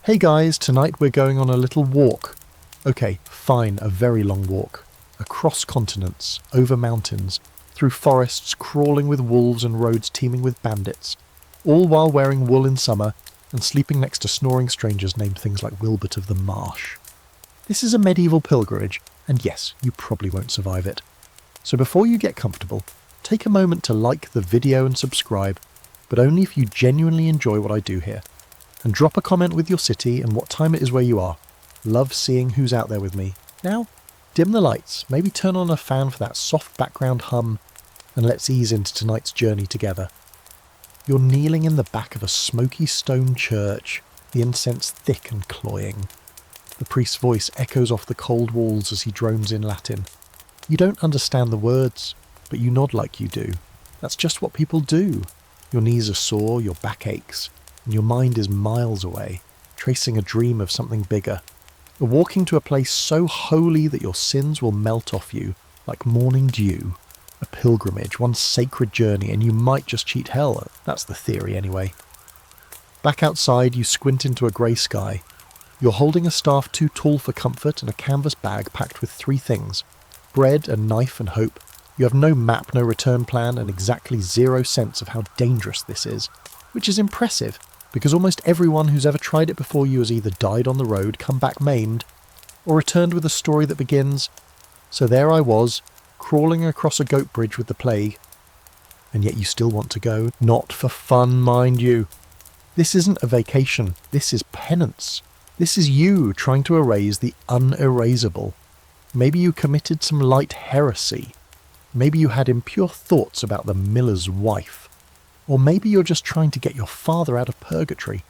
Hey guys, tonight we're going on a little walk. Okay, fine, a very long walk. Across continents, over mountains, through forests crawling with wolves and roads teeming with bandits, all while wearing wool in summer and sleeping next to snoring strangers named things like Wilbert of the Marsh. This is a medieval pilgrimage, and yes, you probably won't survive it. So before you get comfortable, take a moment to like the video and subscribe, but only if you genuinely enjoy what I do here. And drop a comment with your city and what time it is where you are. Love seeing who's out there with me. Now, dim the lights, maybe turn on a fan for that soft background hum, and let's ease into tonight's journey together. You're kneeling in the back of a smoky stone church, the incense thick and cloying. The priest's voice echoes off the cold walls as he drones in Latin. You don't understand the words, but you nod like you do. That's just what people do. Your knees are sore, your back aches, and your mind is miles away, tracing a dream of something bigger. You're walking to a place so holy that your sins will melt off you, like morning dew. A pilgrimage, one sacred journey, and you might just cheat hell. That's the theory anyway. Back outside, you squint into a grey sky. You're holding a staff too tall for comfort and a canvas bag packed with 3 things. Bread, a knife and hope. You have no map, no return plan, and exactly 0 sense of how dangerous this is. Which is impressive, because almost everyone who's ever tried it before you has either died on the road, come back maimed, or returned with a story that begins, "So there I was, crawling across a goat bridge with the plague." And yet you still want to go. Not for fun, mind you. This isn't a vacation. This is penance. This is you trying to erase the unerasable. Maybe you committed some light heresy. Maybe you had impure thoughts about the miller's wife. Or maybe you're just trying to get your father out of purgatory.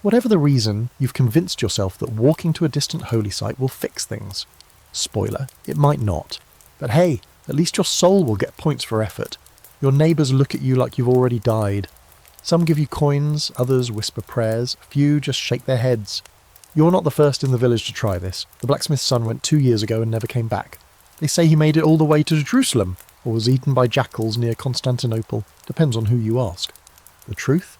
Whatever the reason, you've convinced yourself that walking to a distant holy site will fix things. Spoiler, it might not. But hey, at least your soul will get points for effort. Your neighbours look at you like you've already died. Some give you coins, others whisper prayers, a few just shake their heads. You're not the first in the village to try this. The blacksmith's son went 2 years ago and never came back. They say he made it all the way to Jerusalem, or was eaten by jackals near Constantinople. Depends on who you ask. The truth?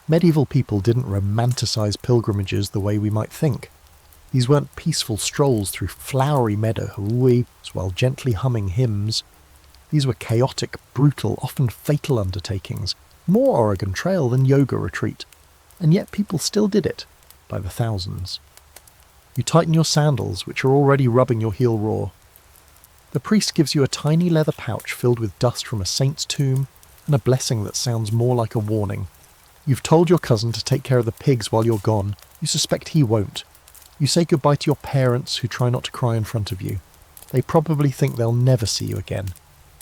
Medieval people didn't romanticize pilgrimages the way we might think. These weren't peaceful strolls through flowery meadows while gently humming hymns. These were chaotic, brutal, often fatal undertakings, more Oregon Trail than yoga retreat. And yet people still did it, by the thousands. You tighten your sandals, which are already rubbing your heel raw. The priest gives you a tiny leather pouch filled with dust from a saint's tomb and a blessing that sounds more like a warning. You've told your cousin to take care of the pigs while you're gone. You suspect he won't. You say goodbye to your parents, who try not to cry in front of you. They probably think they'll never see you again.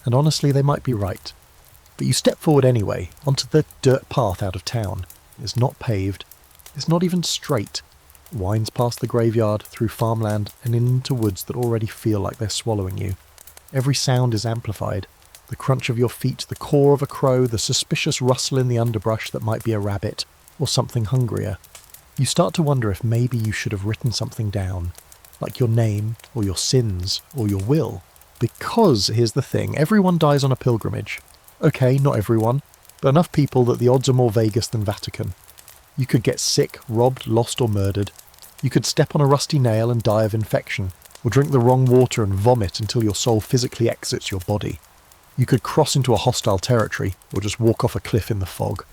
And honestly, they might be right. But you step forward anyway, onto the dirt path out of town. It's not paved. It's not even straight. It winds past the graveyard, through farmland, and into woods that already feel like they're swallowing you. Every sound is amplified. The crunch of your feet, the caw of a crow, the suspicious rustle in the underbrush that might be a rabbit, or something hungrier. You start to wonder if maybe you should have written something down, like your name, or your sins, or your will. Because, here's the thing, everyone dies on a pilgrimage. Okay, not everyone, but enough people that the odds are more Vegas than Vatican. You could get sick, robbed, lost, or murdered. You could step on a rusty nail and die of infection, or drink the wrong water and vomit until your soul physically exits your body. You could cross into a hostile territory, or just walk off a cliff in the fog.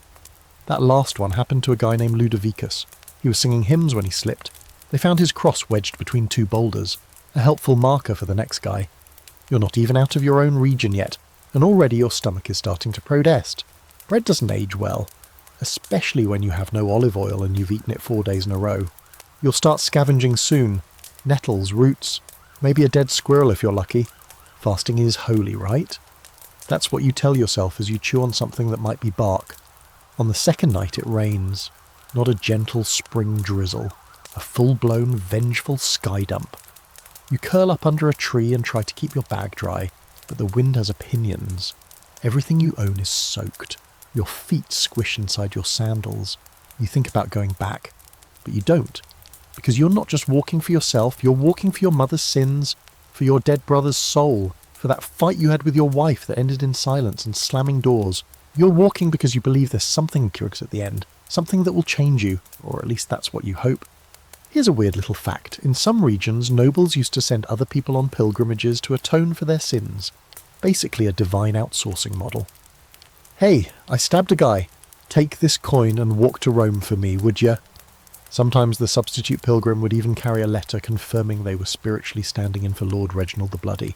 That last one happened to a guy named Ludovicus. He was singing hymns when he slipped. They found his cross wedged between 2 boulders, a helpful marker for the next guy. You're not even out of your own region yet, and already your stomach is starting to protest. Bread doesn't age well, especially when you have no olive oil and you've eaten it 4 days in a row. You'll start scavenging soon. Nettles, roots, maybe a dead squirrel if you're lucky. Fasting is holy, right? That's what you tell yourself as you chew on something that might be bark. On the second night it rains. Not a gentle spring drizzle. A full-blown, vengeful sky dump. You curl up under a tree and try to keep your bag dry, but the wind has opinions. Everything you own is soaked. Your feet squish inside your sandals. You think about going back, but you don't. Because you're not just walking for yourself, you're walking for your mother's sins, for your dead brother's soul, for that fight you had with your wife that ended in silence and slamming doors. You're walking because you believe there's something curious at the end, Something that will change you, or at least that's what you hope. Here's a weird little fact. In some regions, nobles used to send other people on pilgrimages to atone for their sins. Basically a divine outsourcing model. Hey, I stabbed a guy. Take this coin and walk to Rome for me, would ya? Sometimes the substitute pilgrim would even carry a letter confirming they were spiritually standing in for Lord Reginald the Bloody.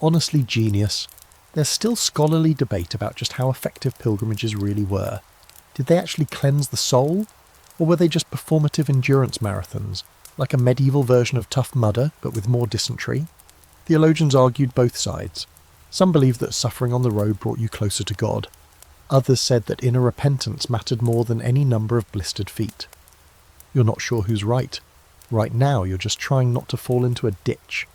Honestly genius. There's still scholarly debate about just how effective pilgrimages really were. Did they actually cleanse the soul? Or were they just performative endurance marathons, like a medieval version of Tough Mudder, but with more dysentery? Theologians argued both sides. Some believed that suffering on the road brought you closer to God. Others said that inner repentance mattered more than any number of blistered feet. You're not sure who's right. Right now, you're just trying not to fall into a ditch.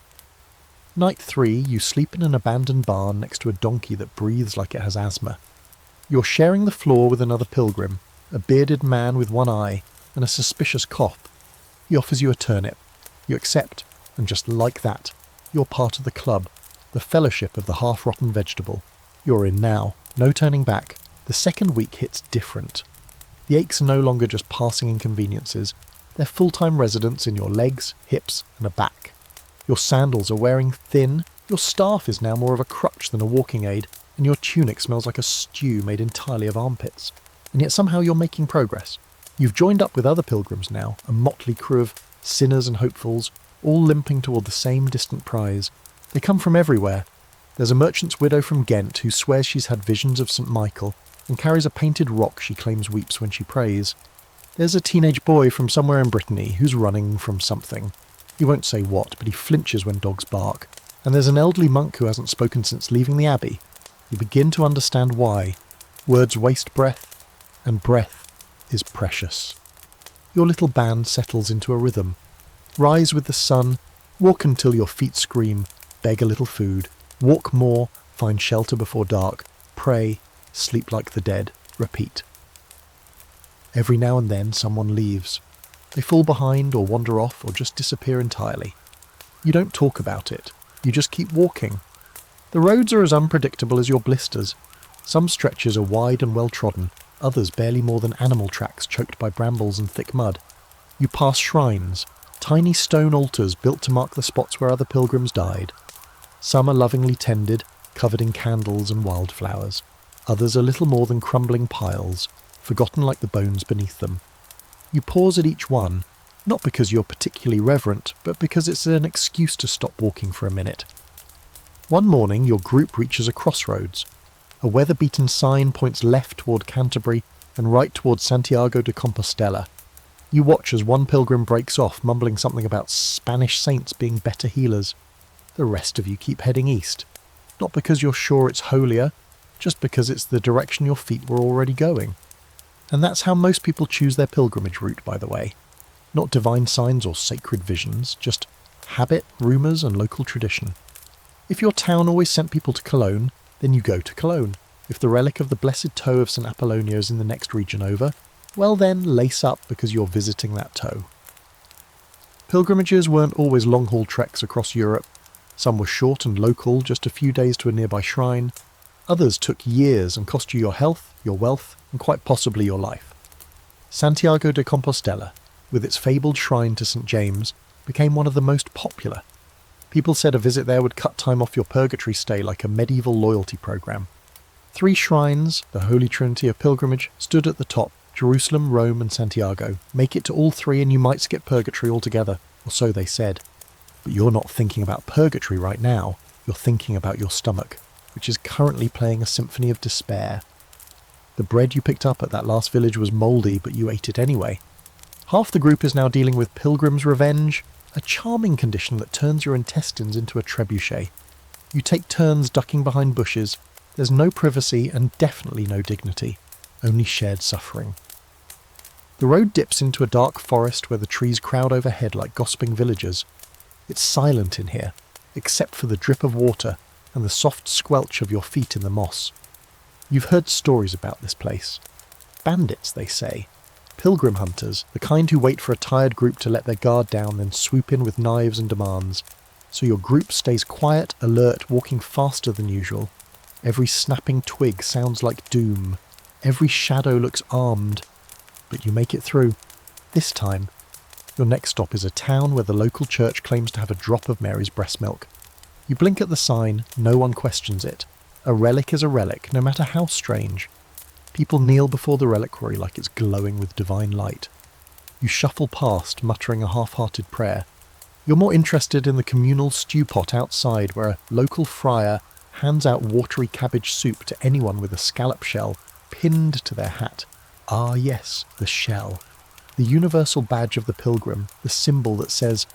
Night 3, you sleep in an abandoned barn next to a donkey that breathes like it has asthma. You're sharing the floor with another pilgrim, a bearded man with one eye and a suspicious cough. He offers you a turnip. You accept, and just like that, you're part of the club, the fellowship of the half-rotten vegetable. You're in now, no turning back. The second week hits different. The aches are no longer just passing inconveniences. They're full-time residents in your legs, hips, and a back. Your sandals are wearing thin, your staff is now more of a crutch than a walking aid, and your tunic smells like a stew made entirely of armpits. And yet somehow you're making progress. You've joined up with other pilgrims now, a motley crew of sinners and hopefuls, all limping toward the same distant prize. They come from everywhere. There's a merchant's widow from Ghent who swears she's had visions of St. Michael and carries a painted rock she claims weeps when she prays. There's a teenage boy from somewhere in Brittany who's running from something. He won't say what, but he flinches when dogs bark. And there's an elderly monk who hasn't spoken since leaving the abbey. You begin to understand why. Words waste breath, and breath is precious. Your little band settles into a rhythm. Rise with the sun, walk until your feet scream, beg a little food, walk more, find shelter before dark, pray, sleep like the dead, repeat. Every now and then someone leaves. They fall behind or wander off or just disappear entirely. You don't talk about it, you just keep walking. The roads are as unpredictable as your blisters. Some stretches are wide and well trodden, others barely more than animal tracks choked by brambles and thick mud. You pass shrines, tiny stone altars built to mark the spots where other pilgrims died. Some are lovingly tended, covered in candles and wildflowers. Others are little more than crumbling piles, forgotten like the bones beneath them. You pause at each one, not because you're particularly reverent, but because it's an excuse to stop walking for a minute. One morning your group reaches a crossroads. A weather-beaten sign points left toward Canterbury and right toward Santiago de Compostela. You watch as one pilgrim breaks off, mumbling something about Spanish saints being better healers. The rest of you keep heading east, not because you're sure it's holier, just because it's the direction your feet were already going. And that's how most people choose their pilgrimage route, by the way. Not divine signs or sacred visions, just habit, rumours and local tradition. If your town always sent people to Cologne, then you go to Cologne. If the relic of the blessed toe of St. Apollonia is in the next region over, well then lace up because you're visiting that toe. Pilgrimages weren't always long-haul treks across Europe. Some were short and local, just a few days to a nearby shrine. Others took years and cost you your health, your wealth, and quite possibly your life. Santiago de Compostela, with its fabled shrine to St. James, became one of the most popular. People said a visit there would cut time off your purgatory stay like a medieval loyalty program. 3 shrines, the Holy Trinity of pilgrimage, stood at the top: Jerusalem, Rome and Santiago. Make it to all 3 and you might skip purgatory altogether, or so they said. But you're not thinking about purgatory right now, you're thinking about your stomach, which is currently playing a symphony of despair. The bread you picked up at that last village was mouldy, but you ate it anyway. Half the group is now dealing with pilgrim's revenge, a charming condition that turns your intestines into a trebuchet. You take turns ducking behind bushes. There's no privacy and definitely no dignity, only shared suffering. The road dips into a dark forest where the trees crowd overhead like gossiping villagers. It's silent in here, except for the drip of water and the soft squelch of your feet in the moss. You've heard stories about this place. Bandits, they say. Pilgrim hunters, the kind who wait for a tired group to let their guard down, then swoop in with knives and demands. So your group stays quiet, alert, walking faster than usual. Every snapping twig sounds like doom. Every shadow looks armed. but you make it through. This time, your next stop is a town where the local church claims to have a drop of Mary's breast milk. You blink at the sign, no one questions it. A relic is a relic, no matter how strange. People kneel before the reliquary like it's glowing with divine light. You shuffle past, muttering a half-hearted prayer. You're more interested in the communal stew pot outside, where a local friar hands out watery cabbage soup to anyone with a scallop shell pinned to their hat. Ah yes, the shell. The universal badge of the pilgrim, the symbol that says,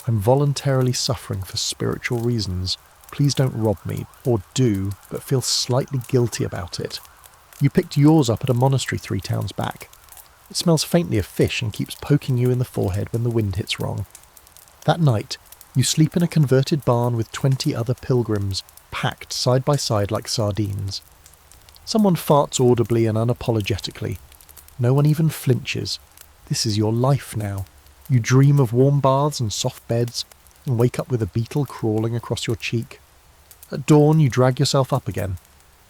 "I'm voluntarily suffering for spiritual reasons. Please don't rob me, or do, but feel slightly guilty about it." You picked yours up at a monastery 3 towns back. It smells faintly of fish and keeps poking you in the forehead when the wind hits wrong. That night, you sleep in a converted barn with 20 other pilgrims, packed side by side like sardines. Someone farts audibly and unapologetically. No one even flinches. This is your life now. You dream of warm baths and soft beds, and wake up with a beetle crawling across your cheek. At dawn, you drag yourself up again.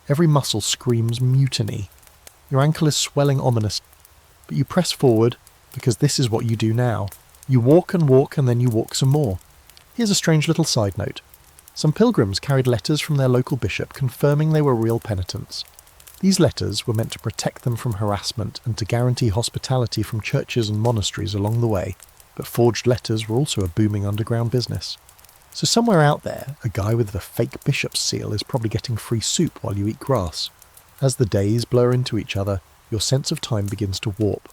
Every muscle screams mutiny. Your ankle is swelling ominous, but you press forward, because this is what you do now. You walk, and then you walk some more. Here's a strange little side note. Some pilgrims carried letters from their local bishop confirming they were real penitents. These letters were meant to protect them from harassment and to guarantee hospitality from churches and monasteries along the way, but forged letters were also a booming underground business. So somewhere out there, a guy with a fake bishop's seal is probably getting free soup while you eat grass. As the days blur into each other, your sense of time begins to warp.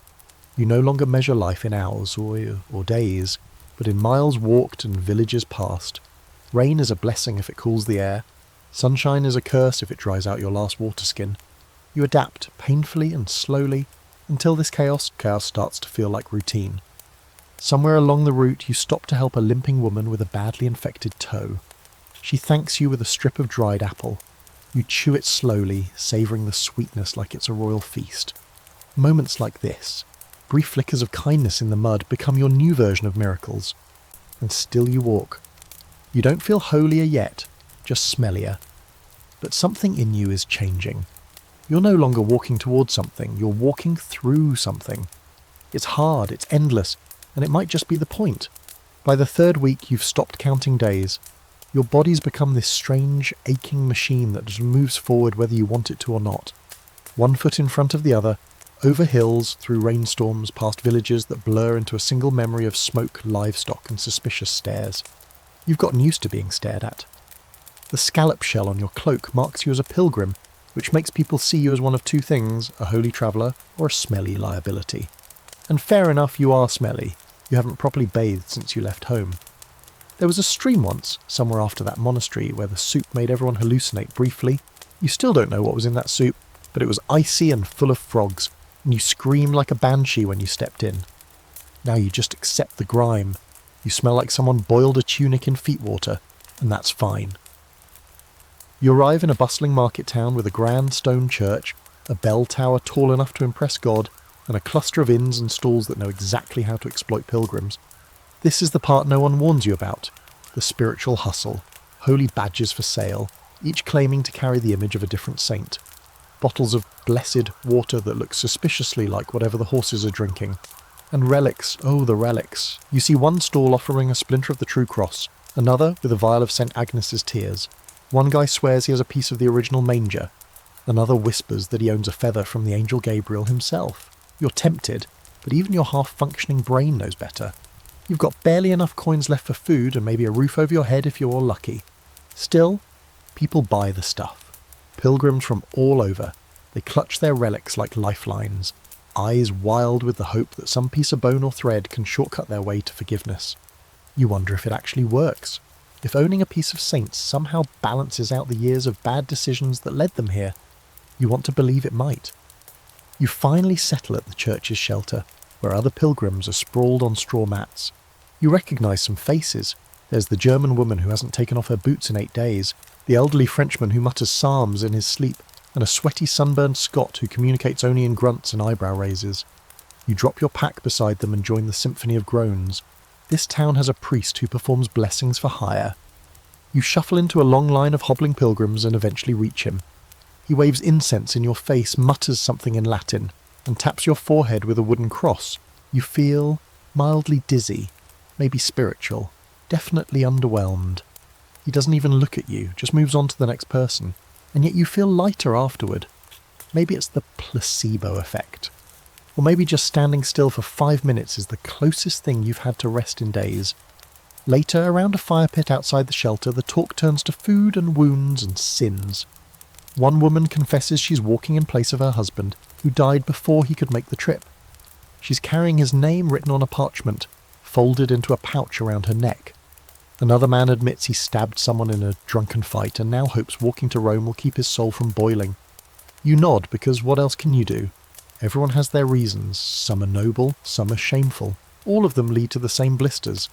You no longer measure life in hours or days, but in miles walked and villages passed. Rain is a blessing if it cools the air. Sunshine is a curse if it dries out your last water skin. You adapt painfully and slowly until this chaos starts to feel like routine. Somewhere along the route you stop to help a limping woman with a badly infected toe. She thanks you with a strip of dried apple. You chew it slowly, savouring the sweetness like it's a royal feast. Moments like this, brief flickers of kindness in the mud, become your new version of miracles. And still you walk. You don't feel holier yet, just smellier. But something in you is changing. You're no longer walking towards something, you're walking through something. It's hard, it's endless, and it might just be the point. By the 3rd week, you've stopped counting days. Your body's become this strange, aching machine that just moves forward whether you want it to or not. One foot in front of the other, over hills, through rainstorms, past villages that blur into a single memory of smoke, livestock, and suspicious stares. You've gotten used to being stared at. The scallop shell on your cloak marks you as a pilgrim, which makes people see you as one of 2 things, a holy traveller or a smelly liability. And fair enough, you are smelly. You haven't properly bathed since you left home. There was a stream once, somewhere after that monastery, where the soup made everyone hallucinate briefly. You still don't know what was in that soup, but it was icy and full of frogs, and you screamed like a banshee when you stepped in. Now you just accept the grime. You smell like someone boiled a tunic in feet water, and that's fine. You arrive in a bustling market town with a grand stone church, a bell tower tall enough to impress God, and a cluster of inns and stalls that know exactly how to exploit pilgrims. This is the part no one warns you about, the spiritual hustle, holy badges for sale, each claiming to carry the image of a different saint. Bottles of blessed water that look suspiciously like whatever the horses are drinking. And relics, oh the relics. You see one stall offering a splinter of the true cross, another with a vial of St. Agnes's tears. One guy swears he has a piece of the original manger. Another whispers that he owns a feather from the angel Gabriel himself. You're tempted, but even your half-functioning brain knows better. You've got barely enough coins left for food and maybe a roof over your head if you're lucky. Still, people buy the stuff. Pilgrims from all over. They clutch their relics like lifelines, eyes wild with the hope that some piece of bone or thread can shortcut their way to forgiveness. You wonder if it actually works. If owning a piece of saints somehow balances out the years of bad decisions that led them here. You want to believe it might. You finally settle at the church's shelter, where other pilgrims are sprawled on straw mats. You recognise some faces. There's the German woman who hasn't taken off her boots in 8 days, the elderly Frenchman who mutters psalms in his sleep, and a sweaty sunburned Scot who communicates only in grunts and eyebrow raises. You drop your pack beside them and join the symphony of groans. This town has a priest who performs blessings for hire. You shuffle into a long line of hobbling pilgrims and eventually reach him. He waves incense in your face, mutters something in Latin. and taps your forehead with a wooden cross, you feel mildly dizzy, maybe spiritual, definitely underwhelmed. He doesn't even look at you, just moves on to the next person, and yet you feel lighter afterward. Maybe it's the placebo effect. Or maybe just standing still for 5 minutes is the closest thing you've had to rest in days. Later, around a fire pit outside the shelter, the talk turns to food and wounds and sins. One woman confesses she's walking in place of her husband, who died before he could make the trip. She's carrying his name written on a parchment, folded into a pouch around her neck. Another man admits he stabbed someone in a drunken fight and now hopes walking to Rome will keep his soul from boiling. You nod because what else can you do? Everyone has their reasons. Some are noble, some are shameful. All of them lead to the same blisters.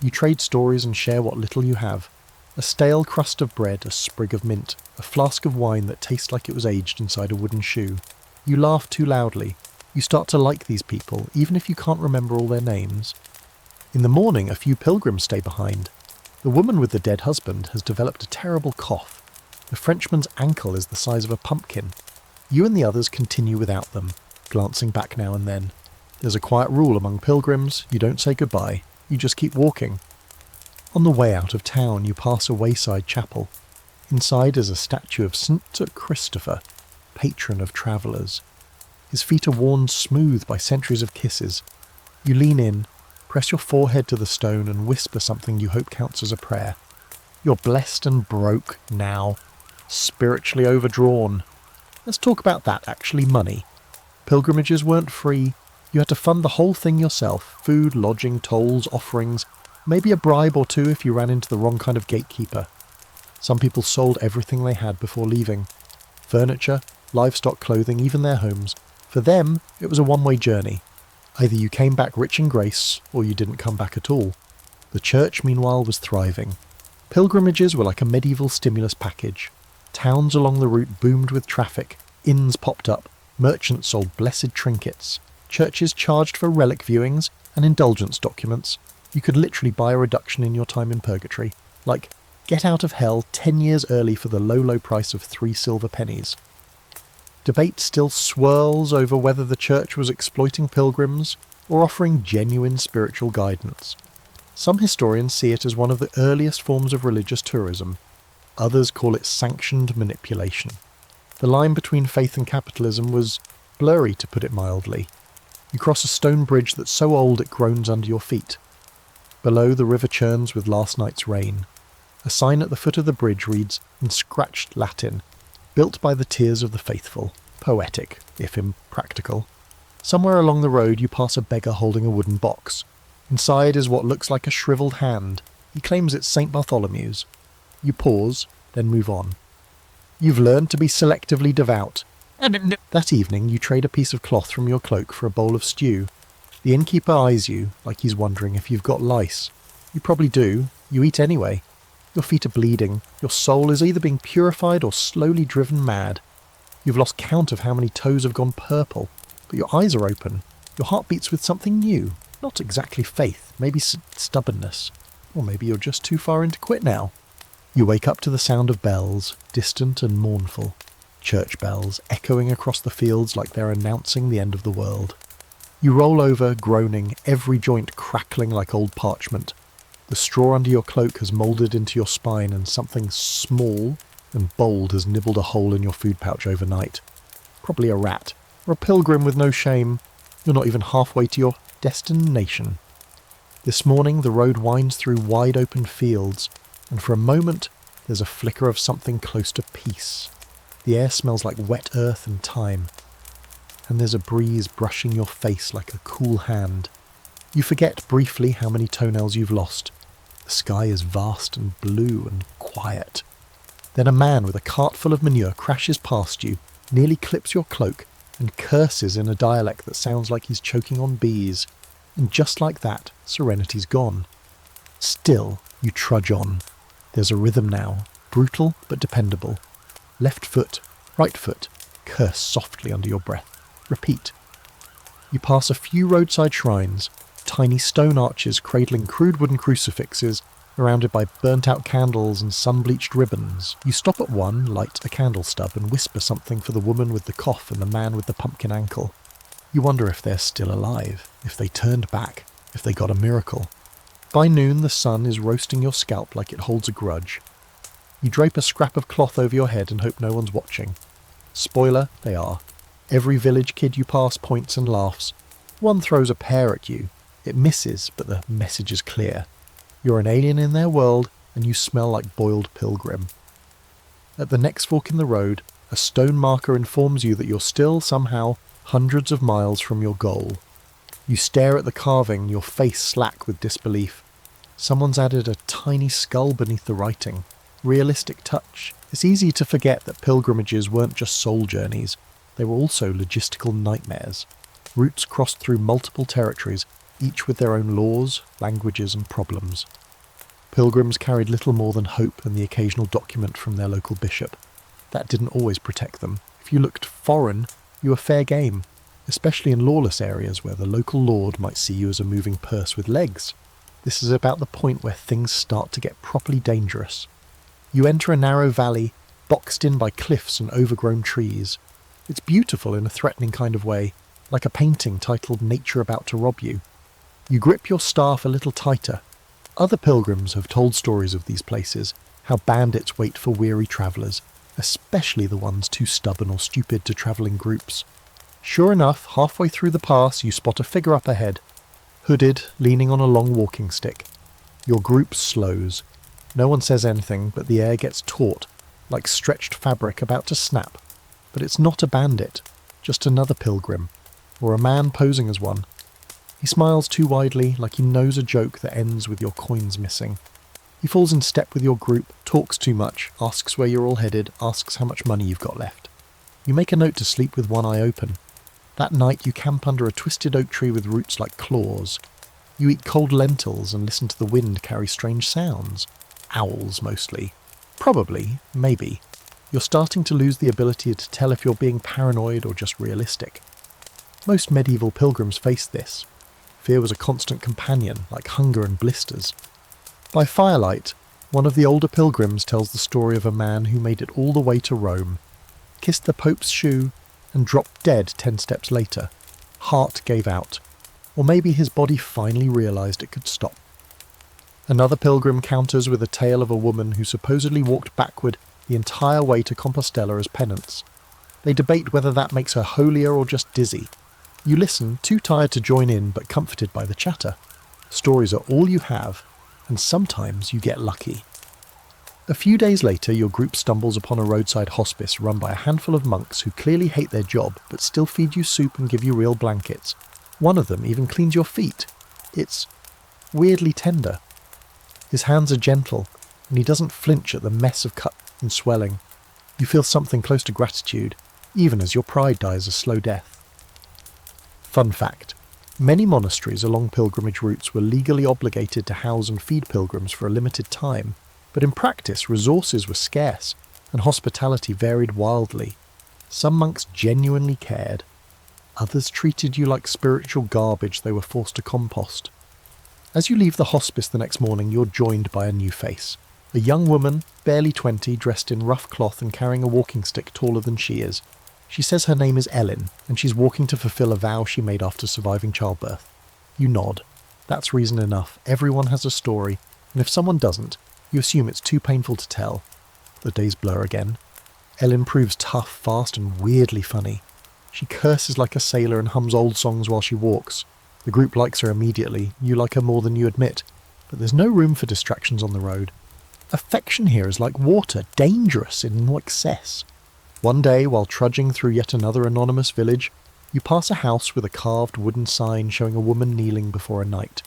You trade stories and share what little you have. A stale crust of bread, a sprig of mint, a flask of wine that tastes like it was aged inside a wooden shoe. You laugh too loudly. You start to like these people, even if you can't remember all their names. In the morning, a few pilgrims stay behind. The woman with the dead husband has developed a terrible cough. The Frenchman's ankle is the size of a pumpkin. You and the others continue without them, glancing back now and then. There's a quiet rule among pilgrims: you don't say goodbye, you just keep walking. On the way out of town, you pass a wayside chapel. Inside is a statue of St. Christopher, patron of travellers. His feet are worn smooth by centuries of kisses. You lean in, press your forehead to the stone and whisper something you hope counts as a prayer. You're blessed and broke now, spiritually overdrawn. Let's talk about that, actually, money. Pilgrimages weren't free. You had to fund the whole thing yourself: food, lodging, tolls, offerings, maybe a bribe or two if you ran into the wrong kind of gatekeeper. Some people sold everything they had before leaving. Furniture, livestock, clothing, even their homes. For them, it was a one-way journey. Either you came back rich in grace, or you didn't come back at all. The church, meanwhile, was thriving. Pilgrimages were like a medieval stimulus package. Towns along the route boomed with traffic. Inns popped up. Merchants sold blessed trinkets. Churches charged for relic viewings and indulgence documents. You could literally buy a reduction in your time in purgatory. Like, get out of hell 10 years early for the low price of 3 silver pennies. Debate still swirls over whether the church was exploiting pilgrims or offering genuine spiritual guidance. Some historians see it as one of the earliest forms of religious tourism. Others call it sanctioned manipulation. The line between faith and capitalism was blurry, to put it mildly. You cross a stone bridge that's so old it groans under your feet. Below, the river churns with last night's rain. A sign at the foot of the bridge reads, in scratched Latin, "Built by the tears of the faithful." Poetic, if impractical. Somewhere along the road you pass a beggar holding a wooden box. Inside is what looks like a shriveled hand. He claims it's St. Bartholomew's. You pause, then move on. You've learned to be selectively devout. That evening you trade a piece of cloth from your cloak for a bowl of stew. The innkeeper eyes you, like he's wondering if you've got lice. You probably do. You eat anyway. Your feet are bleeding. Your soul is either being purified or slowly driven mad. You've lost count of how many toes have gone purple, but your eyes are open. Your heart beats with something new. Not exactly faith, maybe stubbornness. Or maybe you're just too far in to quit now. You wake up to the sound of bells, distant and mournful. Church bells echoing across the fields like they're announcing the end of the world. You roll over, groaning, every joint crackling like old parchment. The straw under your cloak has moulded into your spine, and something small and bold has nibbled a hole in your food pouch overnight. Probably a rat, or a pilgrim with no shame. You're not even halfway to your destination. This morning the road winds through wide open fields, and for a moment there's a flicker of something close to peace. The air smells like wet earth and thyme, and there's a breeze brushing your face like a cool hand. You forget briefly how many toenails you've lost. The sky is vast and blue and quiet. Then a man with a cart full of manure crashes past you, nearly clips your cloak, and curses in a dialect that sounds like he's choking on bees. And just like that, serenity's gone. Still, you trudge on. There's a rhythm now, brutal but dependable. Left foot, right foot, curse softly under your breath. Repeat. You pass a few roadside shrines, tiny stone arches cradling crude wooden crucifixes, surrounded by burnt-out candles and sun-bleached ribbons. You stop at one, light a candle stub, and whisper something for the woman with the cough and the man with the pumpkin ankle. You wonder if they're still alive, if they turned back, if they got a miracle. By noon, the sun is roasting your scalp like it holds a grudge. You drape a scrap of cloth over your head and hope no one's watching. Spoiler, they are. Every village kid you pass points and laughs. One throws a pear at you. It misses, but the message is clear. You're an alien in their world, and you smell like boiled pilgrim. At the next fork in the road, a stone marker informs you that you're still, somehow, hundreds of miles from your goal. You stare at the carving, your face slack with disbelief. Someone's added a tiny skull beneath the writing. Realistic touch. It's easy to forget that pilgrimages weren't just soul journeys. They were also logistical nightmares. Routes crossed through multiple territories, each with their own laws, languages and problems. Pilgrims carried little more than hope and the occasional document from their local bishop. That didn't always protect them. If you looked foreign, you were fair game, especially in lawless areas where the local lord might see you as a moving purse with legs. This is about the point where things start to get properly dangerous. You enter a narrow valley, boxed in by cliffs and overgrown trees. It's beautiful in a threatening kind of way, like a painting titled Nature About to Rob You. You grip your staff a little tighter. Other pilgrims have told stories of these places, how bandits wait for weary travellers, especially the ones too stubborn or stupid to travel in groups. Sure enough, halfway through the pass you spot a figure up ahead, hooded, leaning on a long walking stick. Your group slows. No one says anything, but the air gets taut, like stretched fabric about to snap. But it's not a bandit, just another pilgrim, or a man posing as one. He smiles too widely, like he knows a joke that ends with your coins missing. He falls in step with your group, talks too much, asks where you're all headed, asks how much money you've got left. You make a note to sleep with one eye open. That night you camp under a twisted oak tree with roots like claws. You eat cold lentils and listen to the wind carry strange sounds. Owls, mostly. Probably, maybe. You're starting to lose the ability to tell if you're being paranoid or just realistic. Most medieval pilgrims faced this. Fear was a constant companion, like hunger and blisters. By firelight, one of the older pilgrims tells the story of a man who made it all the way to Rome, kissed the Pope's shoe, and dropped dead 10 steps later. Heart gave out. Or maybe his body finally realised it could stop. Another pilgrim counters with a tale of a woman who supposedly walked backward the entire way to Compostela as penance. They debate whether that makes her holier or just dizzy. You listen, too tired to join in but comforted by the chatter. Stories are all you have, and sometimes you get lucky. A few days later, your group stumbles upon a roadside hospice run by a handful of monks who clearly hate their job but still feed you soup and give you real blankets. One of them even cleans your feet. It's weirdly tender. His hands are gentle, and he doesn't flinch at the mess of cut and swelling. You feel something close to gratitude, even as your pride dies a slow death. Fun fact. Many monasteries along pilgrimage routes were legally obligated to house and feed pilgrims for a limited time, but in practice resources were scarce, and hospitality varied wildly. Some monks genuinely cared. Others treated you like spiritual garbage they were forced to compost. As you leave the hospice the next morning, you're joined by a new face. A young woman, barely 20, dressed in rough cloth and carrying a walking stick taller than she is. She says her name is Ellen, and she's walking to fulfill a vow she made after surviving childbirth. You nod. That's reason enough. Everyone has a story, and if someone doesn't, you assume it's too painful to tell. The days blur again. Ellen proves tough, fast, and weirdly funny. She curses like a sailor and hums old songs while she walks. The group likes her immediately. You like her more than you admit. But there's no room for distractions on the road. Affection here is like water, dangerous in excess. One day, while trudging through yet another anonymous village, you pass a house with a carved wooden sign showing a woman kneeling before a knight.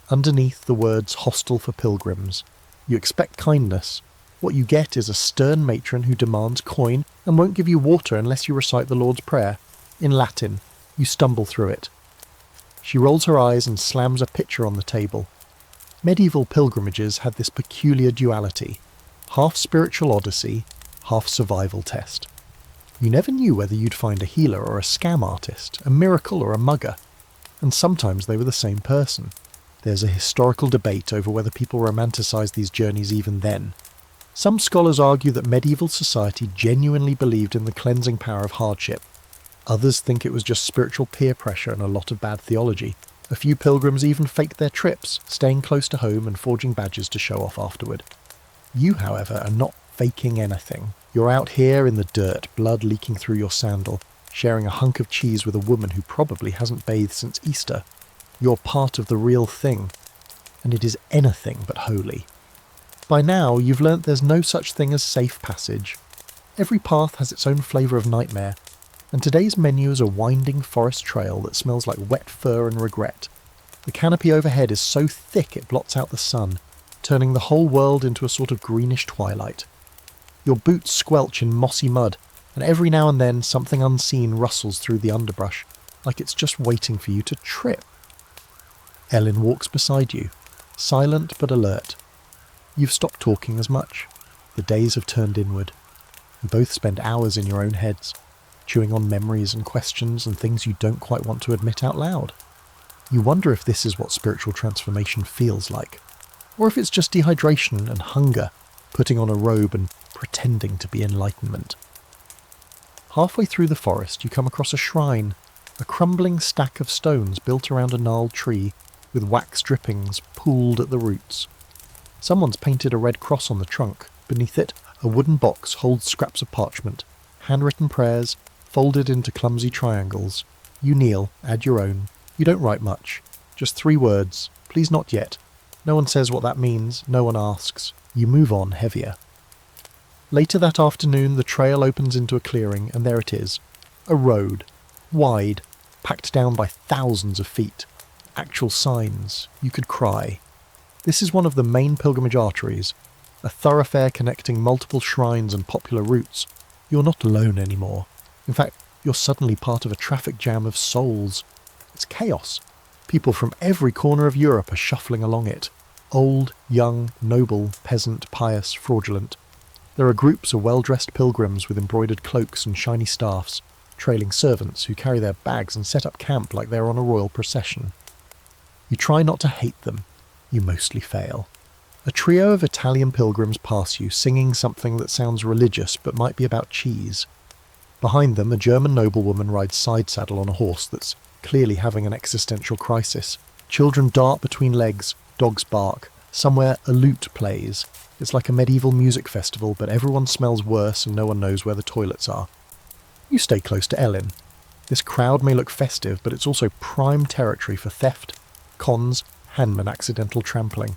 Underneath, the words "Hostel for Pilgrims." You expect kindness. What you get is a stern matron who demands coin and won't give you water unless you recite the Lord's Prayer. In Latin. You stumble through it. She rolls her eyes and slams a pitcher on the table. Medieval pilgrimages had this peculiar duality. Half spiritual odyssey, half survival test. You never knew whether you'd find a healer or a scam artist, a miracle or a mugger. And sometimes they were the same person. There's a historical debate over whether people romanticized these journeys even then. Some scholars argue that medieval society genuinely believed in the cleansing power of hardship. Others think it was just spiritual peer pressure and a lot of bad theology. A few pilgrims even faked their trips, staying close to home and forging badges to show off afterward. You, however, are not faking anything. You're out here in the dirt, blood leaking through your sandal, sharing a hunk of cheese with a woman who probably hasn't bathed since Easter. You're part of the real thing, and it is anything but holy. By now, you've learnt there's no such thing as safe passage. Every path has its own flavour of nightmare, and today's menu is a winding forest trail that smells like wet fur and regret. The canopy overhead is so thick it blots out the sun, turning the whole world into a sort of greenish twilight. Your boots squelch in mossy mud, and every now and then something unseen rustles through the underbrush, like it's just waiting for you to trip. Ellen walks beside you, silent but alert. You've stopped talking as much. The days have turned inward. You both spend hours in your own heads, chewing on memories and questions and things you don't quite want to admit out loud. You wonder if this is what spiritual transformation feels like, or if it's just dehydration and hunger, putting on a robe and pretending to be enlightenment. Halfway through the forest you come across a shrine, a crumbling stack of stones built around a gnarled tree, with wax drippings pooled at the roots. Someone's painted a red cross on the trunk. Beneath it, a wooden box holds scraps of parchment, handwritten prayers, folded into clumsy triangles. You kneel, add your own. You don't write much. Just 3 words. Please not yet. No one says what that means. No one asks. You move on heavier. Later that afternoon, the trail opens into a clearing, and there it is. A road. Wide. Packed down by thousands of feet. Actual signs. You could cry. This is one of the main pilgrimage arteries. A thoroughfare connecting multiple shrines and popular routes. You're not alone anymore. In fact, you're suddenly part of a traffic jam of souls. It's chaos. People from every corner of Europe are shuffling along it. Old, young, noble, peasant, pious, fraudulent. There are groups of well-dressed pilgrims with embroidered cloaks and shiny staffs, trailing servants who carry their bags and set up camp like they're on a royal procession. You try not to hate them. You mostly fail. A trio of Italian pilgrims pass you, singing something that sounds religious but might be about cheese. Behind them, a German noblewoman rides side-saddle on a horse that's clearly having an existential crisis. Children dart between legs, dogs bark. Somewhere a lute plays. It's like a medieval music festival, but everyone smells worse and no one knows where the toilets are. You stay close to Ellen. This crowd may look festive, but it's also prime territory for theft, cons, handman accidental trampling.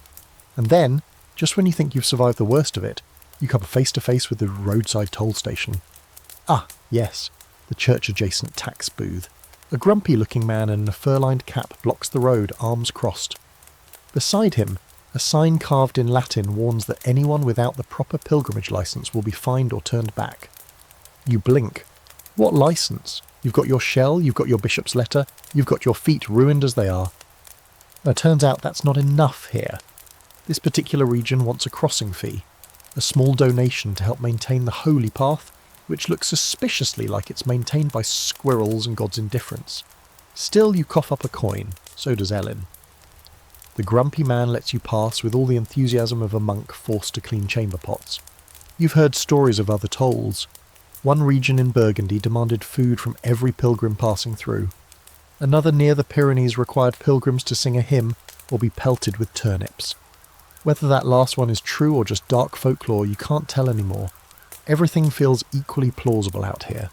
And then, just when you think you've survived the worst of it, you come face to face with the roadside toll station. Ah, yes, the church-adjacent tax booth. A grumpy-looking man in a fur-lined cap blocks the road, arms crossed. Beside him, a sign carved in Latin warns that anyone without the proper pilgrimage license will be fined or turned back. You blink. What license? You've got your shell, you've got your bishop's letter, you've got your feet ruined as they are. It turns out that's not enough here. This particular region wants a crossing fee, a small donation to help maintain the holy path, which looks suspiciously like it's maintained by squirrels and God's indifference. Still, you cough up a coin, so does Ellen. The grumpy man lets you pass with all the enthusiasm of a monk forced to clean chamber pots. You've heard stories of other tolls. One region in Burgundy demanded food from every pilgrim passing through. Another near the Pyrenees required pilgrims to sing a hymn or be pelted with turnips. Whether that last one is true or just dark folklore, you can't tell anymore. Everything feels equally plausible out here.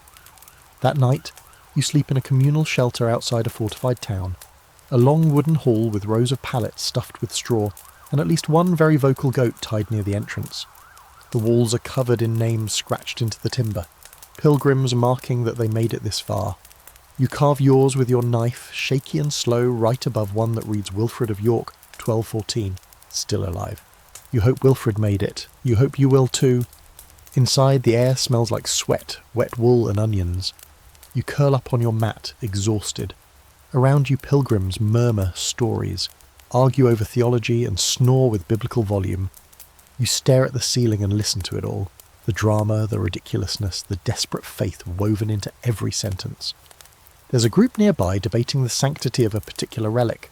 That night, you sleep in a communal shelter outside a fortified town. A long wooden hall with rows of pallets stuffed with straw, and at least one very vocal goat tied near the entrance. The walls are covered in names scratched into the timber, pilgrims marking that they made it this far. You carve yours with your knife, shaky and slow, right above one that reads Wilfred of York, 1214, still alive. You hope Wilfred made it. You hope you will too. Inside, the air smells like sweat, wet wool and onions. You curl up on your mat, exhausted. Around you, pilgrims murmur stories, argue over theology and snore with biblical volume. You stare at the ceiling and listen to it all. The drama, the ridiculousness, the desperate faith woven into every sentence. There's a group nearby debating the sanctity of a particular relic,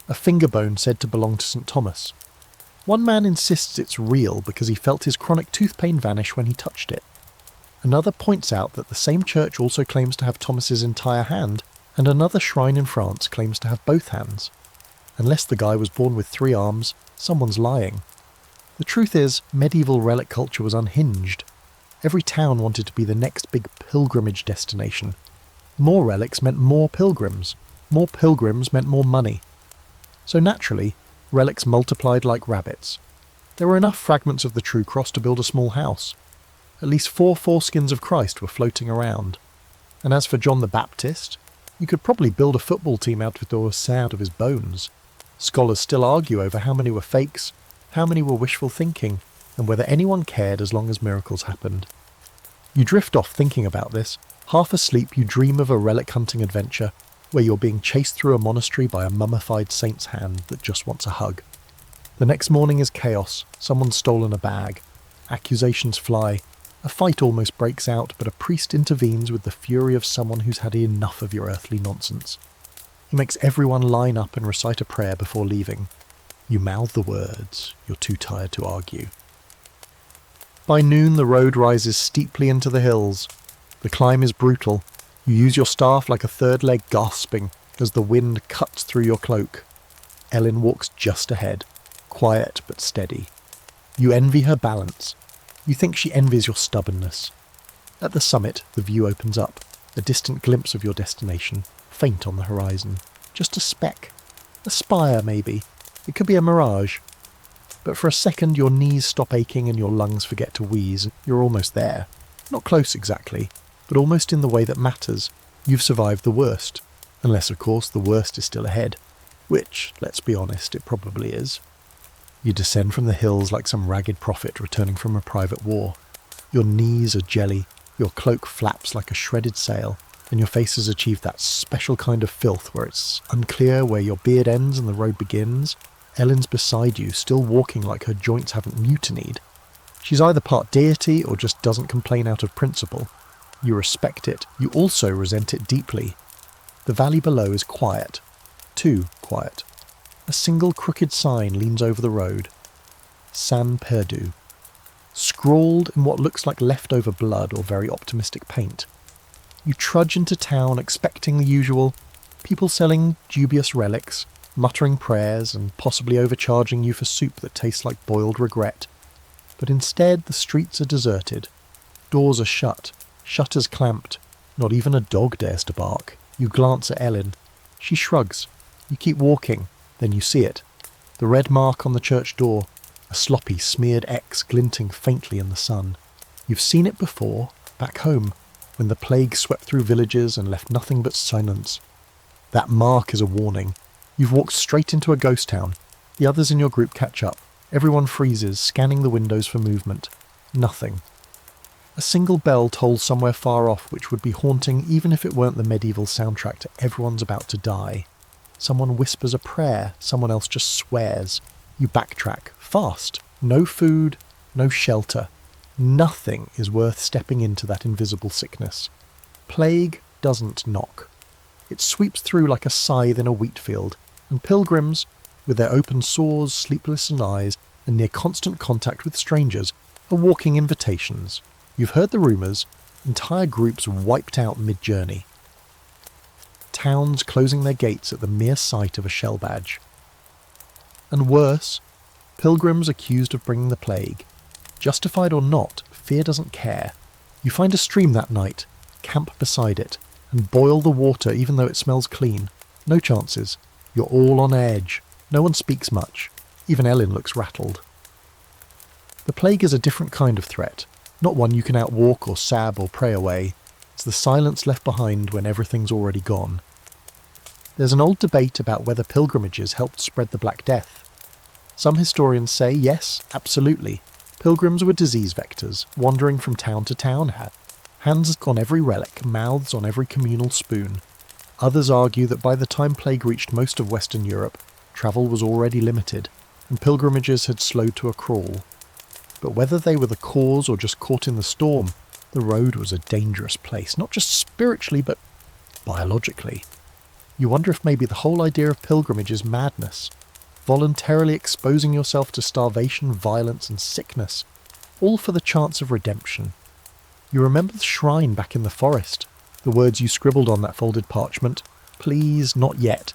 a finger bone said to belong to St. Thomas. One man insists it's real because he felt his chronic tooth pain vanish when he touched it. Another points out that the same church also claims to have Thomas's entire hand, and another shrine in France claims to have both hands. Unless the guy was born with 3 arms, someone's lying. The truth is, medieval relic culture was unhinged. Every town wanted to be the next big pilgrimage destination. More relics meant more pilgrims. More pilgrims meant more money. So naturally, relics multiplied like rabbits. There were enough fragments of the True Cross to build a small house. At least 4 foreskins of Christ were floating around. And as for John the Baptist, you could probably build a football team out of his bones. Scholars still argue over how many were fakes, how many were wishful thinking, and whether anyone cared as long as miracles happened. You drift off thinking about this. Half asleep, you dream of a relic hunting adventure where you're being chased through a monastery by a mummified saint's hand that just wants a hug. The next morning is chaos. Someone's stolen a bag. Accusations fly. A fight almost breaks out, but a priest intervenes with the fury of someone who's had enough of your earthly nonsense. He makes everyone line up and recite a prayer before leaving. You mouth the words. You're too tired to argue. By noon, the road rises steeply into the hills. The climb is brutal. You use your staff like a third leg, gasping as the wind cuts through your cloak. Ellen walks just ahead, quiet but steady. You envy her balance. You think she envies your stubbornness. At the summit, the view opens up, a distant glimpse of your destination, faint on the horizon. Just a speck. A spire, maybe. It could be a mirage. But for a second, your knees stop aching and your lungs forget to wheeze. You're almost there. Not close exactly, but almost in the way that matters. You've survived the worst. Unless, of course, the worst is still ahead. Which, let's be honest, it probably is. You descend from the hills like some ragged prophet returning from a private war. Your knees are jelly, your cloak flaps like a shredded sail, and your face has achieved that special kind of filth where it's unclear where your beard ends and the road begins. Ellen's beside you, still walking like her joints haven't mutinied. She's either part deity or just doesn't complain out of principle. You respect it. You also resent it deeply. The valley below is quiet. Too quiet. A single crooked sign leans over the road. San Perdu. Scrawled in what looks like leftover blood or very optimistic paint. You trudge into town expecting the usual, people selling dubious relics, muttering prayers and possibly overcharging you for soup that tastes like boiled regret. But instead the streets are deserted. Doors are shut, shutters clamped. Not even a dog dares to bark. You glance at Ellen. She shrugs. You keep walking. Then you see it. The red mark on the church door. A sloppy, smeared X glinting faintly in the sun. You've seen it before, back home, when the plague swept through villages and left nothing but silence. That mark is a warning. You've walked straight into a ghost town. The others in your group catch up. Everyone freezes, scanning the windows for movement. Nothing. A single bell tolls somewhere far off which would be haunting even if it weren't the medieval soundtrack to Everyone's About to Die. Someone whispers a prayer, someone else just swears. You backtrack, fast. No food, no shelter. Nothing is worth stepping into that invisible sickness. Plague doesn't knock. It sweeps through like a scythe in a wheat field, and pilgrims, with their open sores, sleepless eyes, and near constant contact with strangers, are walking invitations. You've heard the rumours, entire groups wiped out mid-journey. Towns closing their gates at the mere sight of a shell badge. And worse, pilgrims accused of bringing the plague. Justified or not, fear doesn't care. You find a stream that night, camp beside it, and boil the water even though it smells clean. No chances. You're all on edge. No one speaks much. Even Ellen looks rattled. The plague is a different kind of threat, not one you can outwalk or sab or pray away. It's the silence left behind when everything's already gone. There's an old debate about whether pilgrimages helped spread the Black Death. Some historians say yes, absolutely. Pilgrims were disease vectors, wandering from town to town, hands on every relic, mouths on every communal spoon. Others argue that by the time plague reached most of Western Europe, travel was already limited, and pilgrimages had slowed to a crawl. But whether they were the cause or just caught in the storm, the road was a dangerous place, not just spiritually, but biologically. You wonder if maybe the whole idea of pilgrimage is madness, voluntarily exposing yourself to starvation, violence, and sickness, all for the chance of redemption. You remember the shrine back in the forest, the words you scribbled on that folded parchment, "Please, not yet."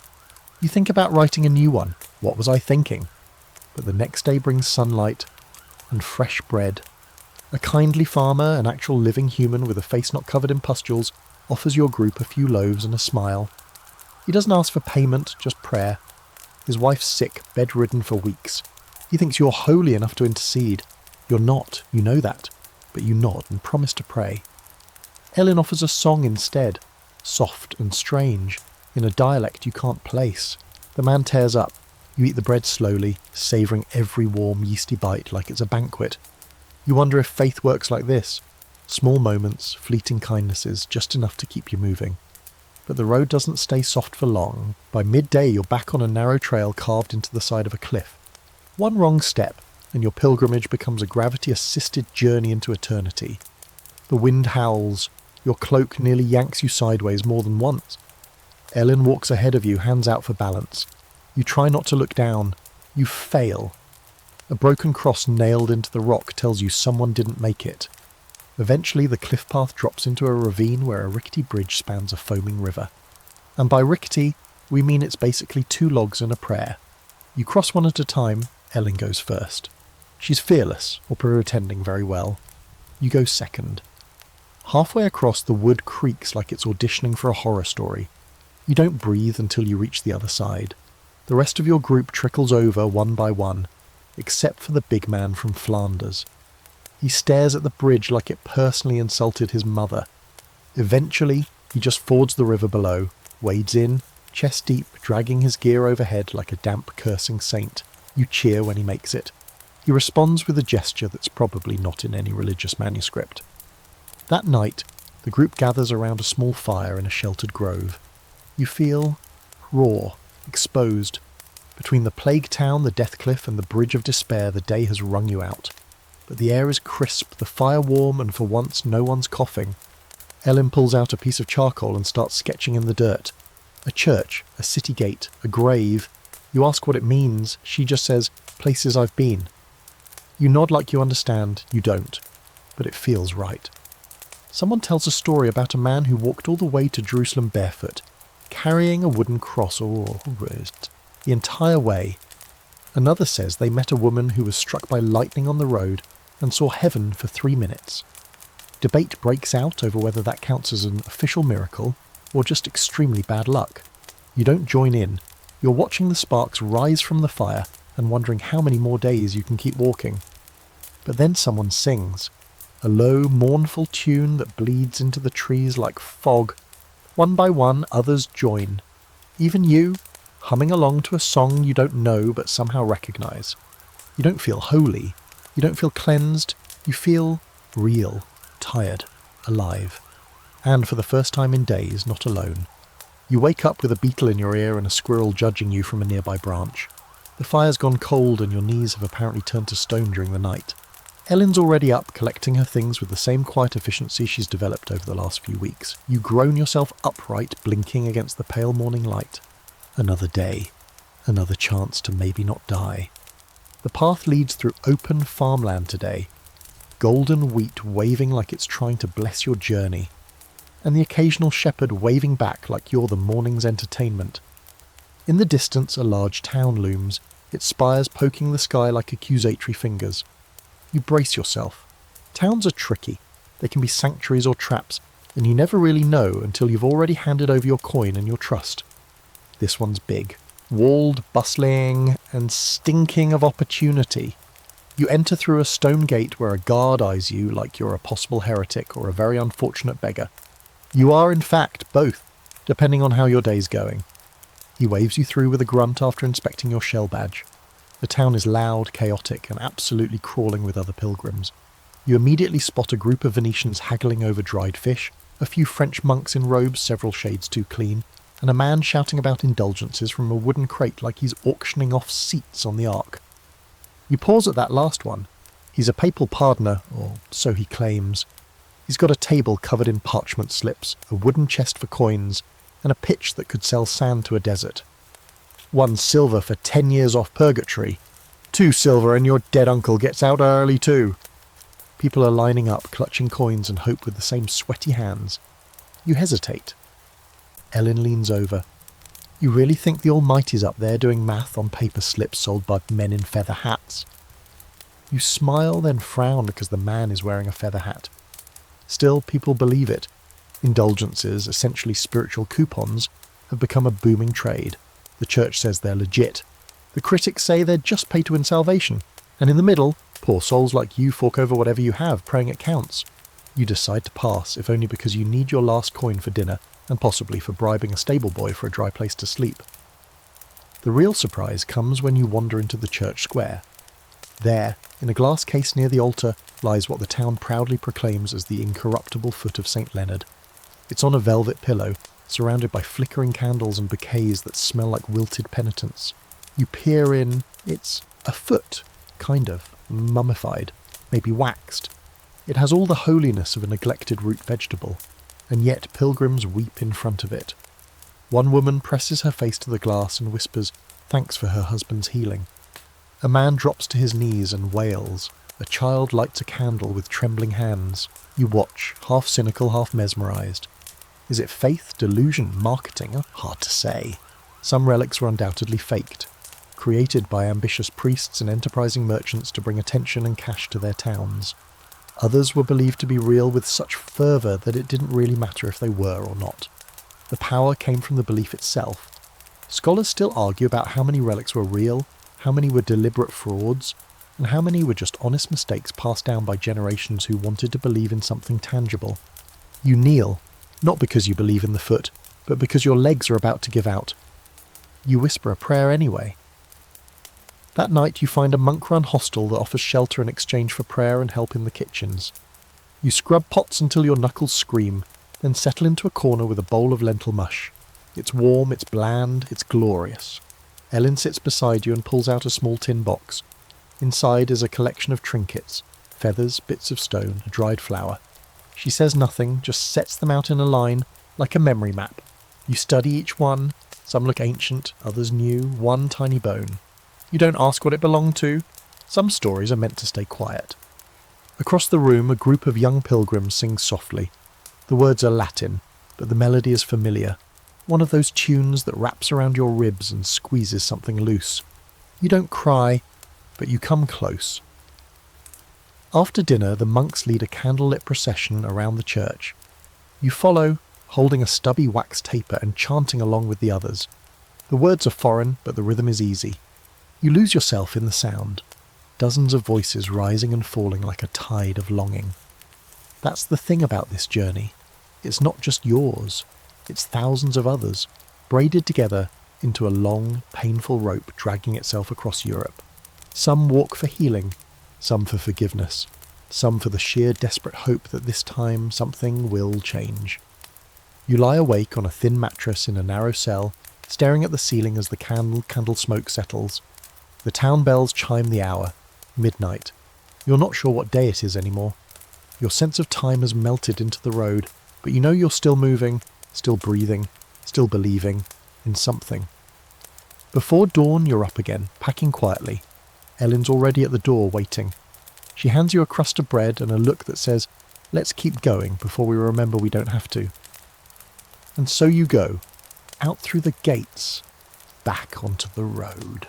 You think about writing a new one. What was I thinking? But the next day brings sunlight and fresh bread. A kindly farmer, an actual living human with a face not covered in pustules, offers your group a few loaves and a smile. He doesn't ask for payment, just prayer. His wife's sick, bedridden for weeks. He thinks you're holy enough to intercede. You're not, you know that, but you nod and promise to pray. Ellen offers a song instead, soft and strange, in a dialect you can't place. The man tears up. You eat the bread slowly, savouring every warm, yeasty bite like it's a banquet. You wonder if faith works like this. Small moments, fleeting kindnesses, just enough to keep you moving. But the road doesn't stay soft for long. By midday you're back on a narrow trail carved into the side of a cliff. One wrong step, and your pilgrimage becomes a gravity-assisted journey into eternity. The wind howls. Your cloak nearly yanks you sideways more than once. Ellen walks ahead of you, hands out for balance. You try not to look down. You fail. A broken cross nailed into the rock tells you someone didn't make it. Eventually the cliff path drops into a ravine where a rickety bridge spans a foaming river. And by rickety, we mean it's basically 2 logs and a prayer. You cross one at a time. Ellen goes first. She's fearless, or pretending very well. You go second. Halfway across, the wood creaks like it's auditioning for a horror story. You don't breathe until you reach the other side. The rest of your group trickles over one by one, except for the big man from Flanders. He stares at the bridge like it personally insulted his mother. Eventually, he just fords the river below, wades in, chest deep, dragging his gear overhead like a damp, cursing saint. You cheer when he makes it. He responds with a gesture that's probably not in any religious manuscript. That night, the group gathers around a small fire in a sheltered grove. You feel raw, exposed. Between the plague town, the death cliff, and the bridge of despair, the day has wrung you out. But the air is crisp, the fire warm, and for once no one's coughing. Ellen pulls out a piece of charcoal and starts sketching in the dirt. A church, a city gate, a grave. You ask what it means. She just says, "Places I've been." You nod like you understand. You don't. But it feels right. Someone tells a story about a man who walked all the way to Jerusalem barefoot, carrying a wooden cross the entire way. Another says they met a woman who was struck by lightning on the road and saw heaven for 3 minutes. Debate breaks out over whether that counts as an official miracle or just extremely bad luck. You don't join in. You're watching the sparks rise from the fire and wondering how many more days you can keep walking. But then someone sings, a low, mournful tune that bleeds into the trees like fog. One by one, others join. Even you, humming along to a song you don't know but somehow recognise. You don't feel holy. You don't feel cleansed. You feel real, tired, alive. And for the first time in days, not alone. You wake up with a beetle in your ear and a squirrel judging you from a nearby branch. The fire's gone cold and your knees have apparently turned to stone during the night. Ellen's already up, collecting her things with the same quiet efficiency she's developed over the last few weeks. You groan yourself upright, blinking against the pale morning light. Another day. Another chance to maybe not die. The path leads through open farmland today. Golden wheat waving like it's trying to bless your journey. And the occasional shepherd waving back like you're the morning's entertainment. In the distance, a large town looms, its spires poking the sky like accusatory fingers. You brace yourself. Towns are tricky. They can be sanctuaries or traps, and you never really know until you've already handed over your coin and your trust. This one's big. Walled, bustling, and stinking of opportunity. You enter through a stone gate where a guard eyes you like you're a possible heretic or a very unfortunate beggar. You are, in fact, both, depending on how your day's going. He waves you through with a grunt after inspecting your shell badge. The town is loud, chaotic, and absolutely crawling with other pilgrims. You immediately spot a group of Venetians haggling over dried fish, a few French monks in robes several shades too clean, and a man shouting about indulgences from a wooden crate like he's auctioning off seats on the Ark. You pause at that last one. He's a papal pardoner, or so he claims. He's got a table covered in parchment slips, a wooden chest for coins, and a pitch that could sell sand to a desert. 1 silver for 10 years off purgatory. 2 silver and your dead uncle gets out early too. People are lining up, clutching coins and hope with the same sweaty hands. You hesitate. Ellen leans over. You really think the Almighty's up there doing math on paper slips sold by men in feather hats? You smile, then frown because the man is wearing a feather hat. Still, people believe it. Indulgences, essentially spiritual coupons, have become a booming trade. The church says they're legit. The critics say they're just pay-to-win salvation. And in the middle, poor souls like you fork over whatever you have, praying it counts. You decide to pass, if only because you need your last coin for dinner, and possibly for bribing a stable boy for a dry place to sleep. The real surprise comes when you wander into the church square. There, in a glass case near the altar, lies what the town proudly proclaims as the incorruptible foot of St. Leonard. It's on a velvet pillow, surrounded by flickering candles and bouquets that smell like wilted penitence. You peer in. It's a foot, kind of, mummified, maybe waxed. It has all the holiness of a neglected root vegetable, and yet pilgrims weep in front of it. One woman presses her face to the glass and whispers thanks for her husband's healing. A man drops to his knees and wails. A child lights a candle with trembling hands. You watch, half cynical, half mesmerised. Is it faith, delusion, marketing? Hard to say. Some relics were undoubtedly faked, created by ambitious priests and enterprising merchants to bring attention and cash to their towns. Others were believed to be real with such fervour that it didn't really matter if they were or not. The power came from the belief itself. Scholars still argue about how many relics were real, how many were deliberate frauds, and how many were just honest mistakes passed down by generations who wanted to believe in something tangible. You kneel, not because you believe in the foot, but because your legs are about to give out. You whisper a prayer anyway. That night you find a monk-run hostel that offers shelter in exchange for prayer and help in the kitchens. You scrub pots until your knuckles scream, then settle into a corner with a bowl of lentil mush. It's warm, it's bland, it's glorious. Ellen sits beside you and pulls out a small tin box. Inside is a collection of trinkets, feathers, bits of stone, a dried flower. She says nothing, just sets them out in a line, like a memory map. You study each one. Some look ancient, others new, one tiny bone. You don't ask what it belonged to. Some stories are meant to stay quiet. Across the room, a group of young pilgrims sings softly. The words are Latin, but the melody is familiar. One of those tunes that wraps around your ribs and squeezes something loose. You don't cry, but you come close. After dinner, the monks lead a candlelit procession around the church. You follow, holding a stubby wax taper and chanting along with the others. The words are foreign, but the rhythm is easy. You lose yourself in the sound, dozens of voices rising and falling like a tide of longing. That's the thing about this journey. It's not just yours. It's thousands of others, braided together into a long, painful rope dragging itself across Europe. Some walk for healing, some for forgiveness, some for the sheer desperate hope that this time something will change. You lie awake on a thin mattress in a narrow cell, staring at the ceiling as the candle smoke settles. The town bells chime the hour, midnight. You're not sure what day it is anymore. Your sense of time has melted into the road, but you know you're still moving, still breathing, still believing in something. Before dawn, you're up again, packing quietly. Ellen's already at the door, waiting. She hands you a crust of bread and a look that says, "Let's keep going before we remember we don't have to." And so you go, out through the gates, back onto the road.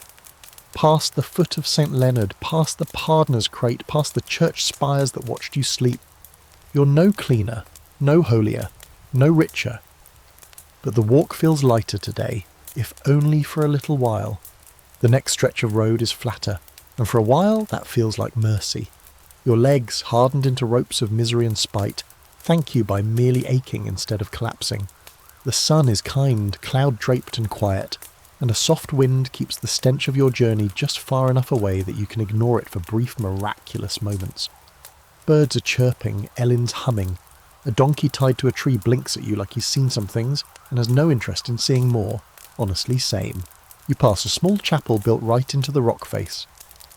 Past the foot of St. Leonard, past the pardoner's crate, past the church spires that watched you sleep. You're no cleaner, no holier, no richer. But the walk feels lighter today, if only for a little while. The next stretch of road is flatter, and for a while that feels like mercy. Your legs, hardened into ropes of misery and spite, thank you by merely aching instead of collapsing. The sun is kind, cloud-draped and quiet, and a soft wind keeps the stench of your journey just far enough away that you can ignore it for brief, miraculous moments. Birds are chirping, Ellen's humming. A donkey tied to a tree blinks at you like he's seen some things and has no interest in seeing more. Honestly, same. You pass a small chapel built right into the rock face.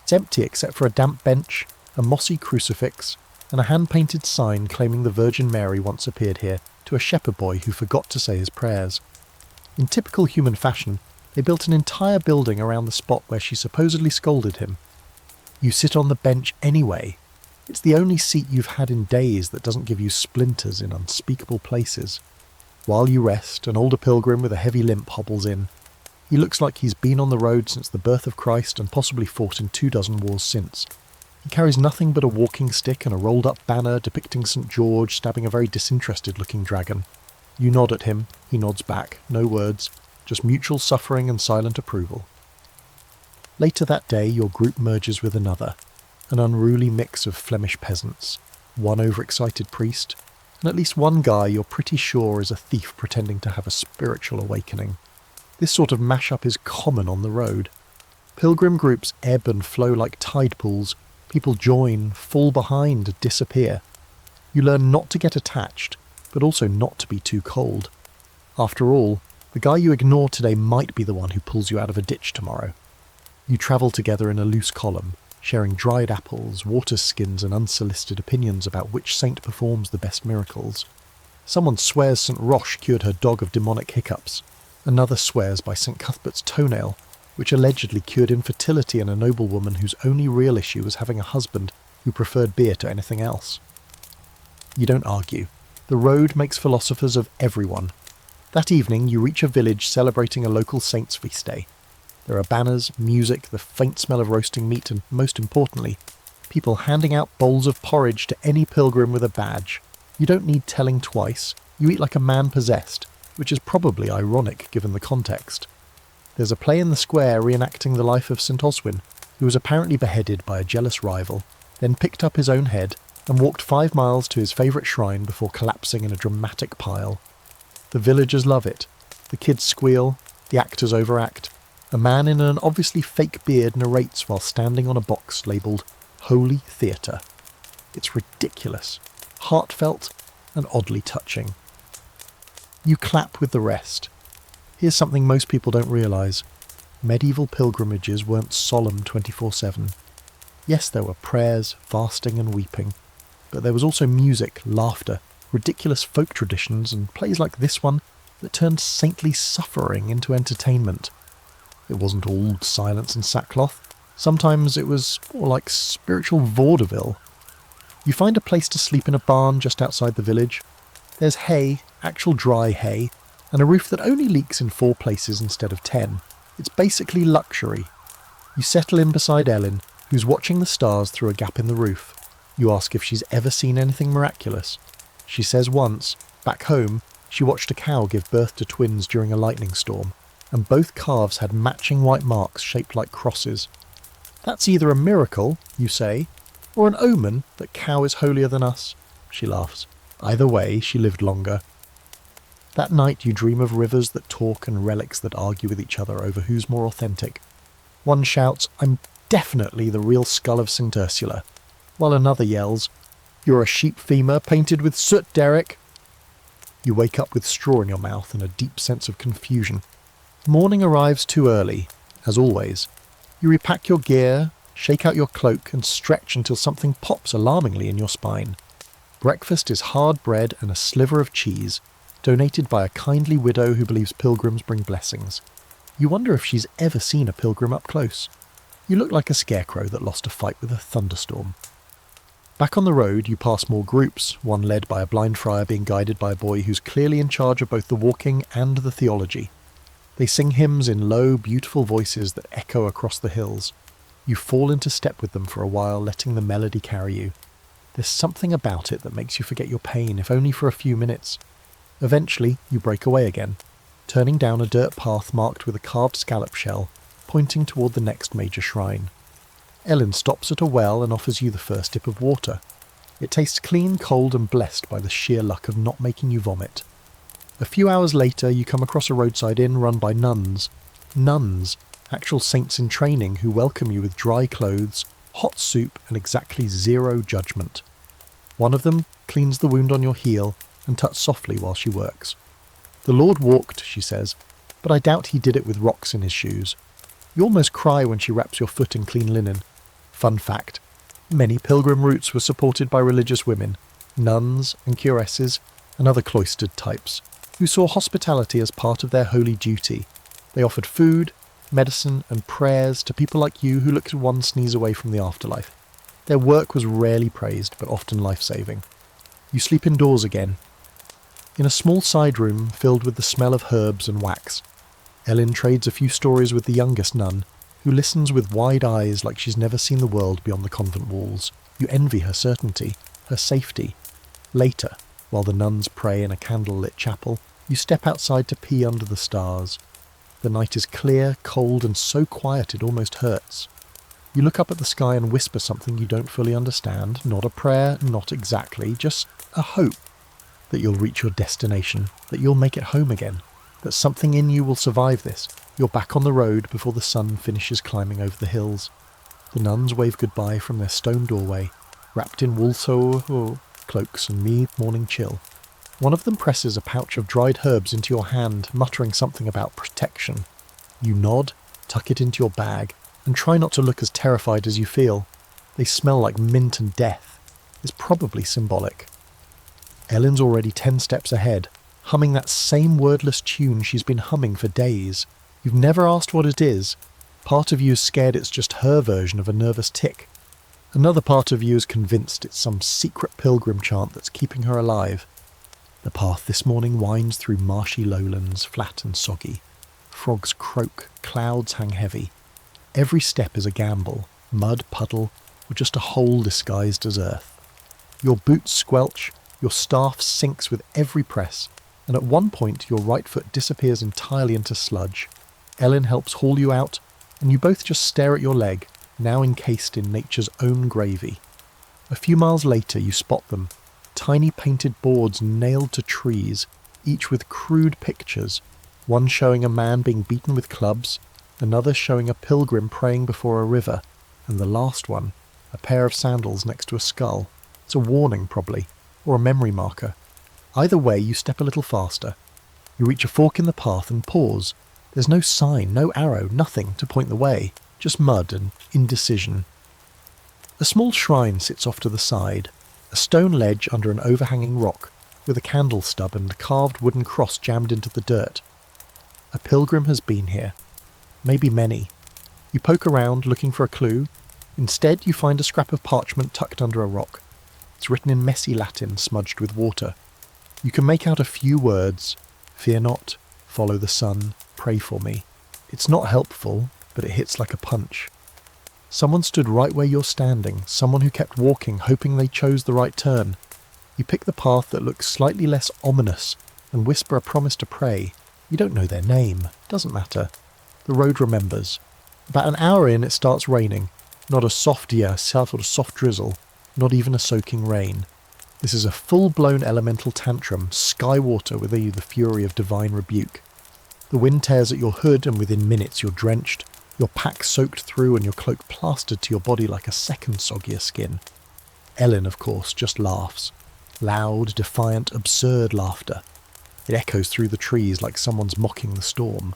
It's empty except for a damp bench, a mossy crucifix, and a hand-painted sign claiming the Virgin Mary once appeared here to a shepherd boy who forgot to say his prayers. In typical human fashion, they built an entire building around the spot where she supposedly scolded him. You sit on the bench anyway, It's the only seat you've had in days that doesn't give you splinters in unspeakable places. While you rest, an older pilgrim with a heavy limp hobbles in. He looks like he's been on the road since the birth of Christ and possibly fought in 24 wars since. He carries nothing but a walking stick and a rolled-up banner depicting St. George stabbing a very disinterested-looking dragon. You nod at him, he nods back, no words, just mutual suffering and silent approval. Later that day, your group merges with another, an unruly mix of Flemish peasants, one overexcited priest, and at least one guy you're pretty sure is a thief pretending to have a spiritual awakening. This sort of mashup is common on the road. Pilgrim groups ebb and flow like tide pools. People join, fall behind, disappear. You learn not to get attached, but also not to be too cold. After all, the guy you ignore today might be the one who pulls you out of a ditch tomorrow. You travel together in a loose column, sharing dried apples, water skins and unsolicited opinions about which saint performs the best miracles. Someone swears St. Roche cured her dog of demonic hiccups. Another swears by St. Cuthbert's toenail, which allegedly cured infertility in a noblewoman whose only real issue was having a husband who preferred beer to anything else. You don't argue. The road makes philosophers of everyone. That evening you reach a village celebrating a local saint's feast day. There are banners, music, the faint smell of roasting meat, and most importantly, people handing out bowls of porridge to any pilgrim with a badge. You don't need telling twice. You eat like a man possessed, which is probably ironic given the context. There's a play in the square reenacting the life of St. Oswin, who was apparently beheaded by a jealous rival, then picked up his own head and walked 5 miles to his favourite shrine before collapsing in a dramatic pile. The villagers love it. The kids squeal, the actors overact. A man in an obviously fake beard narrates while standing on a box labelled Holy Theatre. It's ridiculous, heartfelt, and oddly touching. You clap with the rest. Here's something most people don't realise. Medieval pilgrimages weren't solemn 24/7. Yes, there were prayers, fasting and weeping, but there was also music, laughter, ridiculous folk traditions and plays like this one that turned saintly suffering into entertainment. It wasn't all silence and sackcloth. Sometimes it was more like spiritual vaudeville. You find a place to sleep in a barn just outside the village. There's hay, actual dry hay, and a roof that only leaks in 4 places instead of 10. It's basically luxury. You settle in beside Ellen, who's watching the stars through a gap in the roof. You ask if she's ever seen anything miraculous. She says once, back home, she watched a cow give birth to twins during a lightning storm, and both calves had matching white marks shaped like crosses. That's either a miracle, you say, or an omen that cow is holier than us. She laughs. Either way, she lived longer. That night you dream of rivers that talk and relics that argue with each other over who's more authentic. One shouts, "I'm definitely the real skull of St. Ursula," while another yells, "You're a sheep femur painted with soot, Derek." You wake up with straw in your mouth and a deep sense of confusion. Morning arrives too early, as always. You repack your gear, shake out your cloak and stretch until something pops alarmingly in your spine. Breakfast is hard bread and a sliver of cheese, donated by a kindly widow who believes pilgrims bring blessings. You wonder if she's ever seen a pilgrim up close. You look like a scarecrow that lost a fight with a thunderstorm. Back on the road, you pass more groups, one led by a blind friar being guided by a boy who's clearly in charge of both the walking and the theology. They sing hymns in low, beautiful voices that echo across the hills. You fall into step with them for a while, letting the melody carry you. There's something about it that makes you forget your pain, if only for a few minutes. Eventually, you break away again, turning down a dirt path marked with a carved scallop shell, pointing toward the next major shrine. Ellen stops at a well and offers you the first dip of water. It tastes clean, cold and blessed by the sheer luck of not making you vomit. A few hours later, you come across a roadside inn run by nuns. Nuns, actual saints in training who welcome you with dry clothes, hot soup and exactly 0 judgment. One of them cleans the wound on your heel and tuts softly while she works. "The Lord walked," she says, "but I doubt he did it with rocks in his shoes." You almost cry when she wraps your foot in clean linen. Fun fact, many pilgrim routes were supported by religious women, nuns and curesses and other cloistered types, who saw hospitality as part of their holy duty. They offered food, medicine and prayers to people like you who looked one sneeze away from the afterlife. Their work was rarely praised, but often life-saving. You sleep indoors again, in a small side room filled with the smell of herbs and wax. Ellen trades a few stories with the youngest nun, who listens with wide eyes like she's never seen the world beyond the convent walls. You envy her certainty, her safety. Later, while the nuns pray in a candle-lit chapel, you step outside to pee under the stars. The night is clear, cold, and so quiet it almost hurts. You look up at the sky and whisper something you don't fully understand. Not a prayer, not exactly, just a hope that you'll reach your destination, that you'll make it home again, that something in you will survive this. You're back on the road before the sun finishes climbing over the hills. The nuns wave goodbye from their stone doorway, wrapped in wool cloaks and mid-morning chill. One of them presses a pouch of dried herbs into your hand, muttering something about protection. You nod, tuck it into your bag, and try not to look as terrified as you feel. They smell like mint and death. It's probably symbolic. Ellen's already 10 steps ahead, humming that same wordless tune she's been humming for days. You've never asked what it is. Part of you is scared it's just her version of a nervous tic. Another part of you is convinced it's some secret pilgrim chant that's keeping her alive. The path this morning winds through marshy lowlands, flat and soggy. Frogs croak, clouds hang heavy. Every step is a gamble, mud, puddle, or just a hole disguised as earth. Your boots squelch, your staff sinks with every press, and at one point your right foot disappears entirely into sludge. Ellen helps haul you out, and you both just stare at your leg, now encased in nature's own gravy. A few miles later you spot them, tiny painted boards nailed to trees, each with crude pictures, one showing a man being beaten with clubs, another showing a pilgrim praying before a river, and the last one, a pair of sandals next to a skull. It's a warning, probably, or a memory marker. Either way, you step a little faster. You reach a fork in the path and pause. There's no sign, no arrow, nothing to point the way, just mud and indecision. A small shrine sits off to the side, a stone ledge under an overhanging rock, with a candle stub and a carved wooden cross jammed into the dirt. A pilgrim has been here. Maybe many. You poke around looking for a clue. Instead, you find a scrap of parchment tucked under a rock. It's written in messy Latin smudged with water. You can make out a few words. Fear not, follow the sun, pray for me. It's not helpful, but it hits like a punch. Someone stood right where you're standing, someone who kept walking, hoping they chose the right turn. You pick the path that looks slightly less ominous and whisper a promise to pray. You don't know their name. Doesn't matter. The road remembers. About an hour in, it starts raining. Not a soft drizzle, not even a soaking rain. This is a full-blown elemental tantrum, sky water with the fury of divine rebuke. The wind tears at your hood, and within minutes you're drenched, your pack soaked through and your cloak plastered to your body like a second soggier skin. Ellen, of course, just laughs. Loud, defiant, absurd laughter. It echoes through the trees like someone's mocking the storm.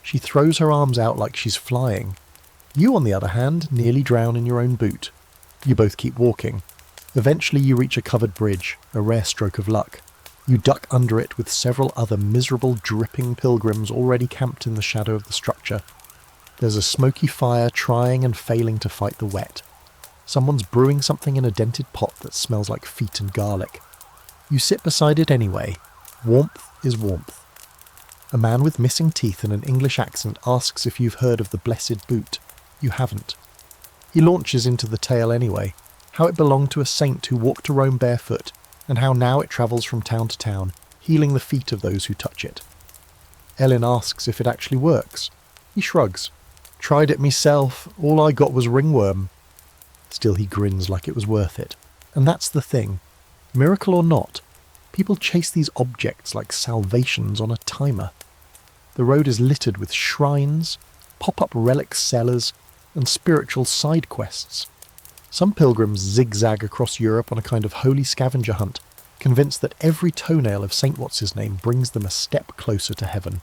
She throws her arms out like she's flying. You, on the other hand, nearly drown in your own boot. You both keep walking. Eventually you reach a covered bridge, a rare stroke of luck. You duck under it with several other miserable, dripping pilgrims already camped in the shadow of the structure. There's a smoky fire trying and failing to fight the wet. Someone's brewing something in a dented pot that smells like feet and garlic. You sit beside it anyway. Warmth is warmth. A man with missing teeth and an English accent asks if you've heard of the Blessed Boot. You haven't. He launches into the tale anyway, how it belonged to a saint who walked to Rome barefoot, and how now it travels from town to town, healing the feet of those who touch it. Ellen asks if it actually works. He shrugs. Tried it myself, all I got was ringworm. Still he grins like it was worth it. And that's the thing. Miracle or not, people chase these objects like salvations on a timer. The road is littered with shrines, pop-up relic sellers, and spiritual side quests. Some pilgrims zigzag across Europe on a kind of holy scavenger hunt, convinced that every toenail of Saint What's-His-Name brings them a step closer to heaven.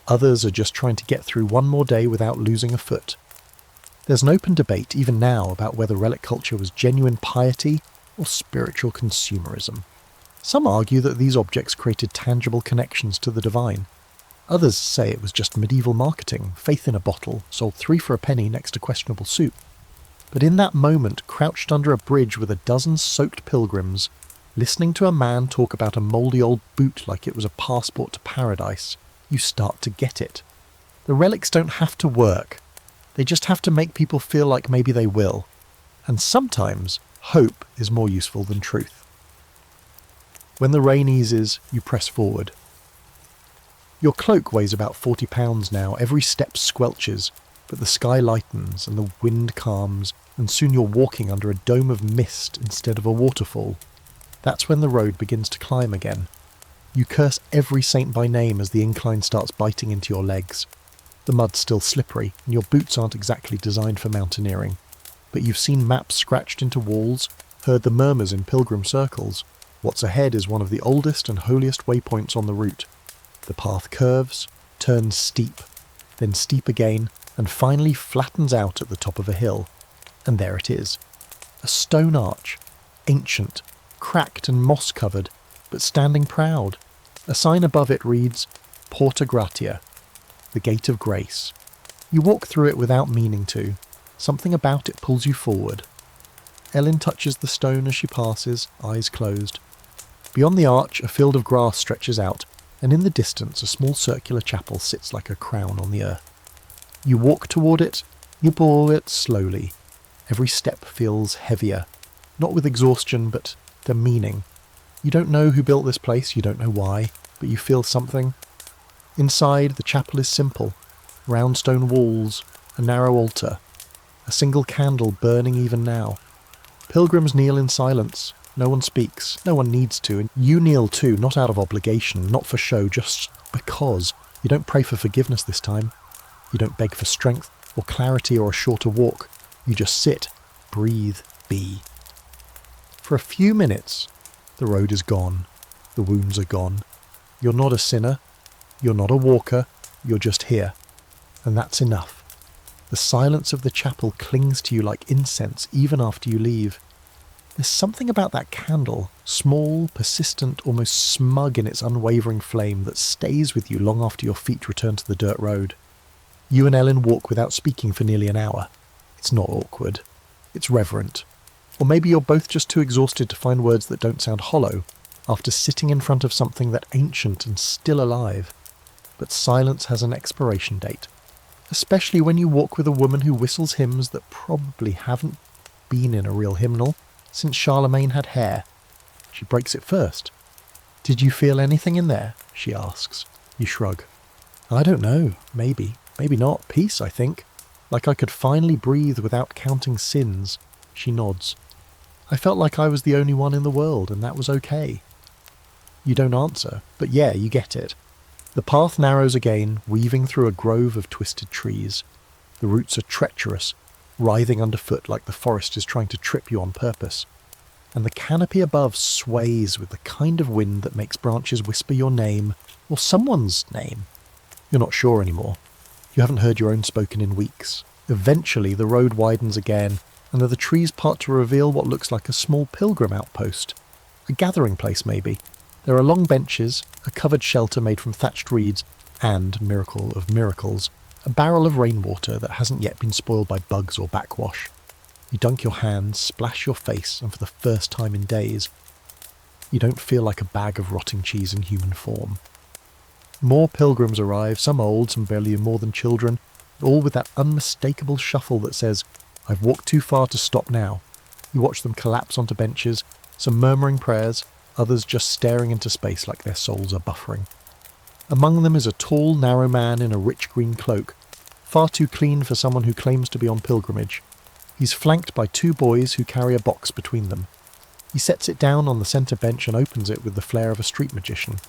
Others are just trying to get through one more day without losing a foot. There's an open debate even now about whether relic culture was genuine piety or spiritual consumerism. Some argue that these objects created tangible connections to the divine. Others say it was just medieval marketing, faith in a bottle, sold 3 for a penny next to questionable soup. But in that moment, crouched under a bridge with a dozen soaked pilgrims, listening to a man talk about a mouldy old boot like it was a passport to paradise, you start to get it. The relics don't have to work. They just have to make people feel like maybe they will. And sometimes, hope is more useful than truth. When the rain eases, you press forward. Your cloak weighs about 40 pounds now. Every step squelches, but the sky lightens and the wind calms, and soon you're walking under a dome of mist instead of a waterfall. That's when the road begins to climb again. You curse every saint by name as the incline starts biting into your legs. The mud's still slippery, and your boots aren't exactly designed for mountaineering. But you've seen maps scratched into walls, heard the murmurs in pilgrim circles. What's ahead is one of the oldest and holiest waypoints on the route. The path curves, turns steep, then steep again, and finally flattens out at the top of a hill. And there it is. A stone arch, ancient, cracked and moss-covered, but standing proud. A sign above it reads, Porta Gratia, the Gate of Grace. You walk through it without meaning to. Something about it pulls you forward. Ellen touches the stone as she passes, eyes closed. Beyond the arch, a field of grass stretches out, and in the distance a small circular chapel sits like a crown on the earth. You walk toward it, you pull it slowly. Every step feels heavier, not with exhaustion, but the meaning. You don't know who built this place, you don't know why, but you feel something. Inside, the chapel is simple. Round stone walls, a narrow altar, a single candle burning even now. Pilgrims kneel in silence. No one speaks, no one needs to, and you kneel too, not out of obligation, not for show, just because. You don't pray for forgiveness this time. You don't beg for strength, or clarity, or a shorter walk. You just sit, breathe, be. For a few minutes, the road is gone. The wounds are gone. You're not a sinner. You're not a walker. You're just here. And that's enough. The silence of the chapel clings to you like incense even after you leave. There's something about that candle, small, persistent, almost smug in its unwavering flame, that stays with you long after your feet return to the dirt road. You and Ellen walk without speaking for nearly an hour. It's not awkward. It's reverent. Or maybe you're both just too exhausted to find words that don't sound hollow, after sitting in front of something that ancient and still alive. But silence has an expiration date. Especially when you walk with a woman who whistles hymns that probably haven't been in a real hymnal since Charlemagne had hair. She breaks it first. "Did you feel anything in there?" she asks. You shrug. "I don't know. Maybe. Maybe not. Peace, I think. Like I could finally breathe without counting sins." She nods. "I felt like I was the only one in the world, and that was okay." You don't answer, but yeah, you get it. The path narrows again, weaving through a grove of twisted trees. The roots are treacherous, writhing underfoot like the forest is trying to trip you on purpose. And the canopy above sways with the kind of wind that makes branches whisper your name, or someone's name. You're not sure anymore. You haven't heard your own spoken in weeks. Eventually the road widens again, and the trees part to reveal what looks like a small pilgrim outpost. A gathering place, maybe. There are long benches, a covered shelter made from thatched reeds, and, miracle of miracles, a barrel of rainwater that hasn't yet been spoiled by bugs or backwash. You dunk your hands, splash your face, and for the first time in days, you don't feel like a bag of rotting cheese in human form. More pilgrims arrive, some old, some barely more than children, all with that unmistakable shuffle that says, "I've walked too far to stop now." You watch them collapse onto benches, some murmuring prayers, others just staring into space like their souls are buffering. Among them is a tall, narrow man in a rich green cloak, far too clean for someone who claims to be on pilgrimage. He's flanked by two boys who carry a box between them. He sets it down on the centre bench and opens it with the flair of a street magician.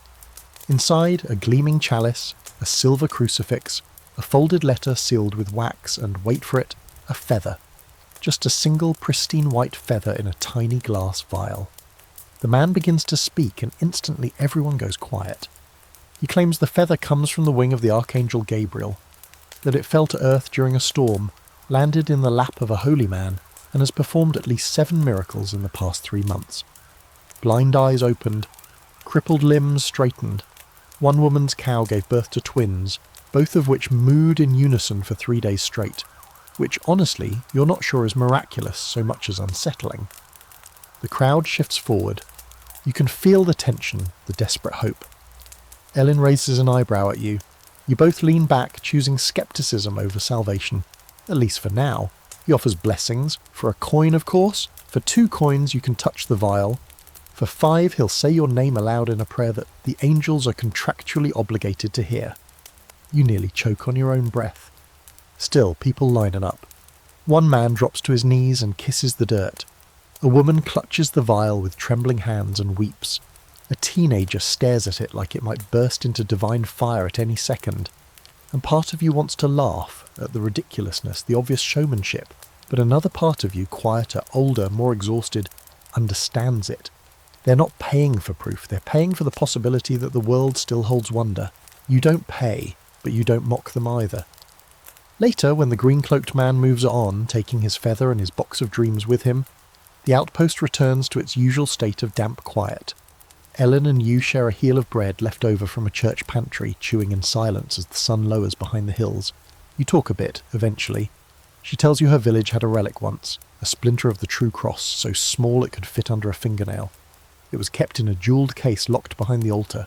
Inside, a gleaming chalice, a silver crucifix, a folded letter sealed with wax, and, wait for it, a feather. Just a single pristine white feather in a tiny glass vial. The man begins to speak, and instantly everyone goes quiet. He claims the feather comes from the wing of the Archangel Gabriel, that it fell to earth during a storm, landed in the lap of a holy man, and has performed at least 7 miracles in the past 3 months. Blind eyes opened, crippled limbs straightened. One woman's cow gave birth to twins, both of which mooed in unison for 3 days straight, which honestly you're not sure is miraculous so much as unsettling. The crowd shifts forward. You can feel the tension, the desperate hope. Ellen raises an eyebrow at you. You both lean back, choosing skepticism over salvation, at least for now. He offers blessings, for a coin of course. For 2 coins you can touch the vial. For 5 he'll say your name aloud in a prayer that the angels are contractually obligated to hear. You nearly choke on your own breath. Still, people line up. One man drops to his knees and kisses the dirt. A woman clutches the vial with trembling hands and weeps. A teenager stares at it like it might burst into divine fire at any second. And part of you wants to laugh at the ridiculousness, the obvious showmanship, but another part of you, quieter, older, more exhausted, understands it. They're not paying for proof, they're paying for the possibility that the world still holds wonder. You don't pay, but you don't mock them either. Later, when the green-cloaked man moves on, taking his feather and his box of dreams with him, the outpost returns to its usual state of damp quiet. Ellen and you share a heel of bread left over from a church pantry, chewing in silence as the sun lowers behind the hills. You talk a bit, eventually. She tells you her village had a relic once, a splinter of the true cross, so small it could fit under a fingernail. It was kept in a jewelled case locked behind the altar.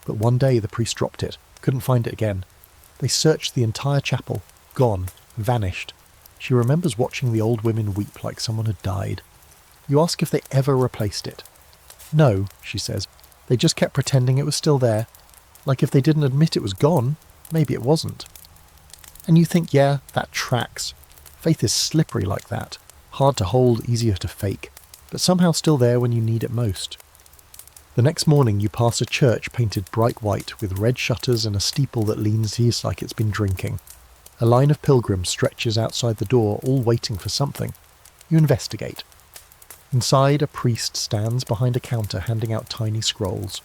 But one day the priest dropped it, couldn't find it again. They searched the entire chapel. Gone, vanished. She remembers watching the old women weep like someone had died. You ask if they ever replaced it. No, she says. They just kept pretending it was still there. Like if they didn't admit it was gone, maybe it wasn't. And you think, yeah, that tracks. Faith is slippery like that. Hard to hold, easier to fake. But somehow still there when you need it most. The next morning you pass a church painted bright white with red shutters and a steeple that leans east like it's been drinking. A line of pilgrims stretches outside the door, all waiting for something. You investigate. Inside, a priest stands behind a counter handing out tiny scrolls.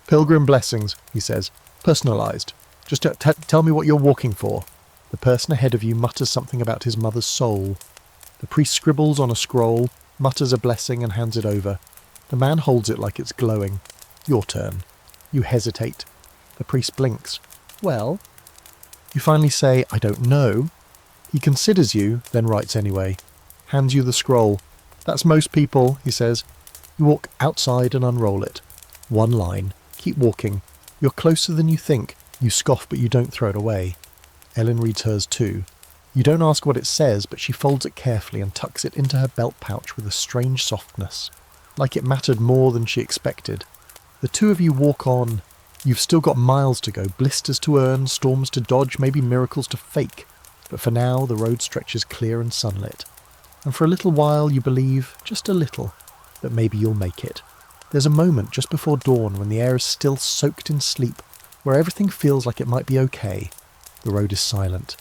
"Pilgrim blessings," he says. "Personalised. Just tell me what you're walking for." The person ahead of you mutters something about his mother's soul. The priest scribbles on a scroll, mutters a blessing and hands it over. The man holds it like it's glowing. Your turn. You hesitate. The priest blinks. "Well?" You finally say, "I don't know." He considers you, then writes anyway. Hands you the scroll. "That's most people," he says. You walk outside and unroll it. One line. Keep walking. You're closer than you think. You scoff, but you don't throw it away. Ellen reads hers too. You don't ask what it says, but she folds it carefully and tucks it into her belt pouch with a strange softness, like it mattered more than she expected. The 2 of you walk on. You've still got miles to go, blisters to earn, storms to dodge, maybe miracles to fake. But for now, the road stretches clear and sunlit. And for a little while you believe, just a little, that maybe you'll make it. There's a moment just before dawn when the air is still soaked in sleep, where everything feels like it might be okay. The road is silent.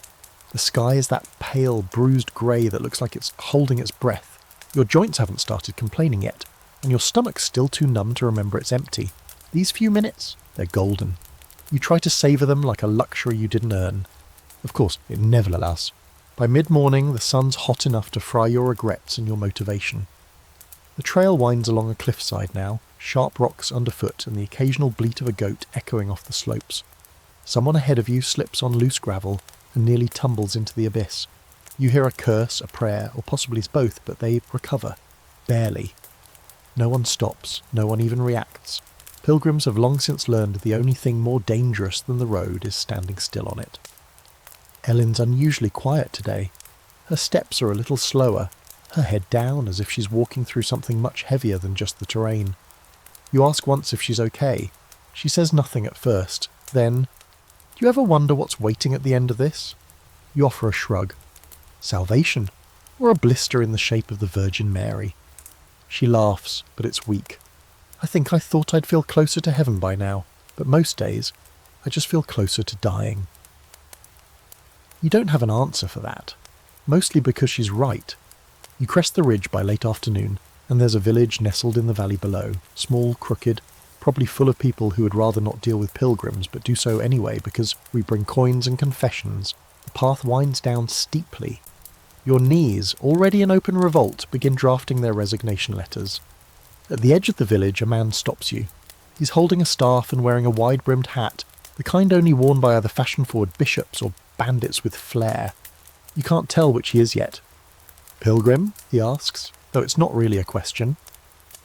The sky is that pale, bruised grey that looks like it's holding its breath. Your joints haven't started complaining yet, and your stomach's still too numb to remember it's empty. These few minutes, they're golden. You try to savour them like a luxury you didn't earn. Of course, it never lasts. By mid-morning, the sun's hot enough to fry your regrets and your motivation. The trail winds along a cliffside now, sharp rocks underfoot and the occasional bleat of a goat echoing off the slopes. Someone ahead of you slips on loose gravel and nearly tumbles into the abyss. You hear a curse, a prayer, or possibly it's both, but they recover. Barely. No one stops, no one even reacts. Pilgrims have long since learned the only thing more dangerous than the road is standing still on it. Ellen's unusually quiet today. Her steps are a little slower, her head down as if she's walking through something much heavier than just the terrain. You ask once if she's okay. She says nothing at first. Then, "Do you ever wonder what's waiting at the end of this?" You offer a shrug. Salvation, or a blister in the shape of the Virgin Mary. She laughs, but it's weak. "I think I thought I'd feel closer to heaven by now, but most days, I just feel closer to dying." You don't have an answer for that, mostly because she's right. You crest the ridge by late afternoon, and there's a village nestled in the valley below, small, crooked, probably full of people who would rather not deal with pilgrims, but do so anyway because we bring coins and confessions. The path winds down steeply. Your knees, already in open revolt, begin drafting their resignation letters. At the edge of the village, a man stops you. He's holding a staff and wearing a wide-brimmed hat, the kind only worn by either fashion-forward bishops or bandits with flair. You can't tell which he is yet. "Pilgrim?" he asks, though it's not really a question.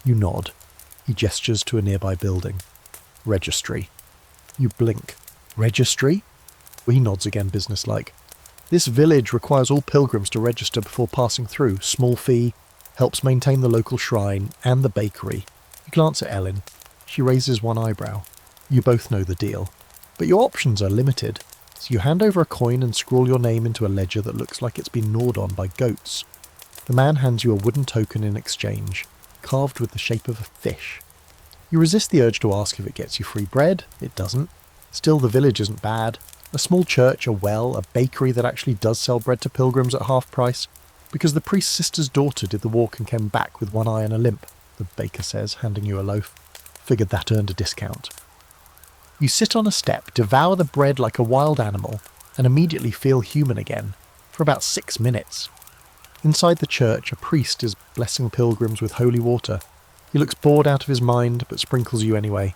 You nod. He gestures to a nearby building. "Registry." You blink. "Registry?" He nods again, businesslike. "This village requires all pilgrims to register before passing through. Small fee, helps maintain the local shrine and the bakery." You glance at Ellen. She raises one eyebrow. You both know the deal. But your options are limited, so you hand over a coin and scrawl your name into a ledger that looks like it's been gnawed on by goats. The man hands you a wooden token in exchange, carved with the shape of a fish. You resist the urge to ask if it gets you free bread. It doesn't. Still, the village isn't bad. A small church, a well, a bakery that actually does sell bread to pilgrims at half price, because the priest's sister's daughter did the walk and came back with one eye and a limp, the baker says, handing you a loaf. Figured that earned a discount. You sit on a step, devour the bread like a wild animal, and immediately feel human again, for about 6 minutes. Inside the church, a priest is blessing pilgrims with holy water. He looks bored out of his mind, but sprinkles you anyway.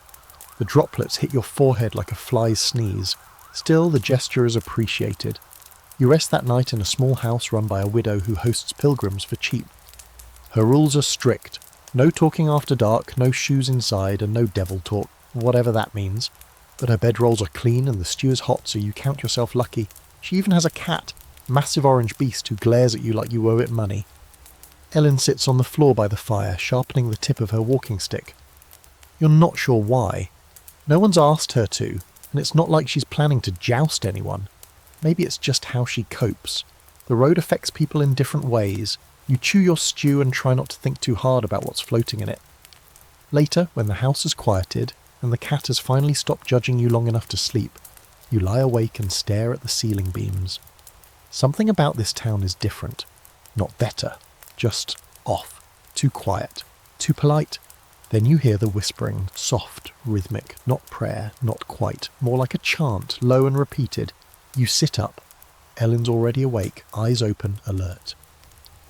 The droplets hit your forehead like a fly's sneeze. Still, the gesture is appreciated. You rest that night in a small house run by a widow who hosts pilgrims for cheap. Her rules are strict. No talking after dark, no shoes inside, and no devil talk, whatever that means. But her bedrolls are clean and the stew is hot, so you count yourself lucky. She even has a cat, massive orange beast who glares at you like you owe it money. Ellen sits on the floor by the fire, sharpening the tip of her walking stick. You're not sure why. No one's asked her to, and it's not like she's planning to joust anyone. Maybe it's just how she copes. The road affects people in different ways. You chew your stew and try not to think too hard about what's floating in it. Later, when the house is quieted, and the cat has finally stopped judging you long enough to sleep, you lie awake and stare at the ceiling beams. Something about this town is different. Not better. Just off. Too quiet. Too polite. Then you hear the whispering, soft, rhythmic, not prayer, not quite, more like a chant, low and repeated. You sit up. Ellen's already awake, eyes open, alert.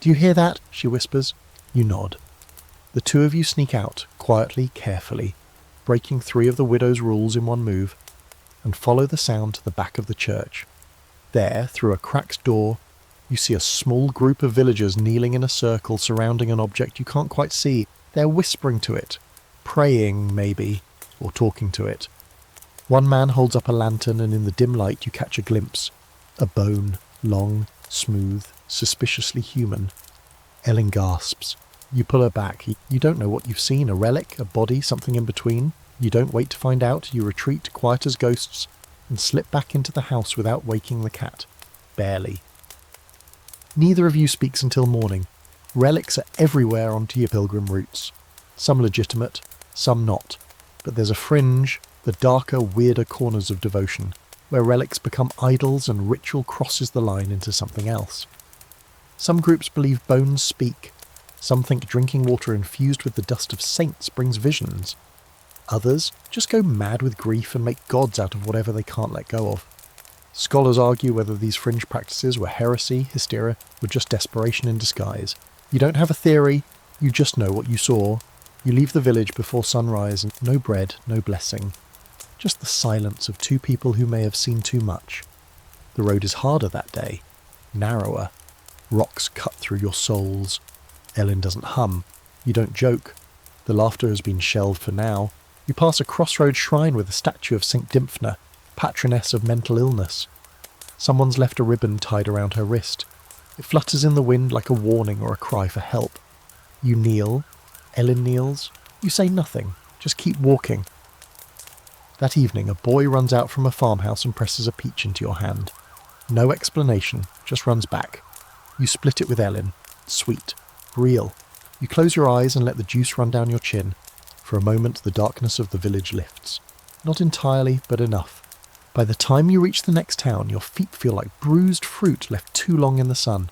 "Do you hear that?" she whispers. You nod. The two of you sneak out, quietly, carefully, breaking 3 of the widow's rules in one move, and follow the sound to the back of the church. There, through a cracked door, you see a small group of villagers kneeling in a circle surrounding an object you can't quite see. They're whispering to it, praying maybe, or talking to it. One man holds up a lantern and in the dim light you catch a glimpse. A bone, long, smooth, suspiciously human. Ellen gasps. You pull her back. You don't know what you've seen, a relic, a body, something in between. You don't wait to find out. You retreat, quiet as ghosts, and slip back into the house without waking the cat. Barely. Neither of you speaks until morning. Relics are everywhere onto your pilgrim routes. Some legitimate, some not. But there's a fringe, the darker, weirder corners of devotion, where relics become idols and ritual crosses the line into something else. Some groups believe bones speak. Some think drinking water infused with the dust of saints brings visions. Others just go mad with grief and make gods out of whatever they can't let go of. Scholars argue whether these fringe practices were heresy, hysteria, or just desperation in disguise. You don't have a theory, you just know what you saw. You leave the village before sunrise and no bread, no blessing. Just the silence of 2 people who may have seen too much. The road is harder that day, narrower. Rocks cut through your souls. Ellen doesn't hum. You don't joke. The laughter has been shelved for now. You pass a crossroads shrine with a statue of St. Dymphna, patroness of mental illness. Someone's left a ribbon tied around her wrist. It flutters in the wind like a warning or a cry for help. You kneel. Ellen kneels. You say nothing. Just keep walking. That evening, a boy runs out from a farmhouse and presses a peach into your hand. No explanation, just runs back. You split it with Ellen. Sweet. Real. You close your eyes and let the juice run down your chin. For a moment, the darkness of the village lifts. Not entirely, but enough. By the time you reach the next town, your feet feel like bruised fruit left too long in the sun.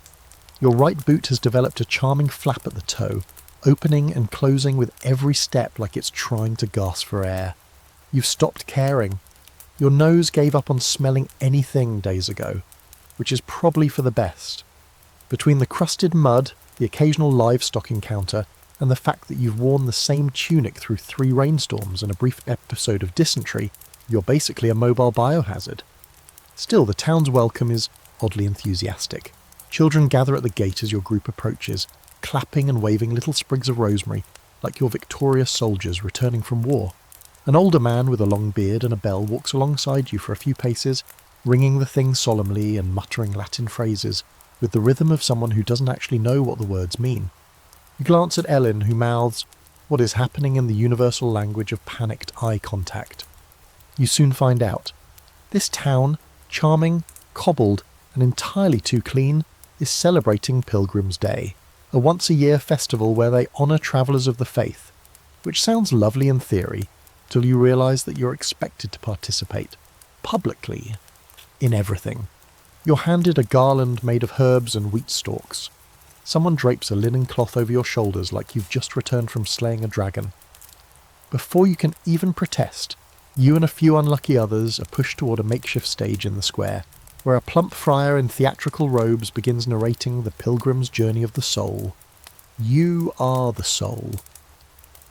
Your right boot has developed a charming flap at the toe, opening and closing with every step like it's trying to gasp for air. You've stopped caring. Your nose gave up on smelling anything days ago, which is probably for the best. Between the crusted mud, the occasional livestock encounter, and the fact that you've worn the same tunic through 3 rainstorms and a brief episode of dysentery, you're basically a mobile biohazard. Still, the town's welcome is oddly enthusiastic. Children gather at the gate as your group approaches, clapping and waving little sprigs of rosemary, like you're victorious soldiers returning from war. An older man with a long beard and a bell walks alongside you for a few paces, ringing the thing solemnly and muttering Latin phrases, with the rhythm of someone who doesn't actually know what the words mean. You glance at Ellen, who mouths what is happening in the universal language of panicked eye contact. You soon find out. This town, charming, cobbled, and entirely too clean, is celebrating Pilgrim's Day, a once-a-year festival where they honour travellers of the faith, which sounds lovely in theory, till you realise that you're expected to participate, publicly, in everything. You're handed a garland made of herbs and wheat stalks. Someone drapes a linen cloth over your shoulders like you've just returned from slaying a dragon. Before you can even protest, you and a few unlucky others are pushed toward a makeshift stage in the square, where a plump friar in theatrical robes begins narrating the pilgrim's journey of the soul. You are the soul.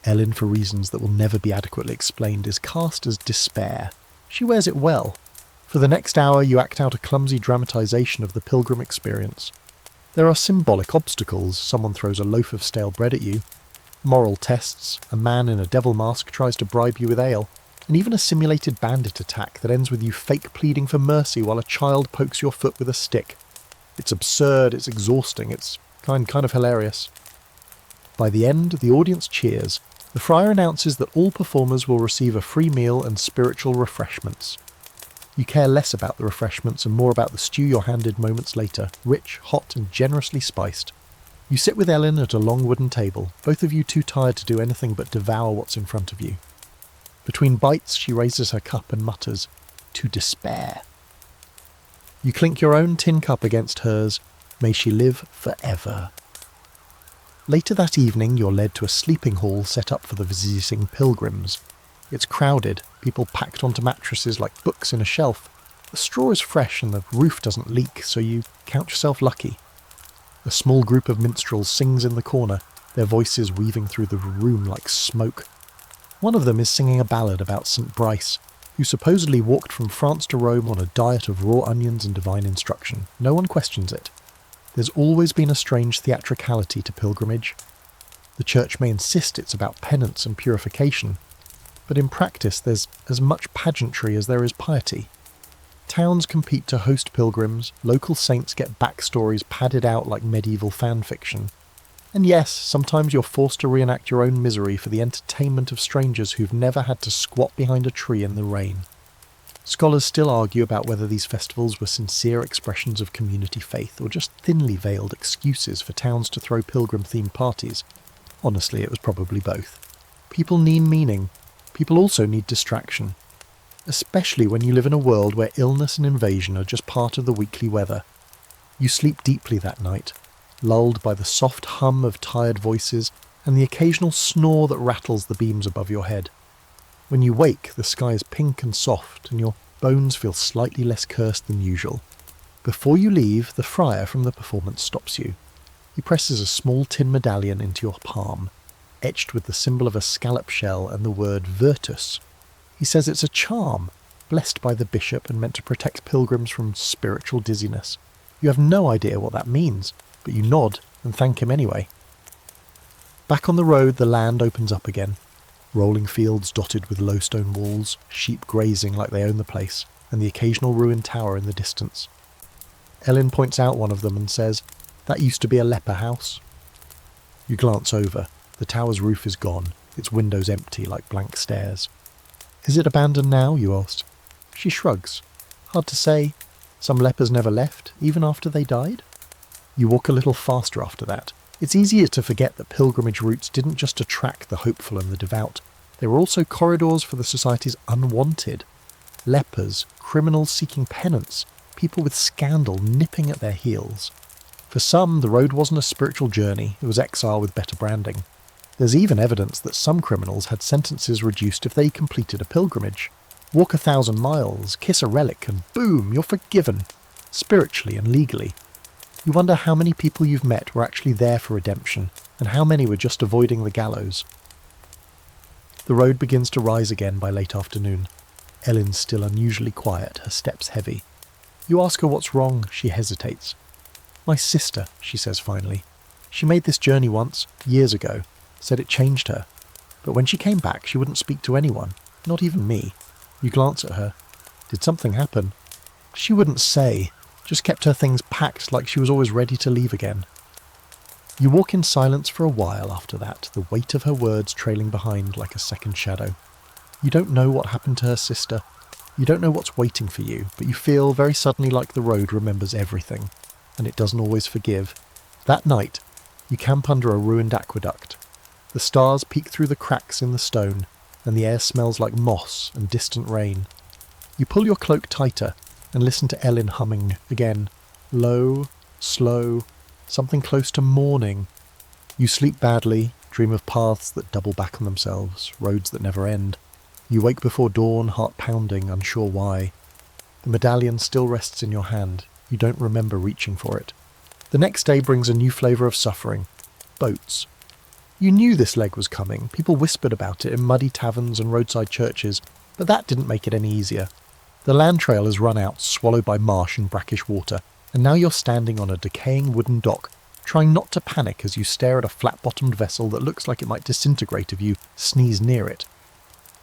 Ellen, for reasons that will never be adequately explained, is cast as despair. She wears it well. For the next hour you act out a clumsy dramatisation of the pilgrim experience. There are symbolic obstacles. Someone throws a loaf of stale bread at you. Moral tests. A man in a devil mask tries to bribe you with ale. And even a simulated bandit attack that ends with you fake pleading for mercy while a child pokes your foot with a stick. It's absurd, it's exhausting, it's kind of hilarious. By the end, the audience cheers. The friar announces that all performers will receive a free meal and spiritual refreshments. You care less about the refreshments and more about the stew you're handed moments later, rich, hot, and generously spiced. You sit with Ellen at a long wooden table, both of you too tired to do anything but devour what's in front of you. Between bites, she raises her cup and mutters, "To despair." You clink your own tin cup against hers. May she live forever. Later that evening, you're led to a sleeping hall set up for the visiting pilgrims. It's crowded, people packed onto mattresses like books in a shelf. The straw is fresh and the roof doesn't leak, so you count yourself lucky. A small group of minstrels sings in the corner, their voices weaving through the room like smoke. One of them is singing a ballad about St. Bryce, who supposedly walked from France to Rome on a diet of raw onions and divine instruction. No one questions it. There's always been a strange theatricality to pilgrimage. The church may insist it's about penance and purification, but in practice there's as much pageantry as there is piety. Towns compete to host pilgrims, local saints get backstories padded out like medieval fan fiction. And yes, sometimes you're forced to reenact your own misery for the entertainment of strangers who've never had to squat behind a tree in the rain. Scholars still argue about whether these festivals were sincere expressions of community faith or just thinly veiled excuses for towns to throw pilgrim-themed parties. Honestly, it was probably both. People need meaning. People also need distraction. Especially when you live in a world where illness and invasion are just part of the weekly weather. You sleep deeply that night, lulled by the soft hum of tired voices and the occasional snore that rattles the beams above your head. When you wake, the sky is pink and soft, and your bones feel slightly less cursed than usual. Before you leave, the friar from the performance stops you. He presses a small tin medallion into your palm, etched with the symbol of a scallop shell and the word Virtus. He says it's a charm, blessed by the bishop and meant to protect pilgrims from spiritual dizziness. You have no idea what that means, but you nod and thank him anyway. Back on the road, the land opens up again. Rolling fields dotted with low stone walls, sheep grazing like they own the place, and the occasional ruined tower in the distance. Ellen points out one of them and says, "That used to be a leper house." You glance over. The tower's roof is gone, its windows empty like blank stares. "Is it abandoned now?" you asked. She shrugs. "Hard to say. Some lepers never left, even after they died." You walk a little faster after that. It's easier to forget that pilgrimage routes didn't just attract the hopeful and the devout. They were also corridors for the society's unwanted. Lepers, criminals seeking penance, people with scandal nipping at their heels. For some, the road wasn't a spiritual journey, it was exile with better branding. There's even evidence that some criminals had sentences reduced if they completed a pilgrimage. Walk 1,000 miles, kiss a relic, and boom, you're forgiven, spiritually and legally. You wonder how many people you've met were actually there for redemption, and how many were just avoiding the gallows. The road begins to rise again by late afternoon. Ellen's still unusually quiet, her steps heavy. You ask her what's wrong, she hesitates. My sister, she says finally. She made this journey once, years ago, said it changed her. But when she came back, she wouldn't speak to anyone, not even me. You glance at her. Did something happen? She wouldn't say, just kept her things packed like she was always ready to leave again. You walk in silence for a while after that, the weight of her words trailing behind like a second shadow. You don't know what happened to her sister. You don't know what's waiting for you, but you feel very suddenly like the road remembers everything, and it doesn't always forgive. That night, you camp under a ruined aqueduct. The stars peek through the cracks in the stone, and the air smells like moss and distant rain. You pull your cloak tighter and listen to Ellen humming again, low, slow, something close to mourning. You sleep badly, dream of paths that double back on themselves, roads that never end. You wake before dawn, heart pounding, unsure why. The medallion still rests in your hand. You don't remember reaching for it. The next day brings a new flavour of suffering. Boats. You knew this leg was coming. People whispered about it in muddy taverns and roadside churches, but that didn't make it any easier. The land trail has run out, swallowed by marsh and brackish water, and now you're standing on a decaying wooden dock, trying not to panic as you stare at a flat-bottomed vessel that looks like it might disintegrate if you sneeze near it.